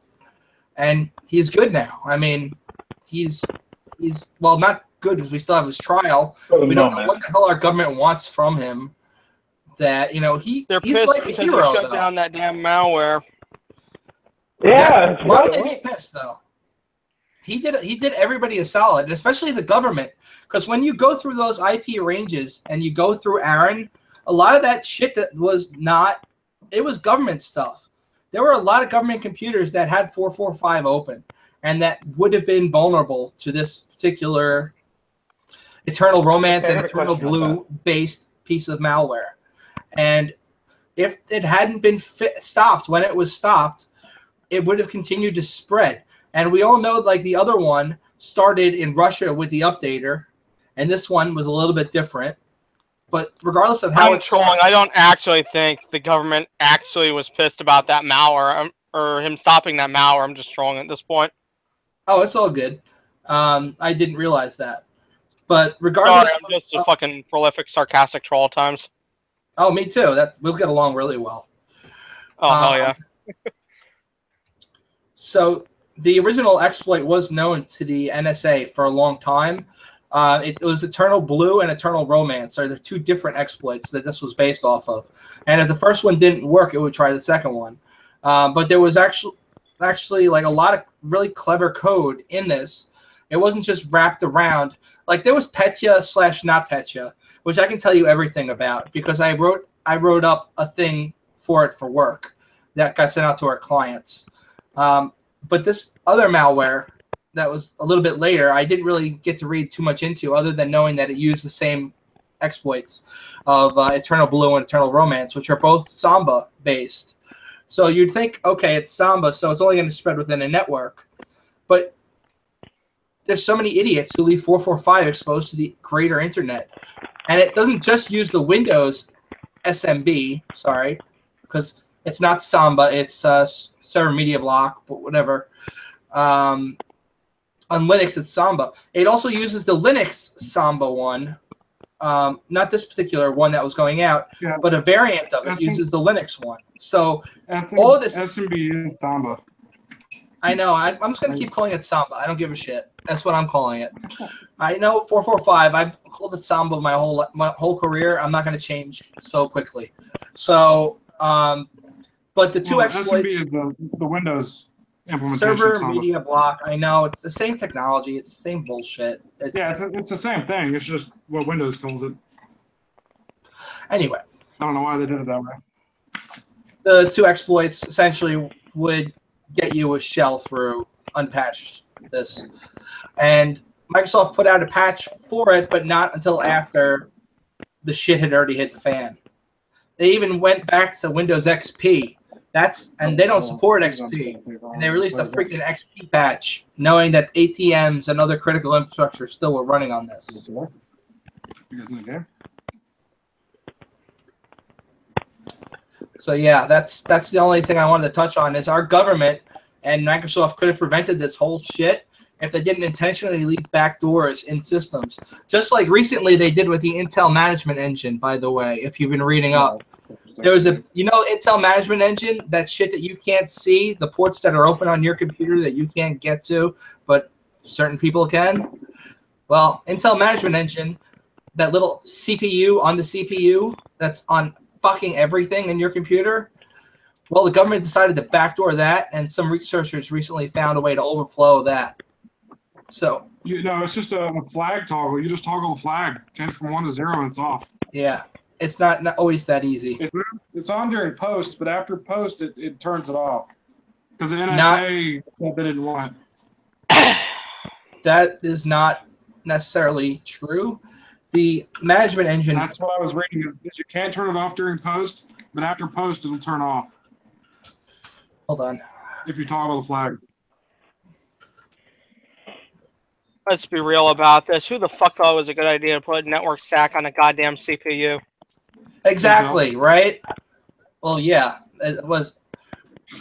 And he's good now. I mean, he's well, not good because we still have his trial. We don't know what the hell our government wants from him. That They're he's pissed like a because hero. they shut down that damn malware. Yeah. Why would they be pissed though? He did everybody a solid, especially the government. Because when you go through those IP ranges and you go through Aaron, a lot of that shit that was not, it was government stuff. There were a lot of government computers that had 445 open and that would have been vulnerable to this particular Eternal Romance and Eternal Blue based piece of malware. And if it hadn't been stopped when it was stopped, it would have continued to spread. And we all know, like, the other one started in Russia with the updater, and this one was a little bit different. But regardless of how I'm trolling, I don't actually think the government actually was pissed about that malware or him stopping that malware. I'm just trolling at this point. Oh, it's all good. I didn't realize that. But regardless, sorry, I'm just a fucking prolific, sarcastic troll at times. Oh, me too. We'll get along really well. Oh, hell yeah. So the original exploit was known to the NSA for a long time. It was Eternal Blue and Eternal Romance. They're two different exploits that this was based off of. And if the first one didn't work, it would try the second one. But there was actually like a lot of really clever code in this. It wasn't just wrapped around. Like there was Petya / not Petya, which I can tell you everything about because I wrote up a thing for it for work that got sent out to our clients. But this other malware that was a little bit later, I didn't really get to read too much into other than knowing that it used the same exploits of Eternal Blue and Eternal Romance, which are both Samba based. So you'd think, okay, it's Samba, so it's only going to spread within a network. But there's so many idiots who leave 445 exposed to the greater internet. And it doesn't just use the Windows SMB, sorry, because it's not Samba, it's Server Media Block, but whatever. On Linux, it's Samba. It also uses the Linux Samba one, not this particular one that was going out, but a variant of it uses the Linux one. So all this SMB is Samba. I know. I'm just going to keep calling it Samba. I don't give a shit. That's what I'm calling it. I know 445. I've called it Samba my whole career. I'm not going to change so quickly. So, but the two exploits. SMB is the Windows implementation. Server Media Block. I know it's the same technology. It's the same bullshit. It's the same thing. It's just what Windows calls it. Anyway, I don't know why they did it that way. The two exploits essentially would get you a shell through unpatched this, and Microsoft put out a patch for it, but not until after the shit had already hit the fan. They even went back to Windows XP. And they don't support XP. And they released a freaking XP patch, knowing that ATMs and other critical infrastructure still were running on this. You guys in the game? So yeah, that's the only thing I wanted to touch on is our government and Microsoft could have prevented this whole shit if they didn't intentionally leave backdoors in systems. Just like recently they did with the Intel Management Engine, by the way, if you've been reading up. There was Intel Management Engine, that shit that you can't see, the ports that are open on your computer that you can't get to, but certain people can. Well, Intel Management Engine, that little CPU on the CPU that's on fucking everything in your computer, well, the government decided to backdoor that, and some researchers recently found a way to overflow that. So it's just a flag toggle. You just toggle the flag, change from 1 to 0, and it's off. Yeah. It's not always that easy. It's on during post, but after post, it turns it off. Because the NSA they didn't want it. That is not necessarily true. The management engine... That's what I was reading, is you can turn it off during post, but after post, it'll turn off. Hold on. If you toggle the flag. Let's be real about this. Who the fuck thought it was a good idea to put a network stack on a goddamn CPU? Exactly, right? Well, yeah, it was.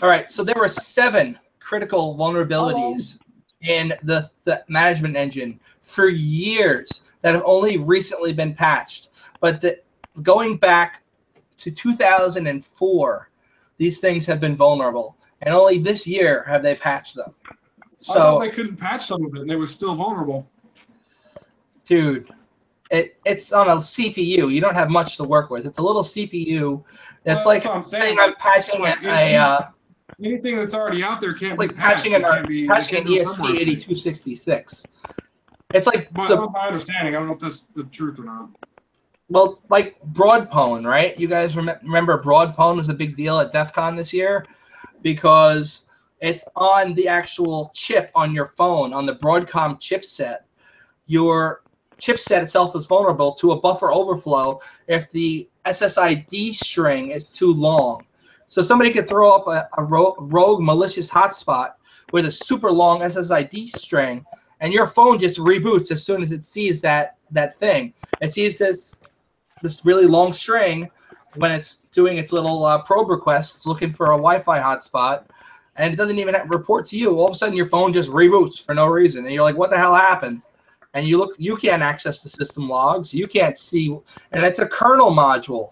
All right, so there were 7 critical vulnerabilities in the management engine for years that have only recently been patched. But going back to 2004, these things have been vulnerable. And only this year have they patched them. So, I thought they couldn't patch some of it, and it was still vulnerable. Dude. It's on a CPU. You don't have much to work with. It's a little CPU. It's like saying I'm patching anything that's already out there can't like be patched. patching an ESP8266. It's like my understanding. I don't know if that's the truth or not. Well, like Broadpwn, right? You guys remember Broadpwn was a big deal at DEF CON this year because it's on the actual chip on your phone, on the Broadcom chipset. Your chipset itself is vulnerable to a buffer overflow if the SSID string is too long. So somebody could throw up a rogue malicious hotspot with a super long SSID string, and your phone just reboots as soon as it sees that thing. It sees this really long string when it's doing its little probe requests looking for a Wi-Fi hotspot, and it doesn't even report to you. All of a sudden, your phone just reboots for no reason, and you're like, what the hell happened? And you can't access the system logs. You can't see, and it's a kernel module.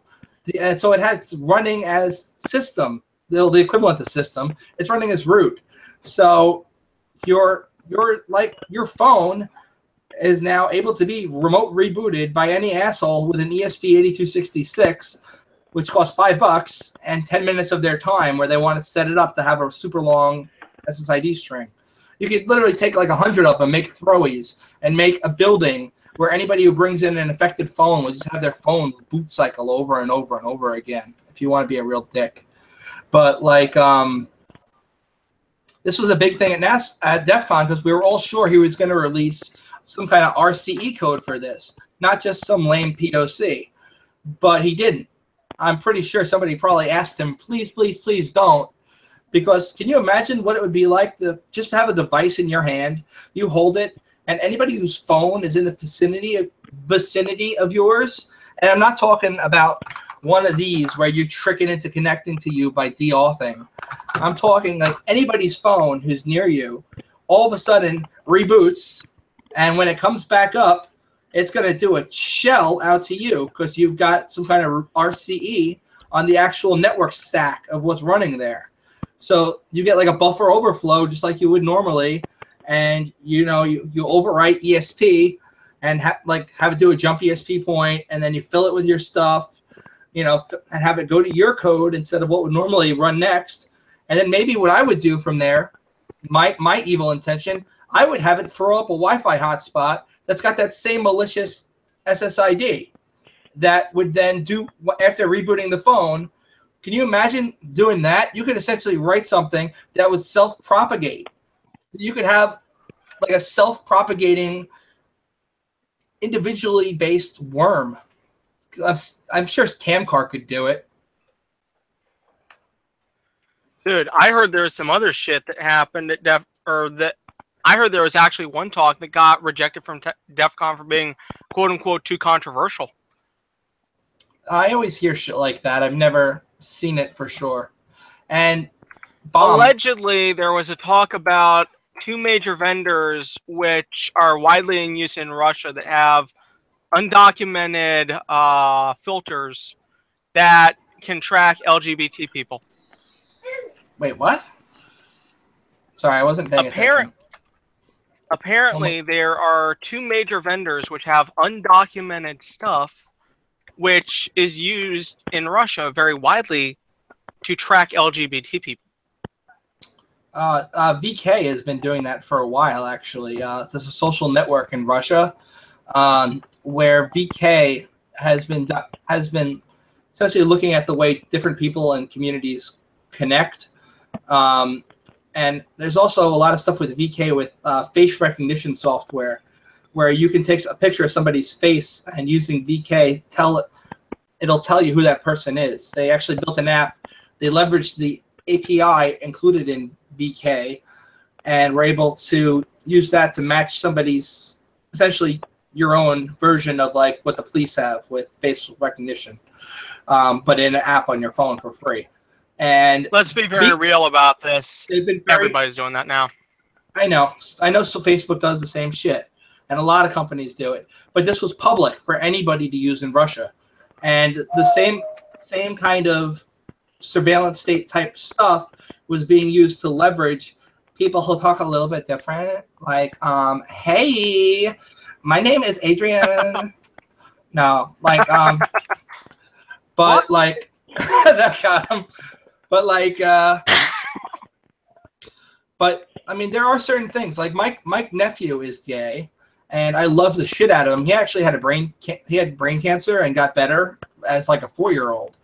And so it has running as system, the equivalent to system. It's running as root. So your phone is now able to be remote rebooted by any asshole with an ESP8266, which costs $5 and 10 minutes of their time, where they want to set it up to have a super long SSID string. You could literally take like 100 of them, make throwies, and make a building where anybody who brings in an affected phone will just have their phone boot cycle over and over and over again, if you want to be a real dick. But like, this was a big thing at DEF CON because we were all sure he was going to release some kind of RCE code for this, not just some lame POC. But he didn't. I'm pretty sure somebody probably asked him, please, please, please don't. Because can you imagine what it would be like to just have a device in your hand, you hold it, and anybody whose phone is in the vicinity of yours, and I'm not talking about one of these where you trick it into connecting to you by de-authing. I'm talking like anybody's phone who's near you, all of a sudden reboots, and when it comes back up, it's going to do a shell out to you because you've got some kind of RCE on the actual network stack of what's running there. So you get like a buffer overflow just like you would normally, and you overwrite ESP and have it do a jump ESP point, and then you fill it with your stuff, and have it go to your code instead of what would normally run next. And then maybe what I would do from there, my evil intention, I would have it throw up a Wi-Fi hotspot that's got that same malicious SSID that would then do, after rebooting the phone. Can you imagine doing that? You could essentially write something that would self-propagate. You could have like a self-propagating, individually based worm. I'm sure Camcar could do it. Dude, I heard there was some other shit that happened at I heard there was actually one talk that got rejected from DEF CON for being quote-unquote too controversial. I always hear shit like that. I've never seen it for sure. And allegedly, there was a talk about two major vendors which are widely in use in Russia that have undocumented filters that can track LGBT people. Wait, what? Sorry, I wasn't paying attention. Apparently, there are two major vendors which have undocumented stuff which is used in Russia very widely to track LGBT people. VK has been doing that for a while, actually. There's a social network in Russia where VK has been essentially looking at the way different people and communities connect. And there's also a lot of stuff with VK with face recognition software, where you can take a picture of somebody's face and using VK, it'll tell you who that person is. They actually built an app. They leveraged the API included in VK and were able to use that to match somebody's, essentially your own version of like what the police have with facial recognition, but in an app on your phone for free. And let's be very real about this. Everybody's doing that now. I know. So Facebook does the same shit, and a lot of companies do it. But this was public for anybody to use in Russia, and the same kind of surveillance state type stuff was being used to leverage people who talk a little bit different, like, hey, my name is Adrian. No, like, but like that got him. But like, but I mean, there are certain things. Like my nephew is gay, and I love the shit out of him. He actually had brain cancer and got better as like a 4-year-old.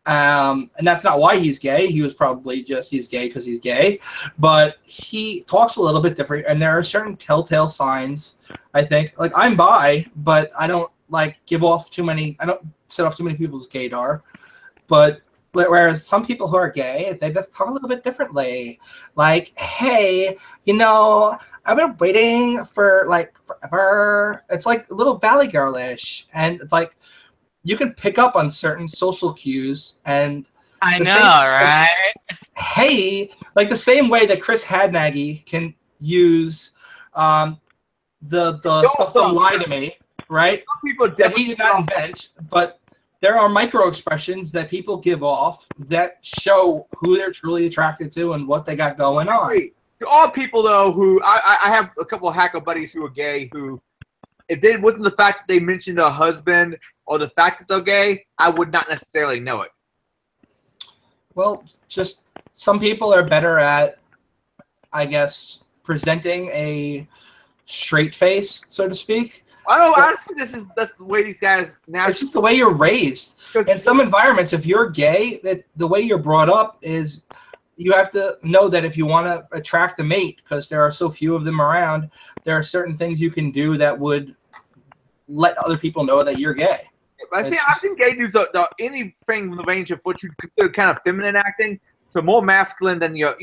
And that's not why he's gay. He was probably just he's gay because he's gay. But he talks a little bit different, and there are certain telltale signs. I think, like, I'm bi, but I don't like give off too many. I don't set off too many people's gaydar, but. Whereas some people who are gay, they just talk a little bit differently. Like, hey, I've been waiting for like forever. It's like a little Valley Girl-ish. And it's like, you can pick up on certain social cues. And I know, right? Hey, like the same way that Chris Hadnagy can use the stuff from Lie to Me, right? Some people that he did not invent, but there are micro expressions that people give off that show who they're truly attracted to and what they got going on. To all people, though, who I have a couple of hacker buddies who are gay who if it wasn't the fact that they mentioned a husband or the fact that they're gay, I would not necessarily know it. Well, just some people are better at, I guess, presenting a straight face, so to speak. I don't know. Honestly, that's the way these guys now. It's just the way you're raised. In some environments, if you're gay, that the way you're brought up is you have to know that if you want to attract a mate, because there are so few of them around, there are certain things you can do that would let other people know that you're gay. I think gay dudes are anything in the range of what you consider kind of feminine acting, so more masculine than your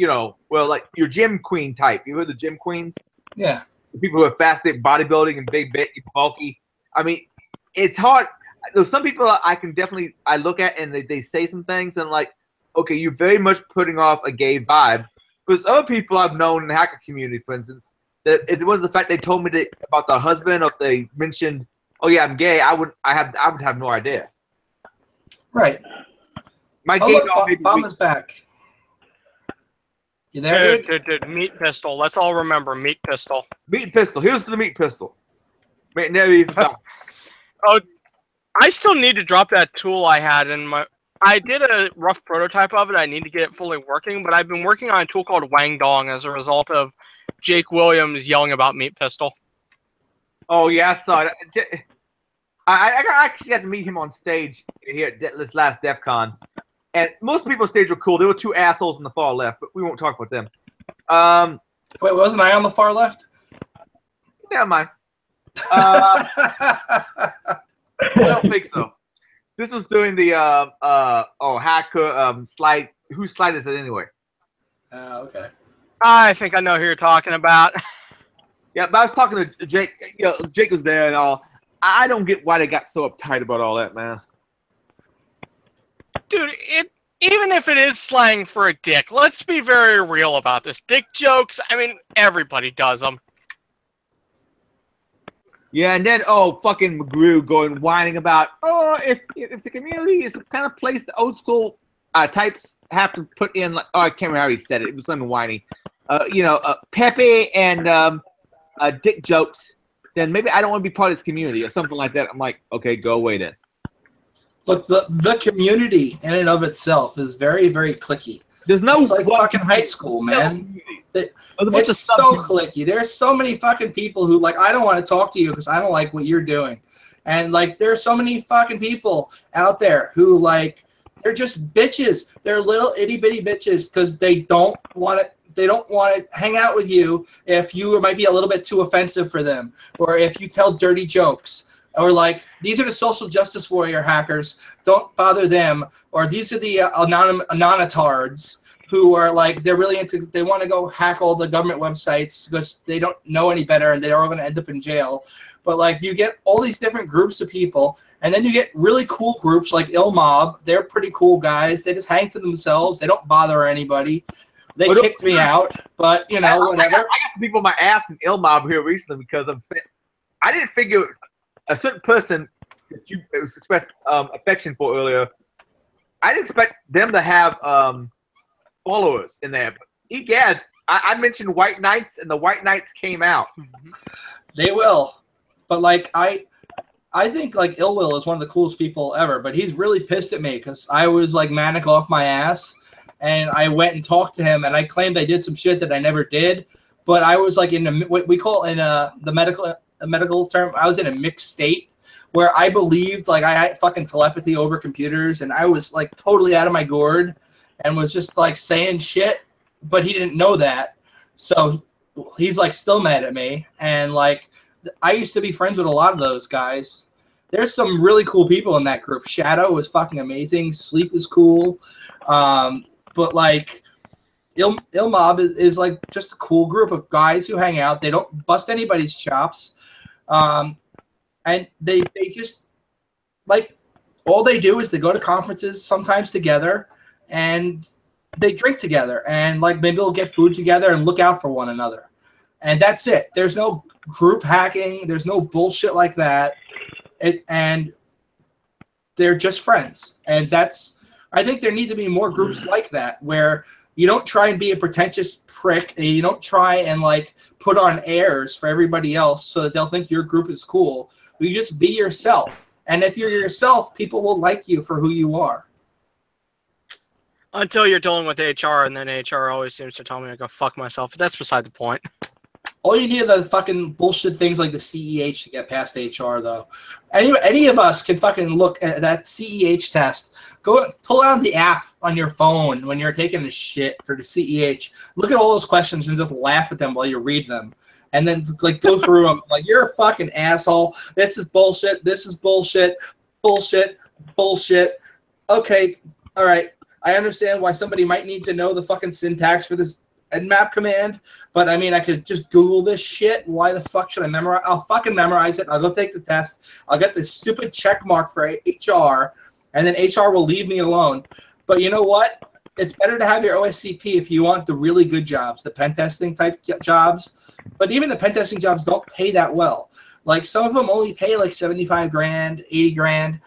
gym queen type. You heard the gym queens? Yeah. The people who are fascinated bodybuilding and big, bulky. I mean, it's hard. There's some people I look at and they say some things and like, okay, you're very much putting off a gay vibe. Because other people I've known in the hacker community, for instance, that if it wasn't the fact they told me about the husband, or if they mentioned, oh yeah, I'm gay, I would have no idea. Right. My gay Bomb is back. You there, dude? Meat pistol. Let's all remember meat pistol. Meat pistol. Here's the meat pistol. Oh, I still need to drop that tool I had in my. I did a rough prototype of it. I need to get it fully working, but I've been working on a tool called Wang Dong as a result of Jake Williams yelling about meat pistol. Oh yeah, I saw it. I actually got to meet him on stage here at this last DEF CON. And most people on stage were cool. There were two assholes on the far left, but we won't talk about them. Wait, wasn't I on the far left? Never mind. I don't think so. This was doing the hacker slide. Whose slide is it anyway? Okay. I think I know who you're talking about. Yeah, but I was talking to Jake. Jake was there and all. I don't get why they got so uptight about all that, man. Dude, even if it is slang for a dick, let's be very real about this. Dick jokes, I mean, everybody does them. Yeah, and then fucking McGrew whining about if the community is the kind of place the old school types have to put in like I can't remember how he said it. It was something whiny. Pepe and dick jokes. Then maybe I don't want to be part of this community or something like that. I'm like, okay, go away then. Look, the community in and of itself is very, very cliquey. There's no it's like fucking high school, man. It's so cliquey. There's so many fucking people who like I don't want to talk to you because I don't like what you're doing, and like there's so many fucking people out there who like they're just bitches. They're little itty bitty bitches because they don't want to. They don't want to hang out with you if you might be a little bit too offensive for them, or if you tell dirty jokes. Or like, these are the social justice warrior hackers, don't bother them. Or these are the anonitards who are like, they're really they want to go hack all the government websites because they don't know any better and they're all going to end up in jail. But like, you get all these different groups of people, and then you get really cool groups like Ill Mob. They're pretty cool guys. They just hang to themselves. They don't bother anybody. They kicked me out, but whatever. I got people my ass in Ill Mob here recently because I didn't figure a certain person that you expressed affection for earlier. I didn't expect them to have followers in there. But egads, I mentioned White Knights, and the White Knights came out. They will, but like I think like Ill Will is one of the coolest people ever. But he's really pissed at me because I was like manic off my ass. And I went and talked to him, and I claimed I did some shit that I never did. But I was like in what we call in the medical term, I was in a mixed state where I believed like I had fucking telepathy over computers, and I was like totally out of my gourd and was just like saying shit, but he didn't know that. So he's like still mad at me. And like I used to be friends with a lot of those guys. There's some really cool people in that group. Shadow is fucking amazing. Sleep is cool. But like Ill Mob is like just a cool group of guys who hang out. They don't bust anybody's chops. And they just like all they do is they go to conferences sometimes together and they drink together and like maybe they'll get food together and look out for one another. And that's it. There's no group hacking. There's no bullshit like that. And they're just friends. And I think there need to be more groups like that where, You don't try and be a pretentious prick, and you don't try and like put on airs for everybody else so that they'll think your group is cool. You just be yourself. And if you're yourself, people will like you for who you are. Until you're dealing with HR, and then HR always seems to tell me I go fuck myself. But that's beside the point. All you need are the fucking bullshit things like the CEH to get past HR, though. Any of us can fucking look at that CEH test. Go pull out the app on your phone when you're taking a shit for the CEH. Look at all those questions and just laugh at them while you read them. And then like go through them like, you're a fucking asshole. This is bullshit. This is bullshit. Bullshit. Bullshit. Okay. All right. I understand why somebody might need to know the fucking syntax for this Nmap command, but I mean, I could just Google this shit. Why the fuck should I memorize? I'll fucking memorize it. I'll go take the test. I'll get this stupid check mark for HR, and then HR will leave me alone. But you know what? It's better to have your OSCP if you want the really good jobs, the pen testing type jobs. But even the pen testing jobs don't pay that well. Like some of them only pay like 75 grand, 80 grand.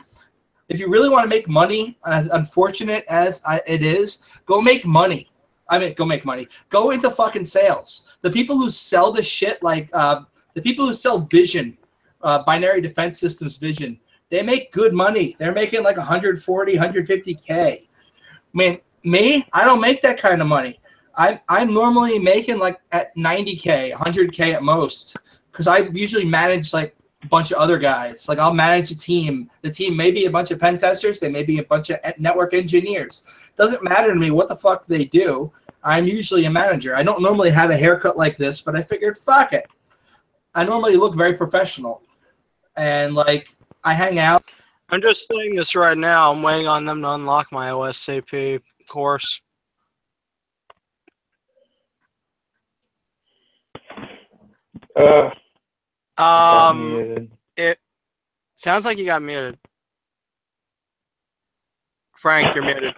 If you really want to make money, as unfortunate as it is, go make money. Go make money. Go into fucking sales. The people who sell this shit, like the people who sell Vision, Binary Defense Systems Vision, they make good money. They're making like 140, 150K. I mean, me, I don't make that kind of money. I'm normally making like at 90K, 100K at most, because I usually manage like a bunch of other guys. Like I'll manage a team. The team may be a bunch of pen testers. They may be a bunch of network engineers. Doesn't matter to me what the fuck they do. I'm usually a manager. I don't normally have a haircut like this, but I figured, fuck it. I normally look very professional. And, like, I hang out. I'm just saying this right now. I'm waiting on them to unlock my OSCP course. It sounds like you got muted. Frank, you're muted.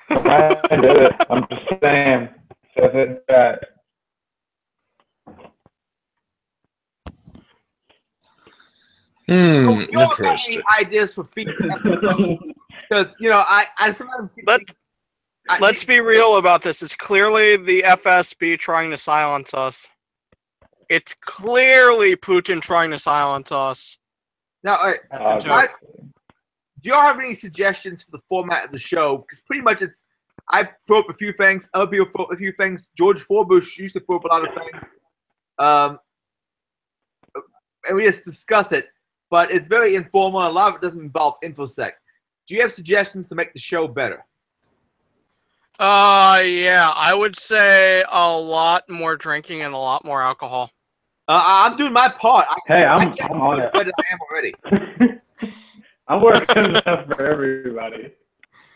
I did it. I'm just saying. Says it that. Interesting. Ideas for feedback? Because I sometimes let's be real about this. It's clearly the FSB trying to silence us. It's clearly Putin trying to silence us. Now, do y'all have any suggestions for the format of the show? Because pretty much I throw up a few things, other people throw up a few things. George Forbush used to throw up a lot of things. And we just discuss it. But it's very informal. A lot of it doesn't involve InfoSec. Do you have suggestions to make the show better? Yeah. I would say a lot more drinking and a lot more alcohol. I'm doing my part. I'm on it. Better than I am already. I'm working enough for everybody.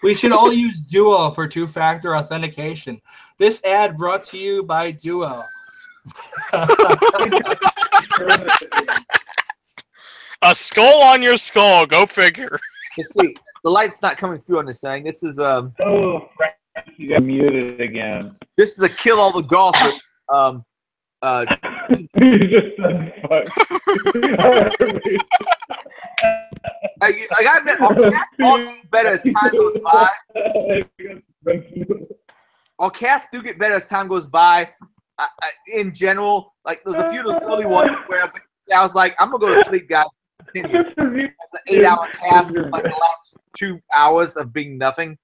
We should all use Duo for two-factor authentication. This ad brought to you by Duo. A skull on your skull. Go figure. Let's see. The light's not coming through on this thing. This is Oh, you got muted again. This is a kill all the golfers. You just said fuck. I gotta admit, all get better as time goes by. All casts do get better as time goes by. In general, like there's a few of those early ones where I was like, I'm gonna go to sleep, guys. Continue. It's an 8-hour cast, like the last 2 hours of being nothing.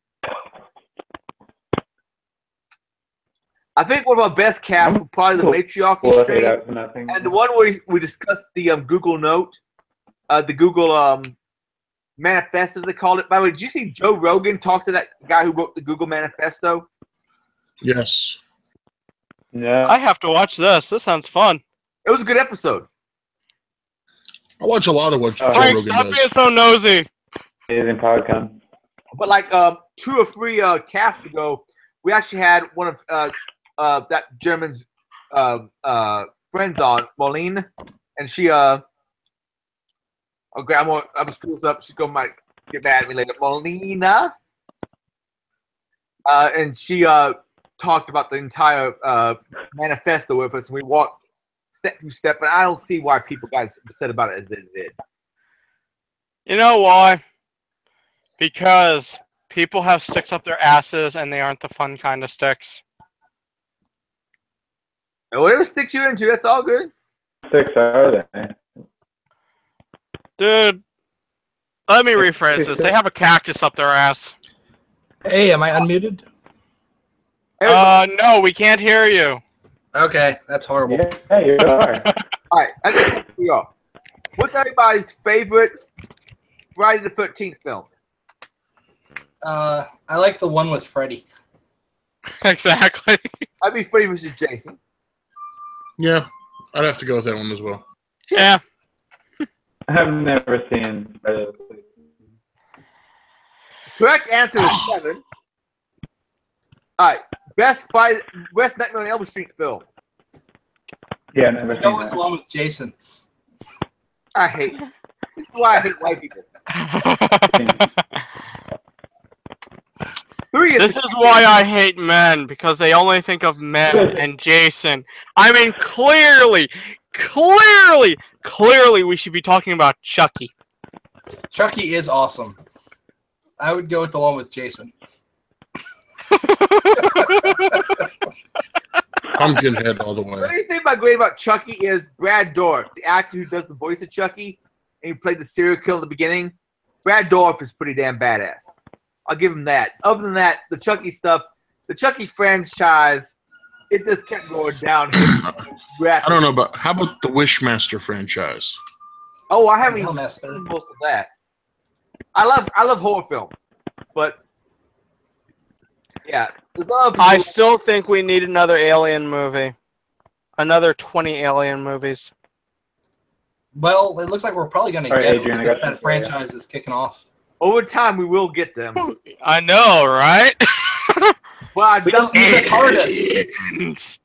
I think one of our best casts was probably the Matriarchy stream, and the one where we discussed the Google Note, the Google Manifesto, as they called it. By the way, did you see Joe Rogan talk to that guy who wrote the Google Manifesto? Yes. Yeah. I have to watch this. This sounds fun. It was a good episode. I watch a lot of what Joe Frank, Rogan stop does. being so nosy. Amazing podcast. But like 2 or 3 casts ago, we actually had one of that gentleman's friends on, Marlene, and she okay, I'm gonna screw this up. She's might get mad at me later. Marlena, and she talked about the entire manifesto with us, and we walked step through step. And I don't see why people got upset about it as they did. You know why? Because people have sticks up their asses, and they aren't the fun kind of sticks. And whatever sticks you're into, that's all good. Six are they? Dude, let me rephrase this. They have a cactus up their ass. Hey, am I unmuted? No, we can't hear you. Okay, that's horrible. Yeah, you are. All right, I got to you off. What's everybody's favorite Friday the 13th film? I like the one with Freddy. Exactly. I'd be Freddy versus Jason. Yeah, I'd have to go with that one as well. Yeah. I've never seen. Correct answer is 7. All right, best Nightmare on Elm Street film. Yeah, never seen Go with that. the one with Jason. I hate. This is why I hate white people. 3 This is why I hate men, because they only think of men and Jason. I mean, clearly, we should be talking about Chucky. Chucky is awesome. I would go with the one with Jason. Pumpkin head all the What way. do you think great about Chucky is Brad Dourif, the actor who does the voice of Chucky, and he played the serial killer at the beginning. Brad Dourif is pretty damn badass. I'll give him that. Other than that, the Chucky stuff, the Chucky franchise, it just kept going downhill. I don't know, but how about the Wishmaster franchise? Oh, I haven't even seen most of that. I love horror films, but yeah, there's a lot of people. I still think we need another Alien movie. Another 20 Alien movies. Well, it looks like we're probably going to All right, get Adrian, them I since got that some for you. franchise is kicking off. Over time, we will get them. I know, right? Well, We just need a TARDIS.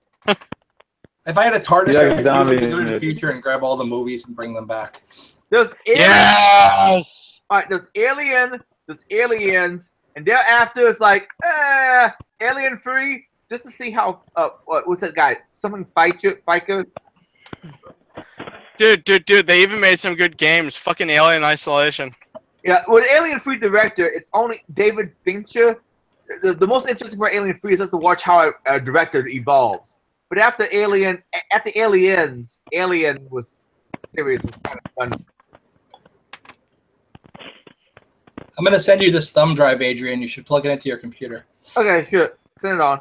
If I had a TARDIS, Yeah, I could zombies go to the movie. future and grab all the movies and bring them back. There's Alien. Yes! All right, there's Aliens, and thereafter it's like, Alien 3, just to see how, what's that guy? Someone Fiker? Dude, they even made some good games. Fucking Alien Isolation. Yeah, with Alien 3 director, it's only David Fincher. The most interesting part of Alien 3 is just to watch how a director evolves. But after Aliens, Alien was serious, was kind of fun. I'm going to send you this thumb drive, Adrian. You should plug it into your computer. Okay, sure. Send it on.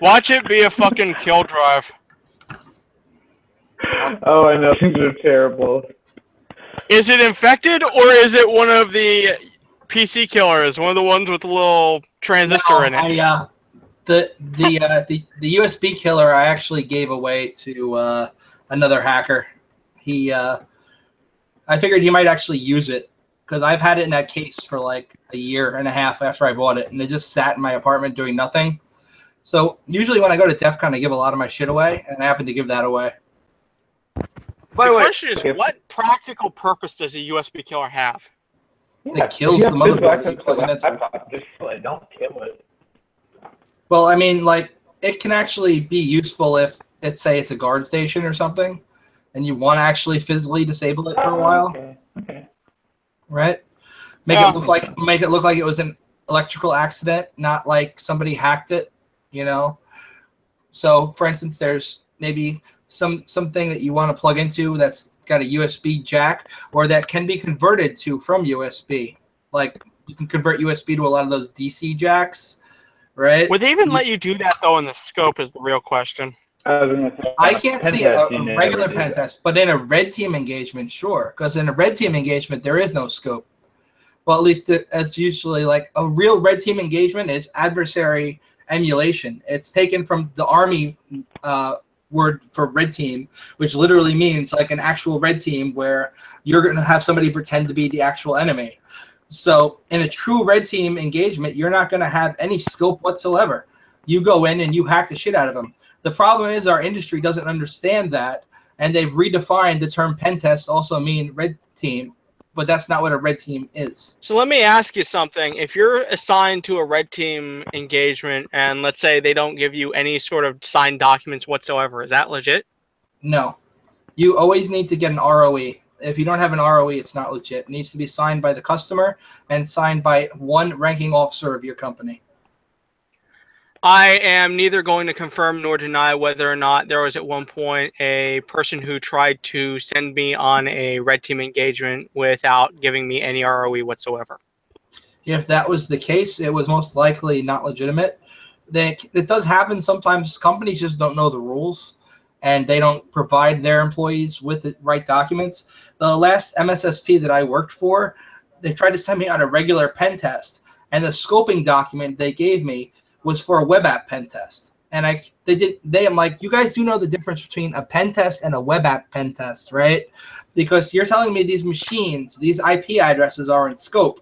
Watch it be a fucking kill drive. Oh, I know. Things are terrible. Is it infected, or is it one of the PC killers? One of the ones with the little transistor in it? The USB killer I actually gave away to another hacker. I figured he might actually use it because I've had it in that case for like a year and a half after I bought it, and it just sat in my apartment doing nothing. So usually when I go to DEF CON, I give a lot of my shit away, and I happen to give that away. By the question is, what practical purpose does a USB killer have? It kills the motherboard you plug it into. Just kill it. Don't kill it. Well, I mean, like, it can actually be useful if it's, say, it's a guard station or something, and you want to actually physically disable it for a while. Okay. Right? Make it look like it was an electrical accident, not like somebody hacked it, you know? So, for instance, there's maybe something that you want to plug into that's got a USB jack, or that can be converted from USB. Like, you can convert USB to a lot of those DC jacks, right? Would they even let you do that, though, in the scope is the real question. I can't see a regular pen test, but in a red team engagement, sure. Because in a red team engagement, there is no scope. Well, at least it's usually like a real red team engagement is adversary emulation. It's taken from the Army word for red team, which literally means like an actual red team where you're going to have somebody pretend to be the actual enemy. So in a true red team engagement, you're not going to have any scope whatsoever. You go in and you hack the shit out of them. The problem is our industry doesn't understand that, and they've redefined the term pen test also mean red team, but that's not what a red team is. So let me ask you something. If you're assigned to a red team engagement and let's say they don't give you any sort of signed documents whatsoever, is that legit? No. You always need to get an ROE. If you don't have an ROE, it's not legit. It needs to be signed by the customer and signed by one ranking officer of your company. I am neither going to confirm nor deny whether or not there was at one point a person who tried to send me on a red team engagement without giving me any ROE whatsoever. If that was the case, it was most likely not legitimate. It does happen sometimes. Companies just don't know the rules, and they don't provide their employees with the right documents. The last MSSP that I worked for, they tried to send me on a regular pen test, and the scoping document they gave me was for a web app pen test. And I'm like, you guys do know the difference between a pen test and a web app pen test, right? Because you're telling me these machines, these IP addresses are in scope.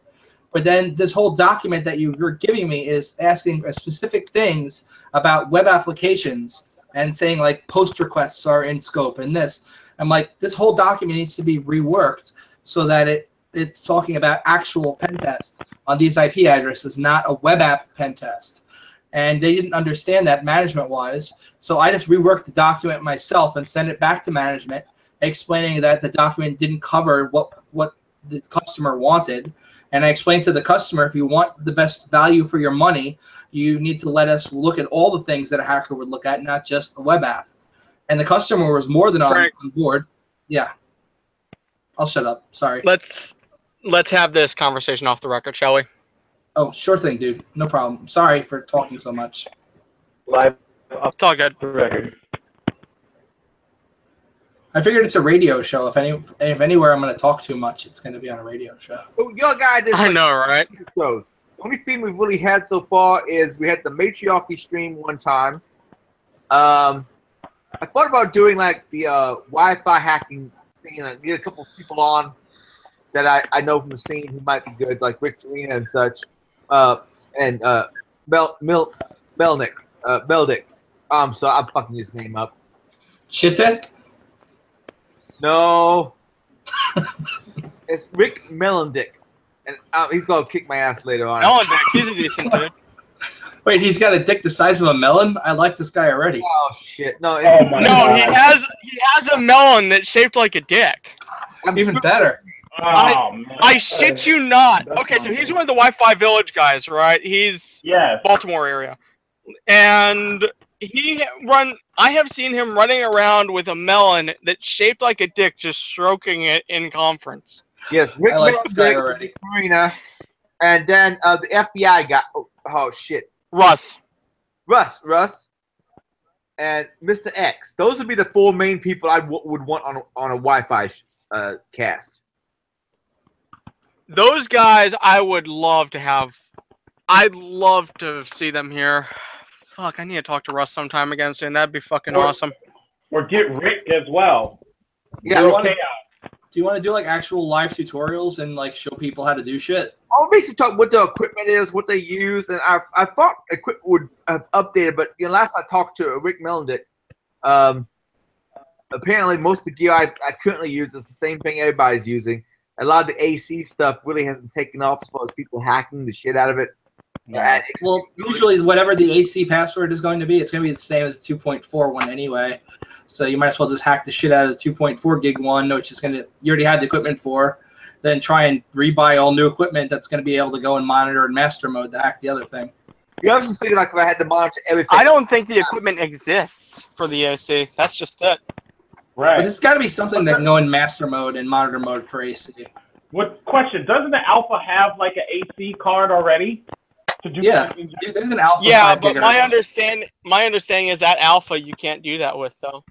But then this whole document that you're giving me is asking specific things about web applications and saying like post requests are in scope and this. I'm like, this whole document needs to be reworked so that it's talking about actual pen tests on these IP addresses, not a web app pen test. And they didn't understand that management-wise. So I just reworked the document myself and sent it back to management, explaining that the document didn't cover what the customer wanted. And I explained to the customer, if you want the best value for your money, you need to let us look at all the things that a hacker would look at, not just a web app. And the customer was more than on board. Yeah. I'll shut up. Sorry. Let's have this conversation off the record, shall we? Oh, sure thing, dude. No problem. Sorry for talking so much. Live. It's all good. Record. I figured it's a radio show. If anywhere I'm going to talk too much, it's going to be on a radio show. Well, your guy did. I know, right? Shows. The only thing we've really had so far is we had the matriarchy stream one time. I thought about doing like the Wi-Fi hacking scene. I get a couple of people on that I know from the scene who might be good, like Rick Farina and such, and Melnick. So I'm fucking his name up. Shitek? No. It's Rick Melendick. And he's going to kick my ass later on. Melendick, he's a decent dude. Wait, he's got a dick the size of a melon? I like this guy already. Oh, shit. No, he has a melon that's shaped like a dick. Even better. I shit you not. Okay, so he's one of the Wi-Fi Village guys, right? He's Baltimore area. And I have seen him running around with a melon that's shaped like a dick, just stroking it in conference. Yes, Rick already. Marina, and then the FBI guy. Oh shit, Russ, and Mr. X. Those would be the four main people I would want on a Wi-Fi cast. Those guys, I would love to have. I'd love to see them here. Fuck, I need to talk to Russ sometime again soon. That'd be fucking awesome. Or get Rick as well. Yeah. Do you want to do like actual live tutorials and like show people how to do shit? I'll basically talk what the equipment is, what they use, and I thought equipment would have updated, but last I talked to Rick Melendick, apparently most of the gear I currently use is the same thing everybody's using. A lot of the AC stuff really hasn't taken off as far as people hacking the shit out of it. Well, usually whatever the AC password is going to be, it's going to be the same as the 2.4 one anyway. So you might as well just hack the shit out of the 2.4 gig one, which is you already had the equipment for, then try and rebuy all new equipment that's going to be able to go in monitor and master mode to hack the other thing. You have to figure like if I had to monitor everything. I don't think the equipment exists for the AC. That's just it. Right. But it's got to be something that can go in master mode and monitor mode for AC. What question? Doesn't the Alpha have like an AC card already? To do there's an Alpha. Yeah, but my understanding is that Alpha you can't do that with though.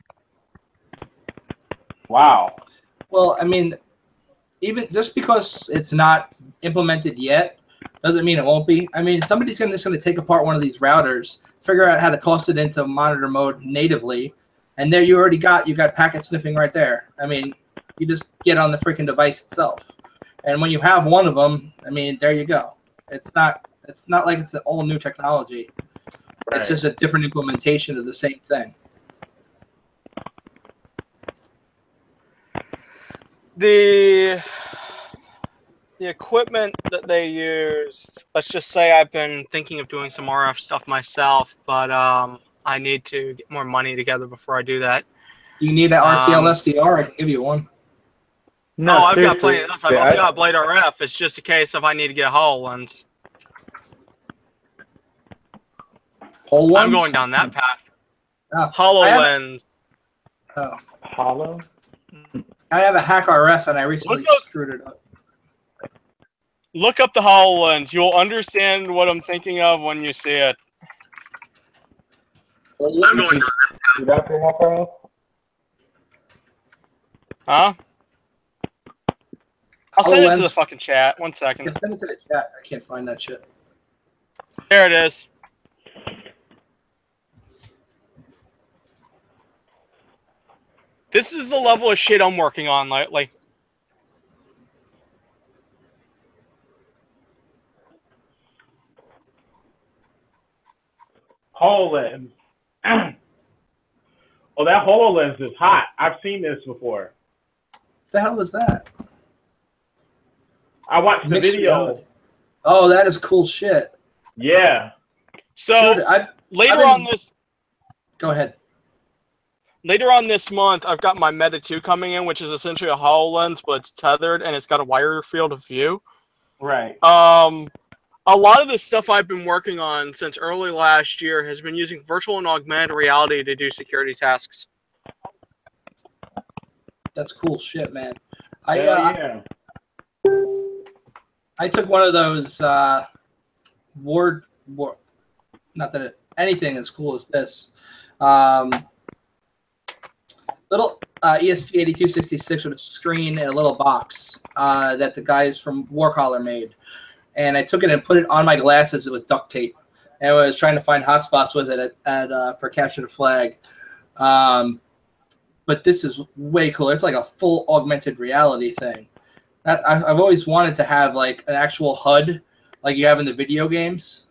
Wow. Well, I mean, even just because it's not implemented yet doesn't mean it won't be. I mean, somebody's just going to take apart one of these routers, figure out how to toss it into monitor mode natively, and there you got packet sniffing right there. I mean, you just get on the freaking device itself, and when you have one of them, I mean, there you go. It's not like it's an all new technology. Right. It's just a different implementation of the same thing. The equipment that they use, let's just say I've been thinking of doing some RF stuff myself, but I need to get more money together before I do that. You need an RTL SDR, I can give you one. No, I've got plenty seriously, of those. I've also got Blade RF. It's just a case of I need to get a HoloLens. Whole ones? I'm going down that path. Oh, HoloLens. Hollow? I have a Hack RF and I recently screwed it up. Look up the HoloLens. You'll understand what I'm thinking of when you see it. I'm going Huh? I'll send it to the fucking chat. 1 second. Yeah, send it to the chat. I can't find that shit. There it is. This is the level of shit I'm working on lately. HoloLens. Oh, that HoloLens is hot. I've seen this before. The hell is that? I watched the Mixed video. reality. Oh, that is cool shit. Yeah. So Dude, later on this. Go ahead. Later on this month, I've got my Meta 2 coming in, which is essentially a HoloLens, but it's tethered and it's got a wider field of view. Right. A lot of the stuff I've been working on since early last year has been using virtual and augmented reality to do security tasks. That's cool shit, man. Yeah. I took one of those not that anything as cool as this. Little ESP8266 with a screen and a little box that the guys from Warcaller made. And I took it and put it on my glasses with duct tape. And I was trying to find hotspots with it for Capture the Flag. But this is way cooler. It's like a full augmented reality thing. I've always wanted to have like an actual HUD like you have in the video games.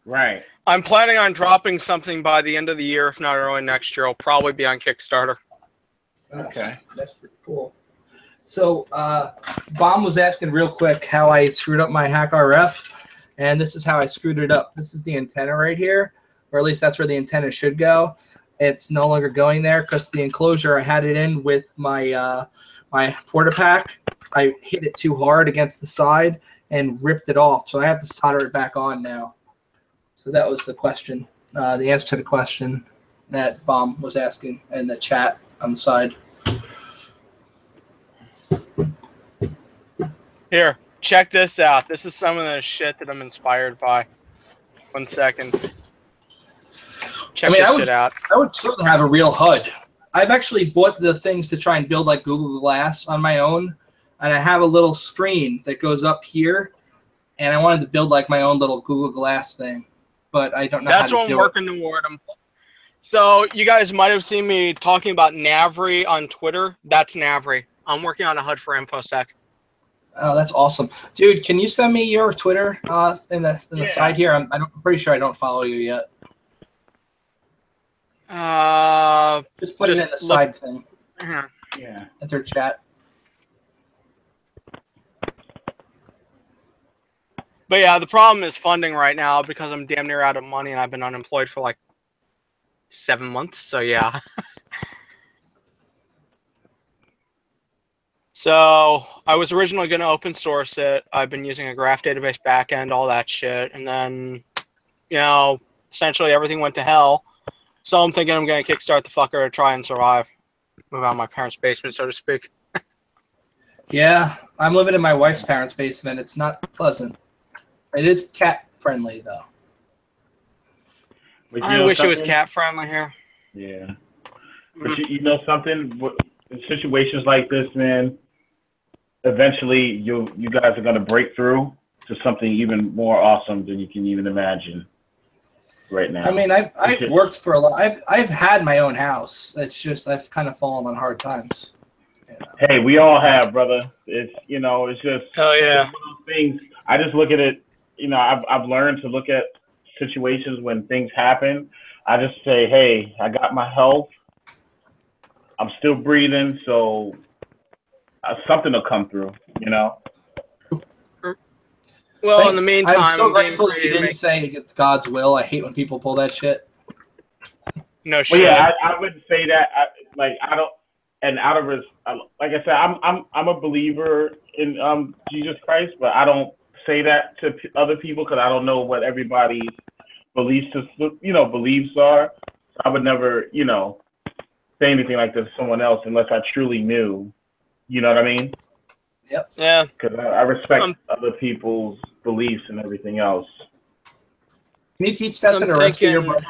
Right. I'm planning on dropping something by the end of the year, if not early next year. It'll probably be on Kickstarter. Okay. That's pretty cool. So, Bomb was asking real quick how I screwed up my Hack RF, and this is how I screwed it up. This is the antenna right here, or at least that's where the antenna should go. It's no longer going there because the enclosure I had it in with my my Portapack. I hit it too hard against the side and ripped it off, so I have to solder it back on now. So that was the question, the answer to the question that Bomb was asking in the chat on the side. Here, check this out. This is some of the shit that I'm inspired by. 1 second. Check this shit out. I would still have a real HUD. I've actually bought the things to try and build like Google Glass on my own, and I have a little screen that goes up here, and I wanted to build like my own little Google Glass thing, but I don't know how to do it. That's what I'm working toward. So you guys might have seen me talking about Navri on Twitter. That's Navri. I'm working on a HUD for InfoSec. Oh, that's awesome, dude! Can you send me your Twitter in the side here? I'm pretty sure I don't follow you yet. Just put it in the side thing. Yeah. Enter chat. But yeah, the problem is funding right now because I'm damn near out of money and I've been unemployed for like 7 months. So yeah. So I was originally going to open source it. I've been using a graph database backend, all that shit. And then, you know, essentially everything went to hell. So I'm thinking I'm going to kickstart the fucker to try and survive. Move out of my parents' basement, so to speak. Yeah, I'm living in my wife's parents' basement. It's not pleasant. It is cat friendly though. I wish it was cat friendly here. Yeah. But you know something? In situations like this, man, eventually you guys are going to break through to something even more awesome than you can even imagine right now. I mean, I've worked for a lot. I've had my own house. It's just I've kind of fallen on hard times. You know? Hey, we all have, brother. It's it's just one of those things. I just look at it. I've learned to look at situations when things happen. I just say, hey, I got my health. I'm still breathing, so something will come through. Well, in the meantime, I'm so grateful that you didn't say it's God's will. I hate when people pull that shit. No shit. Well, yeah, I wouldn't say that. I don't. and out of like I said, I'm a believer in Jesus Christ, but I don't say that to other people because I don't know what everybody's beliefs are. So I would never, say anything like this to someone else unless I truly knew. You know what I mean? Yep. Yeah. Because I respect other people's beliefs and everything else. Can you teach that to the rest of your brother?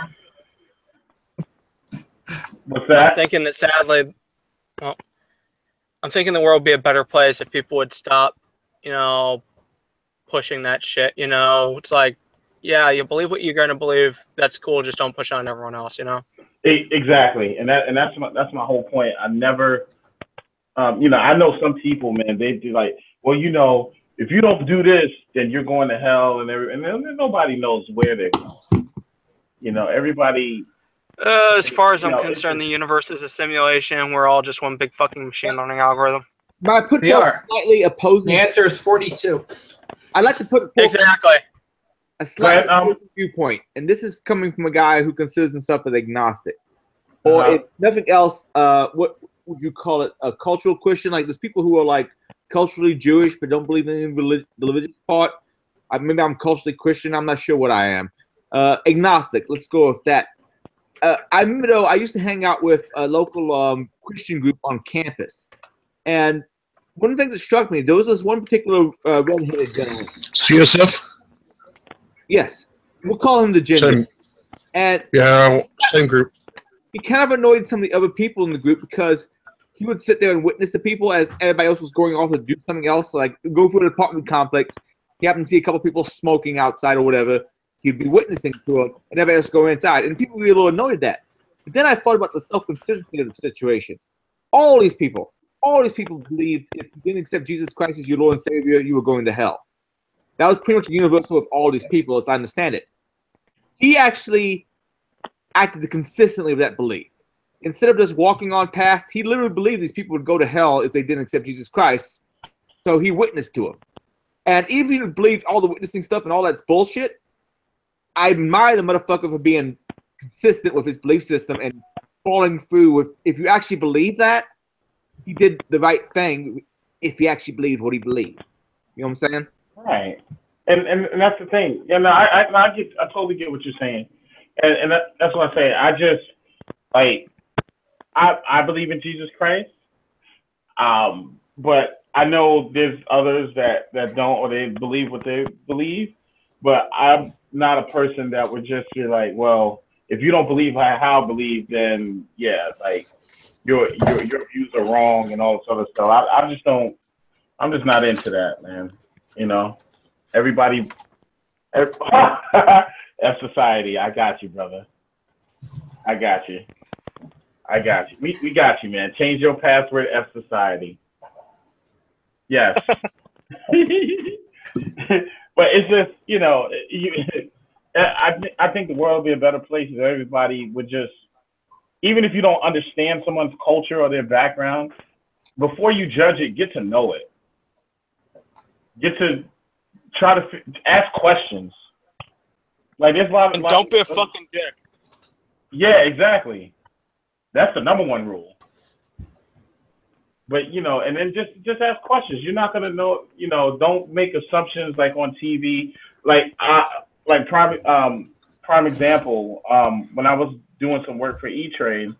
What's that? I'm thinking that sadly, well, I'm thinking the world would be a better place if people would stop, pushing that shit. It's like, yeah, you believe what you're gonna believe. That's cool. Just don't push on everyone else. Exactly, and that's my whole point. I never, I know some people, man. They do like, well, if you don't do this, then you're going to hell, and then nobody knows where they're going. Everybody. As far as I'm concerned, the universe is a simulation. We're all just one big fucking machine learning algorithm. But I put slightly opposing. The answer is 42. I'd like to put exactly a slight viewpoint, and this is coming from a guy who considers himself an agnostic, or if nothing else, what would you call it? A cultural Christian? Like there's people who are like culturally Jewish but don't believe in the religious part. Maybe I'm culturally Christian. I'm not sure what I am. Agnostic. Let's go with that. I remember though I used to hang out with a local Christian group on campus, and one of the things that struck me, there was this one particular red-headed gentleman. CSF? Yes. We'll call him the ginger. And yeah, same group. He kind of annoyed some of the other people in the group because he would sit there and witness the people as everybody else was going off to do something else, like go through an apartment complex. He happened to see a couple people smoking outside or whatever. He'd be witnessing to it, and everybody else go inside. And people would be a little annoyed at that. But then I thought about the self-consistency of the situation. All these people believed if you didn't accept Jesus Christ as your Lord and Savior, you were going to hell. That was pretty much universal with all these people, as I understand it. He actually acted consistently with that belief. Instead of just walking on past, he literally believed these people would go to hell if they didn't accept Jesus Christ. So he witnessed to them. And even if he believed all the witnessing stuff and all that's bullshit, I admire the motherfucker for being consistent with his belief system and following through with, if you actually believe that, he did the right thing if he actually believed what he believed. You know what I'm saying? Right. And that's the thing. I totally get what you're saying. And that's what I say. I just, like, I believe in Jesus Christ. But I know there's others that don't, or they believe what they believe. But I'm not a person that would just be like, well, if you don't believe how I believe, then yeah, like your views are wrong and all this other stuff. I'm just not into that, man. Everybody, F society. I got you, brother. I got you. We got you, man. Change your password, F society. Yes. But it's just, I think the world would be a better place if everybody would just, even if you don't understand someone's culture or their background, before you judge it, get to know it. Get to try to ask questions. Like there's a lot of don't be a fucking dick. Yeah, exactly. That's the number one rule. But and then just ask questions. You're not gonna know. Don't make assumptions like on TV. Like prime example. When I was doing some work for E-Trade,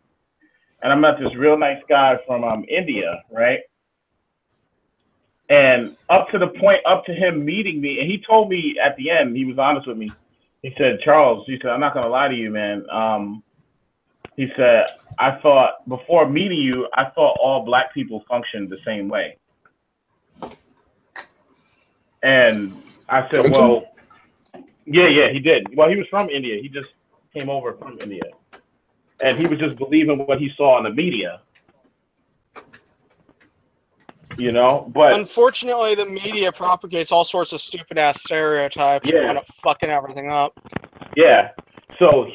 and I met this real nice guy from India, right? And up to him meeting me, and he told me at the end, he was honest with me. He said, Charles, I'm not gonna lie to you, man. He said, I thought before meeting you, I thought all black people functioned the same way. And I said, well, yeah, he did. Well, he was from India. He just came over from India. And he was just believing what he saw in the media. But unfortunately, the media propagates all sorts of stupid ass stereotypes and end up fucking everything up. Yeah. So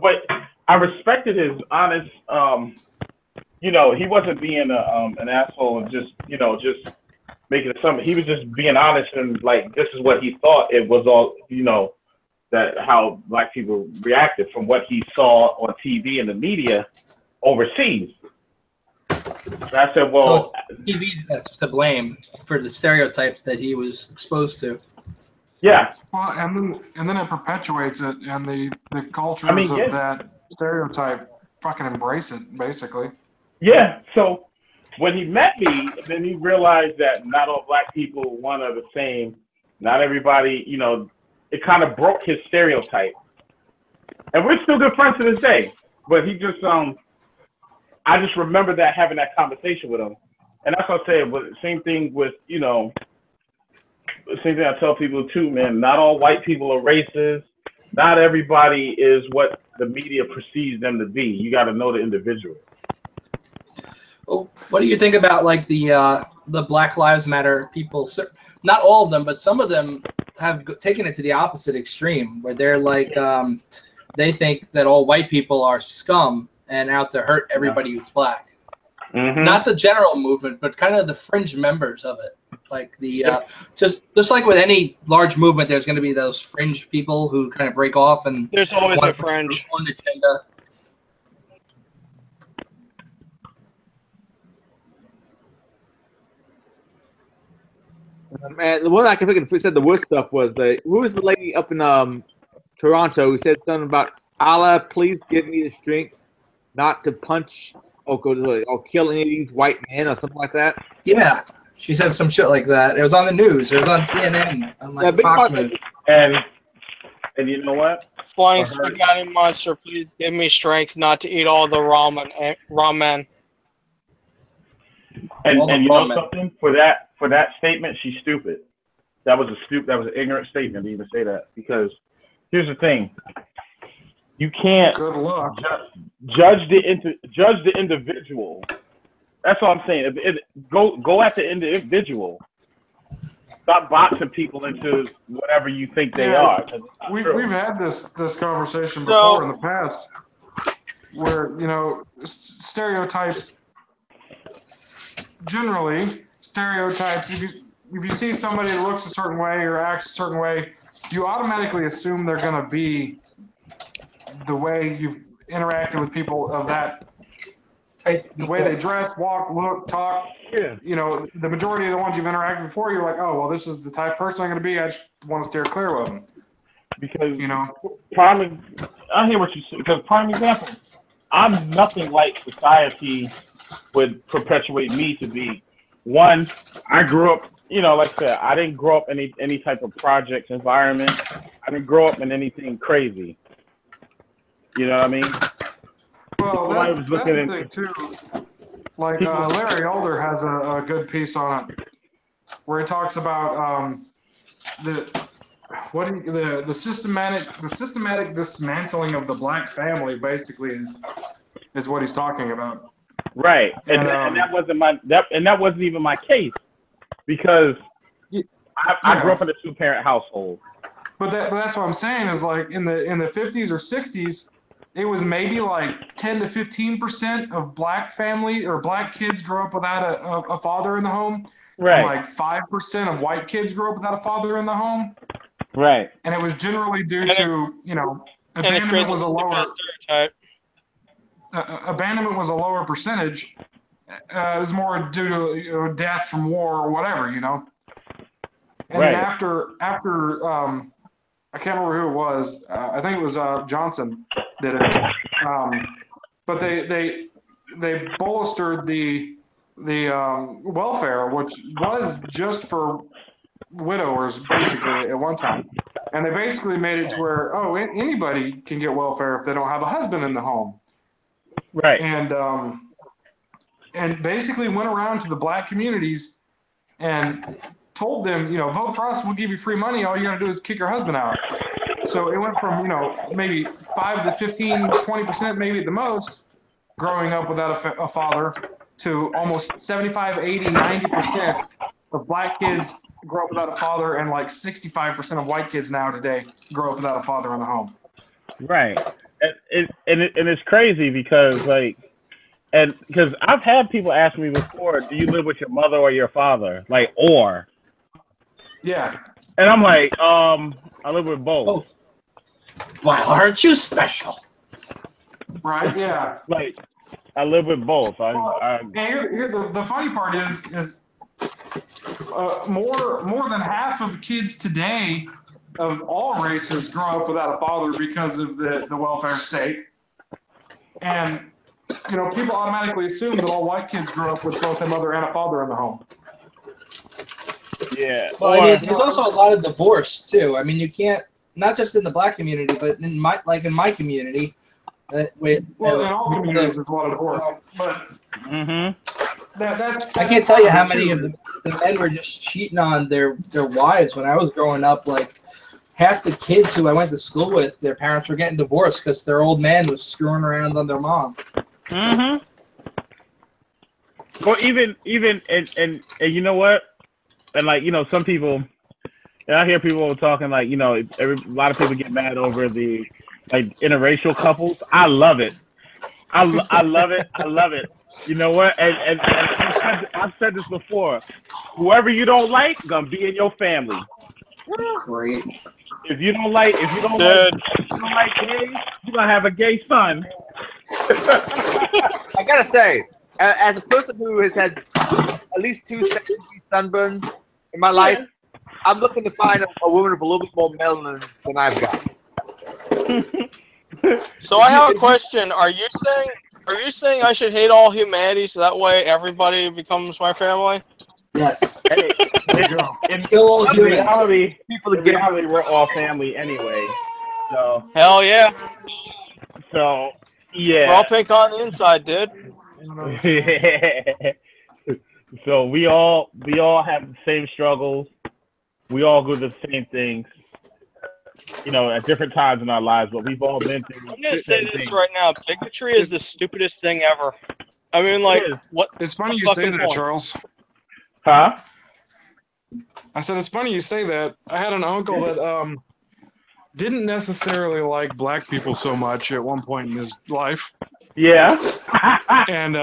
but I respected his honest. He wasn't being an asshole and just making something. He was just being honest and like this is what he thought it was all. That how black people reacted from what he saw on TV and the media. overseas. And I said, well, so it's TV that's to blame for the stereotypes that he was exposed to. Yeah. Well, and then it perpetuates it, and the cultures of that stereotype fucking embrace it, basically. Yeah. So when he met me, then he realized that not all black people one are the same. Not everybody, you know, it kind of broke his stereotype. And we're still good friends to this day. But he just, I just remember that having that conversation with him. And that's what I said, but same thing with, you know, same thing I tell people too, man, not all white people are racist. Not everybody is what the media perceives them to be. You got to know the individual. Well, what do you think about like the Black Lives Matter people? Not all of them, but some of them have taken it to the opposite extreme, where they're like, they think that all white people are scum and out to hurt everybody who's black. Mm-hmm. Not the general movement, but kind of the fringe members of it. Like the just like with any large movement, there's going to be those fringe people who kind of break off, and there's always a fringe. One agenda. Man, the one I can think of who said the worst stuff was who was the lady up in Toronto who said something about Allah, please give me the strength not to punch or kill any of these white men or something like that. Yeah, she said some shit like that. It was on the news. It was on CNN. On like Fox News. And you know what? Flying spaghetti monster, please give me strength not to eat all the ramen. And you know something? For that statement, she's stupid. That was an ignorant statement to even say that. Because here's the thing: you can't judge the individual. That's all I'm saying. Go at the individual. Stop boxing people into whatever you think they are. We've had this conversation before in the past, where stereotypes. Generally, stereotypes. If you see somebody that looks a certain way or acts a certain way, you automatically assume they're going to be the way you've interacted with people of that. The way they dress, walk, look, talk. Yeah. The majority of the ones you've interacted with before, you're like, oh, well, this is the type of person I'm going to be. I just want to steer clear of them. Because, I hear what you say. Because, prime example, I'm nothing like society would perpetuate me to be. One, I grew up, like I said, I didn't grow up in any type of projects environment. I didn't grow up in anything crazy. You know what I mean? Well, that's the thing, too. Like, Larry Elder has a good piece on it where he talks about the systematic dismantling of the black family, basically, is what he's talking about. Right, and that wasn't even my case, because I grew up in a 2-parent household. But that's what I'm saying is, like, in the 50s or 60s, it was maybe like 10 to 15% of black family or black kids grow up without a father in the home. Right. And like 5% of white kids grow up without a father in the home. Right. And it was generally due to abandonment was a lower stereotype. Abandonment was a lower percentage. It was more due to death from war or whatever, And then after I can't remember who it was. I think it was Johnson did it. But they bolstered the welfare, which was just for widowers basically at one time, and they basically made it to where anybody can get welfare if they don't have a husband in the home. Right. And basically went around to the black communities and told them, vote for us, we'll give you free money. All you got to do is kick your husband out. So it went from, maybe 5 to 15, 20%, maybe at the most, growing up without a father, to almost 75, 80, 90% of black kids grow up without a father, and like 65% of white kids now today grow up without a father in the home. Right. And it's crazy because, because I've had people ask me before, do you live with your mother or your father? Yeah. And I'm like, I live with both. Oh. Why aren't you special? Right, yeah. I live with both. The funny part is more than half of kids today of all races grow up without a father because of the welfare state. And, people automatically assume that all white kids grow up with both a mother and a father in the home. Yeah. Well, I mean, there's also a lot of divorce too. I mean, you can't, not just in the black community, but in my community. In all communities, there's a lot of divorce. But that's I can't tell you how many of the men were just cheating on their wives when I was growing up. Like, half the kids who I went to school with, their parents were getting divorced because their old man was screwing around on their mom. Or even and you know what? And like, some people, and I hear people talking like, a lot of people get mad over the like interracial couples. I love it. I love it. I love it. You know what? And I've said this before. Whoever you don't like, gonna be in your family. Great. If you don't like gays, you're gonna have a gay son. I gotta say, as a person who has had at least 2 sunburns in my life, I'm looking to find a woman with a little bit more melanin than I've got. So I have a question. Are you saying I should hate all humanity so that way everybody becomes my family? Yes. Hey, in reality, we're all family anyway. So hell yeah. So yeah. We're all pink on the inside, dude. So we all have the same struggles. We all go through the same things. At different times in our lives, but we've all been through. I'm gonna say this right now: bigotry is the stupidest thing ever. I mean, like, what? It's funny you fucking say that, point? Charles. Huh? I said it's funny you say that. I had an uncle that didn't necessarily like black people so much at one point in his life. Yeah. And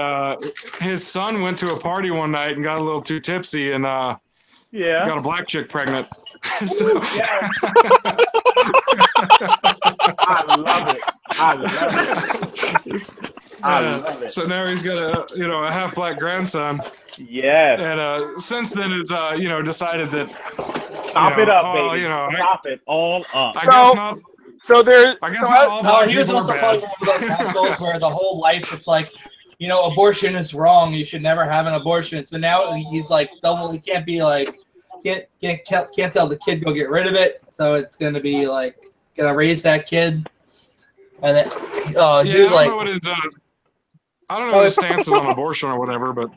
his son went to a party one night and got a little too tipsy and got a black chick pregnant. So, I love it. So now he's got a half black grandson. Yes. And since then it's decided that stop it up, baby. Stop it all up. I guess not. So there's. I guess not all black he was people also are probably bad. one of those assholes where the whole life it's like, abortion is wrong. You should never have an abortion. So now he's like double. He can't be like. Can't tell the kid go get rid of it, so it's gonna be like gonna raise that kid, and then he was like, I don't know what his stance is on abortion or whatever, but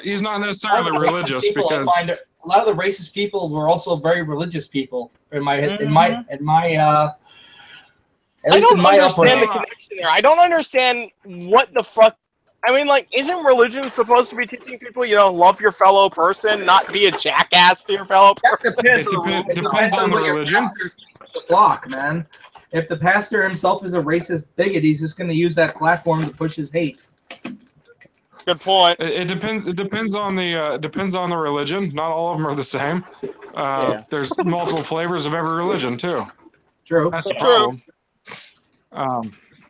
he's not necessarily religious because a lot of the racist people were also very religious people in my at least in my upbringing. The connection there. I don't understand what the fuck. I mean, like, isn't religion supposed to be teaching people, love your fellow person, not be a jackass to your fellow person? It depends on the religion. The flock, man. If the pastor himself is a racist bigot, he's just going to use that platform to push his hate. Good point. It depends. It depends on the religion. Not all of them are the same. There's multiple flavors of every religion too. True. That's the problem.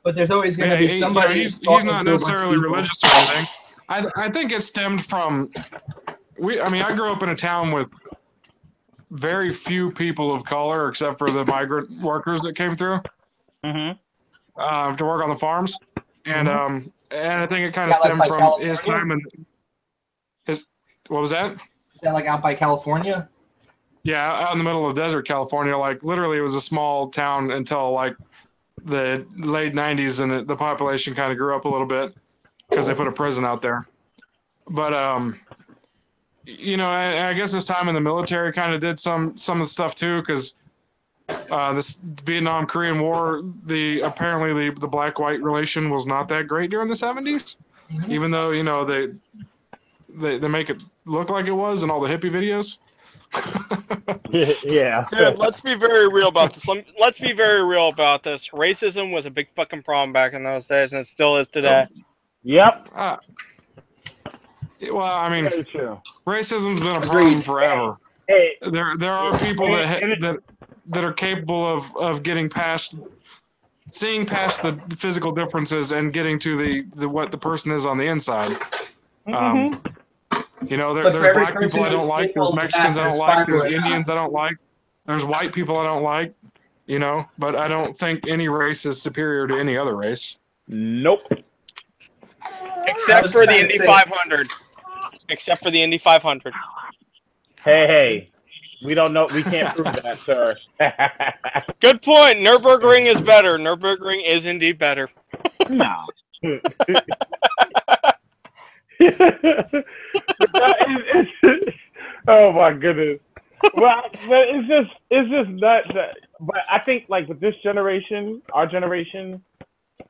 But there's always going to be somebody. He's not necessarily religious or anything. I think it stemmed from. I grew up in a town with very few people of color, except for the migrant workers that came through to work on the farms, and I think it kind of stemmed from his time and his. What was that? Is that like out by California? Yeah, out in the middle of desert California. Like literally, it was a small town until like the late 90s, and the population kind of grew up a little bit because they put a prison out there. But I guess his time in the military kind of did some of the stuff too, because this Vietnam Korean War, apparently the black-white relation was not that great during the 70s, even though they make it look like it was in all the hippie videos. Yeah. Dude, let's be very real about this. Let's be very real about this. Racism was a big fucking problem back in those days, and it still is today. Yep. Well, I mean, racism's been a problem forever. Hey, there are people that are capable of getting past seeing past the physical differences and getting to the what the person is on the inside. You know, there's black people I don't like, there's Mexicans I don't like, there's Indians I don't like, there's white people I don't like, you know, but I don't think any race is superior to any other race. Nope. Except for the Indy 500. Except for the Indy 500. Hey, we don't know. We can't prove that, sir. Good point. Nürburgring is better. Nürburgring is indeed better. No. Oh my goodness. Well, but it's just nuts. But I think like with this generation, our generation,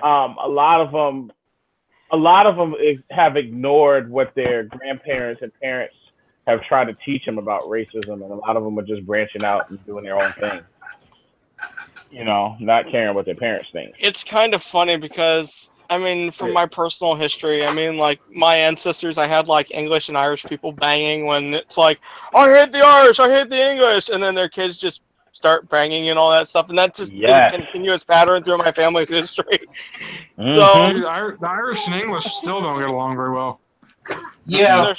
a lot of them have ignored what their grandparents and parents have tried to teach them about racism, and a lot of them are just branching out and doing their own thing. You know, not caring what their parents think. It's kind of funny because, I mean, from my personal history, I mean, like, my ancestors, I had, like, English and Irish people banging when it's like, I hate the Irish, I hate the English, and then their kids just start banging and all that stuff, and that just is a continuous pattern through my family's history. So the Irish and English still don't get along very well. Yeah,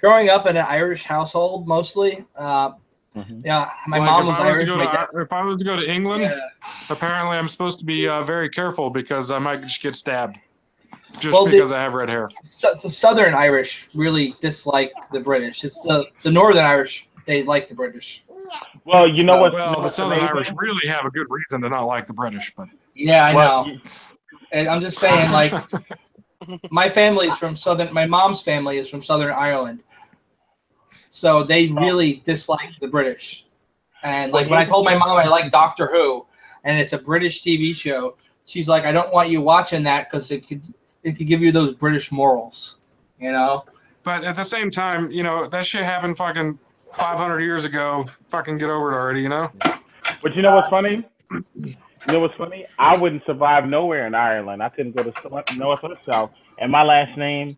growing up in an Irish household, mostly, yeah, my mom was Irish. If I was to go to England, apparently I'm supposed to be very careful because I might just get stabbed because I have red hair. The Southern Irish really dislike the British. It's the Northern Irish, they like the British. Well, you know what? Well, the Southern Irish really have a good reason to not like the British, but yeah, I know. And I'm just saying, like, my family's from Southern. My mom's family is from Southern Ireland. So they really dislike the British. And like when I told my mom I like Doctor Who and it's a British TV show, she's like, I don't want you watching that because it could give you those British morals, you know? But at the same time, you know, that shit happened fucking 500 years ago. Fucking get over it already, you know? But you know what's funny? You know what's funny? I wouldn't survive nowhere in Ireland. I couldn't go to north or south. And my last name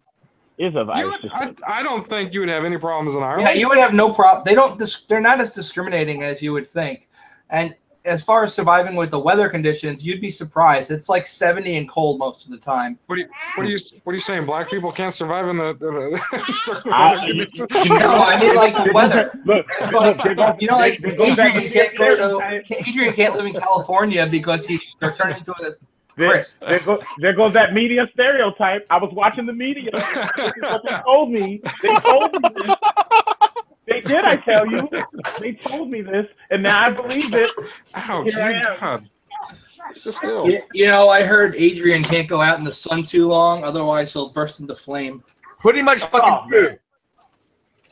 is of Irish descent. I don't think you would have any problems in Ireland. Yeah, you would have no problem. They're not as discriminating as you would think. And as far as surviving with the weather conditions, you'd be surprised. It's like 70 and cold most of the time. What are you saying? Black people can't survive in the no, I mean like the weather. You know, like Adrian can't live in California because they're turning into a there goes that media stereotype. I was watching the media. This is what they told me. They told me this. They did, I tell you. They told me this, and now I believe it. Oh, here I am. Still. You know, I heard Adrian can't go out in the sun too long, otherwise he'll burst into flame. Pretty much fucking true.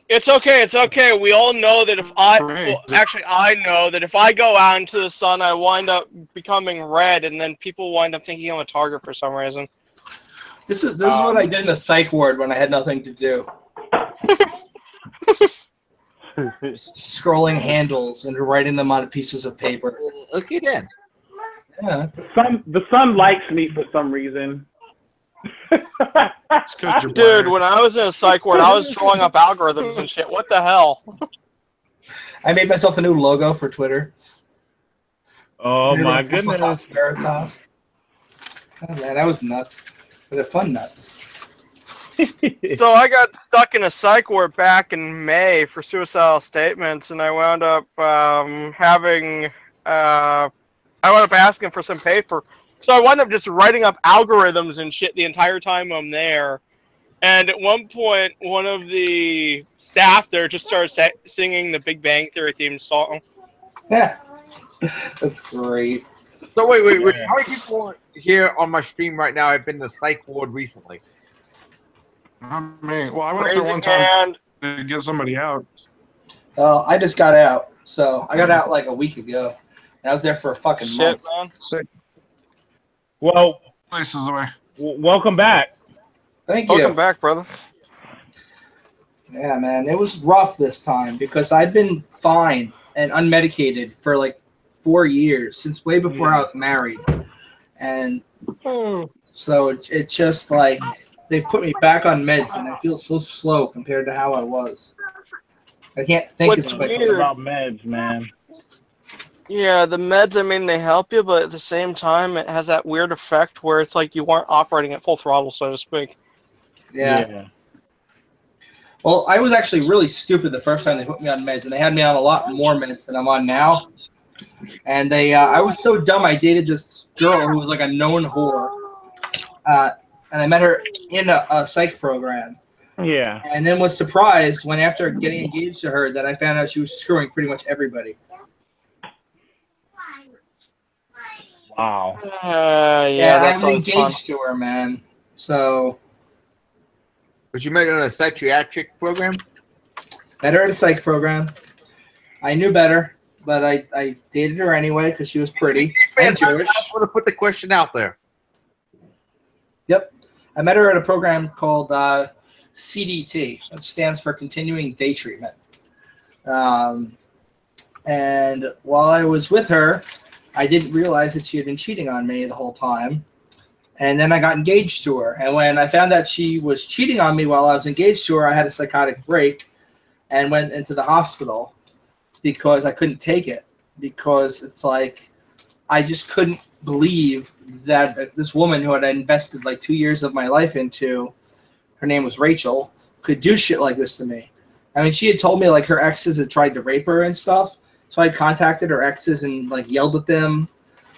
It's okay. It's okay. We all know that I know that if I go out into the sun, I wind up becoming red, and then people wind up thinking I'm a target for some reason. This is what I did in the psych ward when I had nothing to do. Scrolling handles and writing them on pieces of paper. Okay, then. Yeah. The sun likes me for some reason. Dude, when I was in a psych ward, I was drawing up algorithms and shit. What the hell? I made myself a new logo for Twitter. Oh my goodness. Veritas. Oh man, that was nuts. But they're fun nuts. So I got stuck in a psych ward back in May for suicidal statements, and I wound up asking for some paper. So I wound up just writing up algorithms and shit the entire time I'm there. And at one point, one of the staff there just started singing the Big Bang Theory theme song. Yeah, that's great. So wait. How many people here on my stream right now have been in the psych ward recently? I mean, well, I went up there one time to get somebody out. Well, I just got out. So I got out like a week ago. And I was there for a fucking month. Man. Well, places away. Welcome back. Thank you. Welcome back, brother. Yeah, man. It was rough this time because I'd been fine and unmedicated for like 4 years, since way before I was married. And so it's just like they put me back on meds, and I feel so slow compared to how I was. I can't think as quickly about meds, man. Yeah, the meds, I mean, they help you, but at the same time, it has that weird effect where it's like you weren't operating at full throttle, so to speak. Yeah. Well, I was actually really stupid the first time they put me on meds, and they had me on a lot more minutes than I'm on now. And I was so dumb. I dated this girl who was like a known whore, and I met her in a psych program. Yeah. And then was surprised when, after getting engaged to her, that I found out she was screwing pretty much everybody. Wow. Yeah, I was engaged to her, man. So. But you met her in a psychiatric program? Met her at a psych program. I knew better, but I dated her anyway because she was pretty and Jewish. I want to put the question out there. Yep. I met her at a program called CDT, which stands for Continuing Day Treatment. And while I was with her, I didn't realize that she had been cheating on me the whole time. And then I got engaged to her. And when I found out she was cheating on me while I was engaged to her, I had a psychotic break and went into the hospital because I couldn't take it. Because it's like, I just couldn't believe that this woman who had invested like 2 years of my life into, her name was Rachel, could do shit like this to me. I mean, she had told me like her exes had tried to rape her and stuff. So I contacted her exes and like yelled at them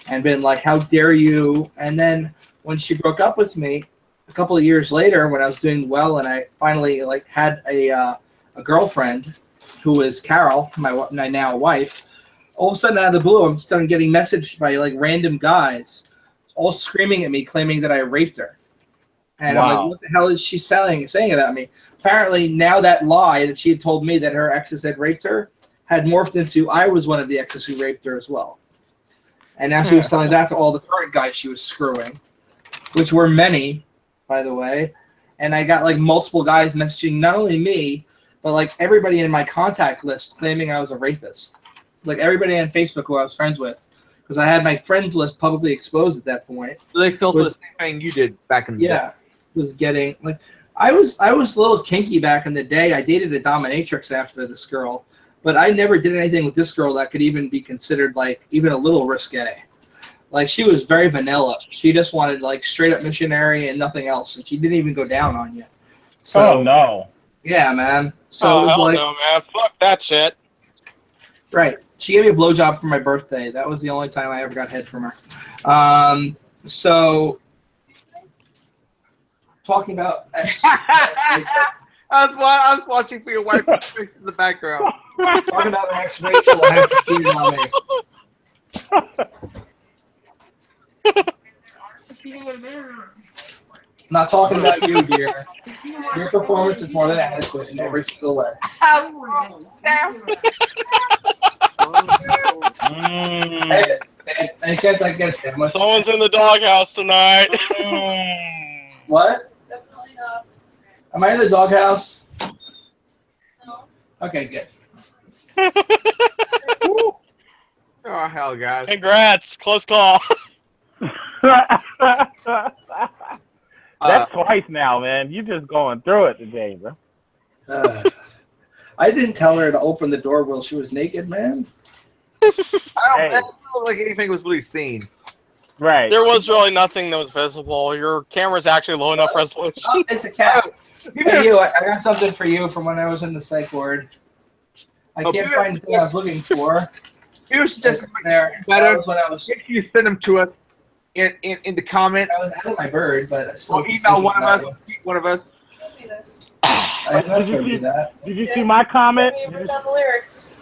and been like, how dare you? And then when she broke up with me a couple of years later, when I was doing well and I finally like had a girlfriend who was Carol, my now wife, all of a sudden out of the blue, I'm starting getting messaged by like random guys all screaming at me, claiming that I raped her. And I'm like, what the hell is she saying about me? Apparently now that lie that she had told me that her exes had raped her had morphed into I was one of the exes who raped her as well. And now she was telling that to all the current guys she was screwing, which were many, by the way. And I got like multiple guys messaging not only me, but like everybody in my contact list claiming I was a rapist. Like everybody on Facebook who I was friends with. Because I had my friends list publicly exposed at that point. So they felt the same thing you did back in the day. Yeah. Was getting like I was a little kinky back in the day. I dated a dominatrix after this girl, but I never did anything with this girl that could even be considered like even a little risque. Like she was very vanilla. She just wanted like straight up missionary and nothing else, and she didn't even go down on you. So, oh no. Yeah, man. So it was hell like, no, man. Fuck that shit. Right. She gave me a blowjob for my birthday. That was the only time I ever got head from her. So talking about I was watching for your wife in the background. Talking about my ex Rachel and how she cheated on me. Not talking about you, dear. Your performance is more than adequate in every single way. Any chance I can get a sandwich? Someone's in the doghouse tonight. What? Definitely not. Am I in the doghouse? No. Okay, good. Oh, hell, guys. Congrats. Close call. That's twice now, man. You're just going through it today, bro. I didn't tell her to open the door while she was naked, man. I don't look like anything was really seen. Right. There was really nothing that was visible. Your camera's actually low enough resolution. Oh, it's a cat. Hey, you, I got something for you from when I was in the psych ward. I can't find the thing I was looking for. Here's just there. better. When I was, if you send them to us in the comments. I was out of my bird, but I still email one of us. One of us. I'm not sure do that. Did you see my comment? Down the lyrics.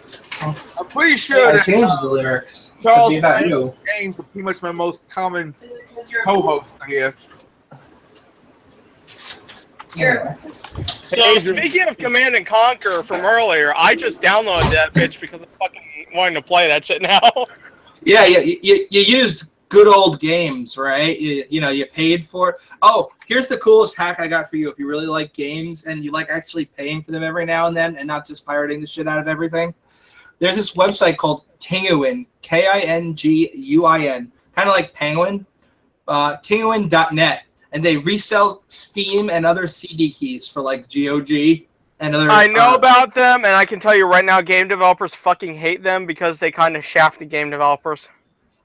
I'm pretty sure I changed the lyrics Charles to be about you. James are pretty much my most common co-host here. Anyway. So speaking of Command and Conquer from earlier, I just downloaded that bitch because I'm fucking wanting to play that shit now. Yeah, you used good old games, right? You know, you paid for it. Oh, here's the coolest hack I got for you. If you really like games and you like actually paying for them every now and then and not just pirating the shit out of everything, there's this website called Kinguin, Kinguin, kind of like Penguin, Kinguin.net, and they resell Steam and other CD keys for like GOG and other. I know about them, and I can tell you right now, game developers fucking hate them because they kind of shaft the game developers.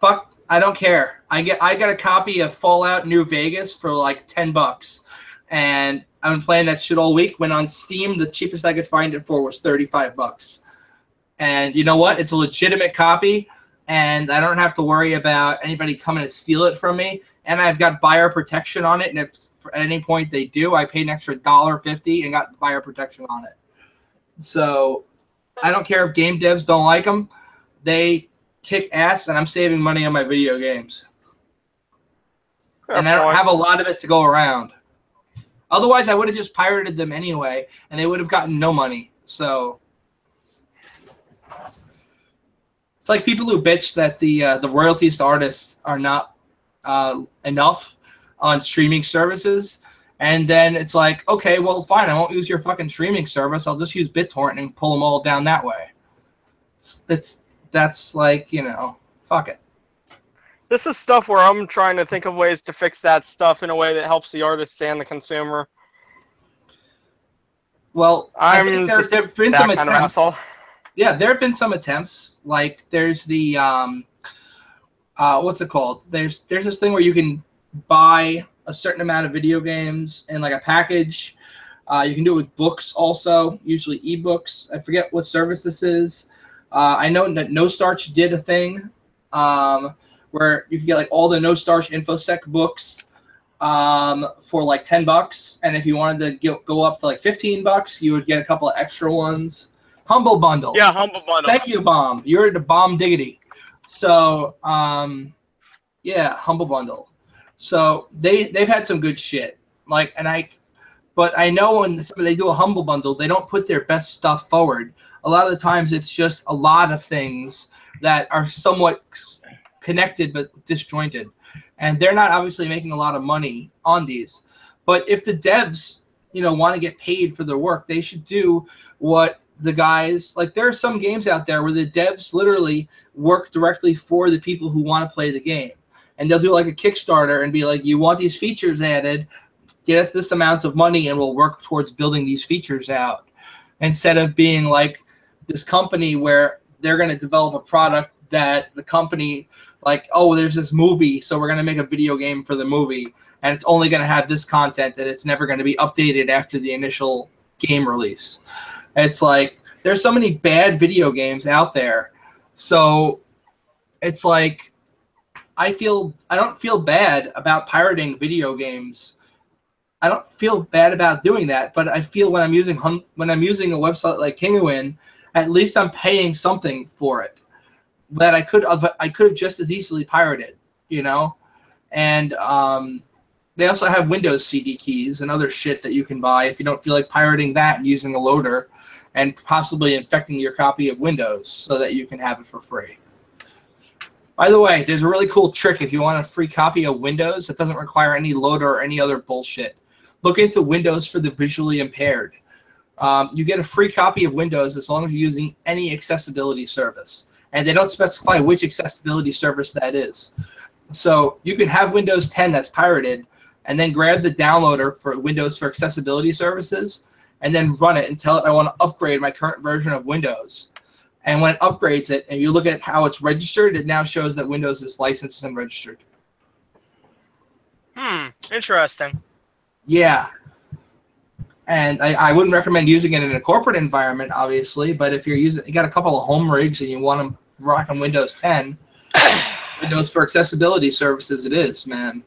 Fuck, I don't care. I got a copy of Fallout New Vegas for like $10, and I've been playing that shit all week. When on Steam, the cheapest I could find it for was $35. And you know what? It's a legitimate copy, and I don't have to worry about anybody coming to steal it from me. And I've got buyer protection on it, and if at any point they do, I paid an extra $1.50 and got buyer protection on it. So I don't care if game devs don't like them. They kick ass, and I'm saving money on my video games. And I don't have a lot of it to go around. Otherwise, I would have just pirated them anyway, and they would have gotten no money. So it's like people who bitch that the royalties to artists are not enough on streaming services, and then it's like, okay, well, fine, I won't use your fucking streaming service. I'll just use BitTorrent and pull them all down that way. That's like, you know, fuck it. This is stuff where I'm trying to think of ways to fix that stuff in a way that helps the artist and the consumer. Well, I think there have been some kind of attempts. asshole. Yeah, there have been some attempts. Like there's the what's it called? There's this thing where you can buy a certain amount of video games in like a package. You can do it with books also, usually ebooks. I forget what service this is. I know that No Starch did a thing where you can get like all the No Starch InfoSec books for like $10, and if you wanted to go up to like $15, you would get a couple of extra ones. Humble Bundle. Yeah, Humble Bundle. Thank you, Bomb. You're the bomb diggity. So yeah, Humble Bundle. So they've had some good shit. But I know when they do a Humble Bundle, they don't put their best stuff forward. A lot of the times it's just a lot of things that are somewhat connected but disjointed. And they're not obviously making a lot of money on these. But if the devs, you know, want to get paid for their work, they should do what the guys, like there are some games out there where the devs literally work directly for the people who want to play the game. And they'll do like a Kickstarter and be like, you want these features added, get us this amount of money and we'll work towards building these features out. Instead of being like this company where they're going to develop a product that the company, like, oh, there's this movie, so we're going to make a video game for the movie, and it's only going to have this content, and it's never going to be updated after the initial game release. It's like, there's so many bad video games out there. So it's like, I don't feel bad about pirating video games. I don't feel bad about doing that, but I feel when I'm using a website like Kinguin, at least I'm paying something for it that I could have just as easily pirated, you know? And they also have Windows CD keys and other shit that you can buy if you don't feel like pirating that and using a loader and possibly infecting your copy of Windows so that you can have it for free. By the way, there's a really cool trick if you want a free copy of Windows that doesn't require any loader or any other bullshit. Look into Windows for the visually impaired. You get a free copy of Windows as long as you're using any accessibility service. And they don't specify which accessibility service that is. So you can have Windows 10 that's pirated and then grab the downloader for Windows for accessibility services and then run it and tell it I want to upgrade my current version of Windows. And when it upgrades it and you look at how it's registered, it now shows that Windows is licensed and registered. Interesting. Yeah. And I wouldn't recommend using it in a corporate environment, obviously, but if you got a couple of home rigs and you want them rocking Windows 10, Windows for accessibility services it is, man.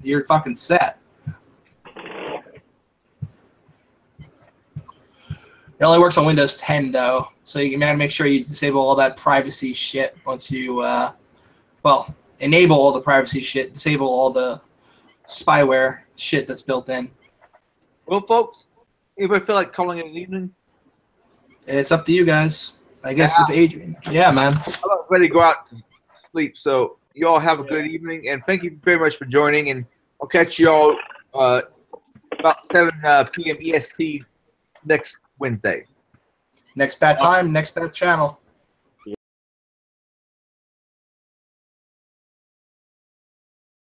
You're fucking set. It only works on Windows 10, though, so you can make sure you disable all that privacy shit once you, enable all the privacy shit, disable all the spyware shit that's built in. Well, folks, anybody feel like calling it an evening? It's up to you guys. I guess if Adrian. Yeah, man. I'm about ready to go out to sleep, so you all have a good evening, and thank you very much for joining, and I'll catch you all about 7 p.m. EST next Wednesday. Next bat time, next bat channel.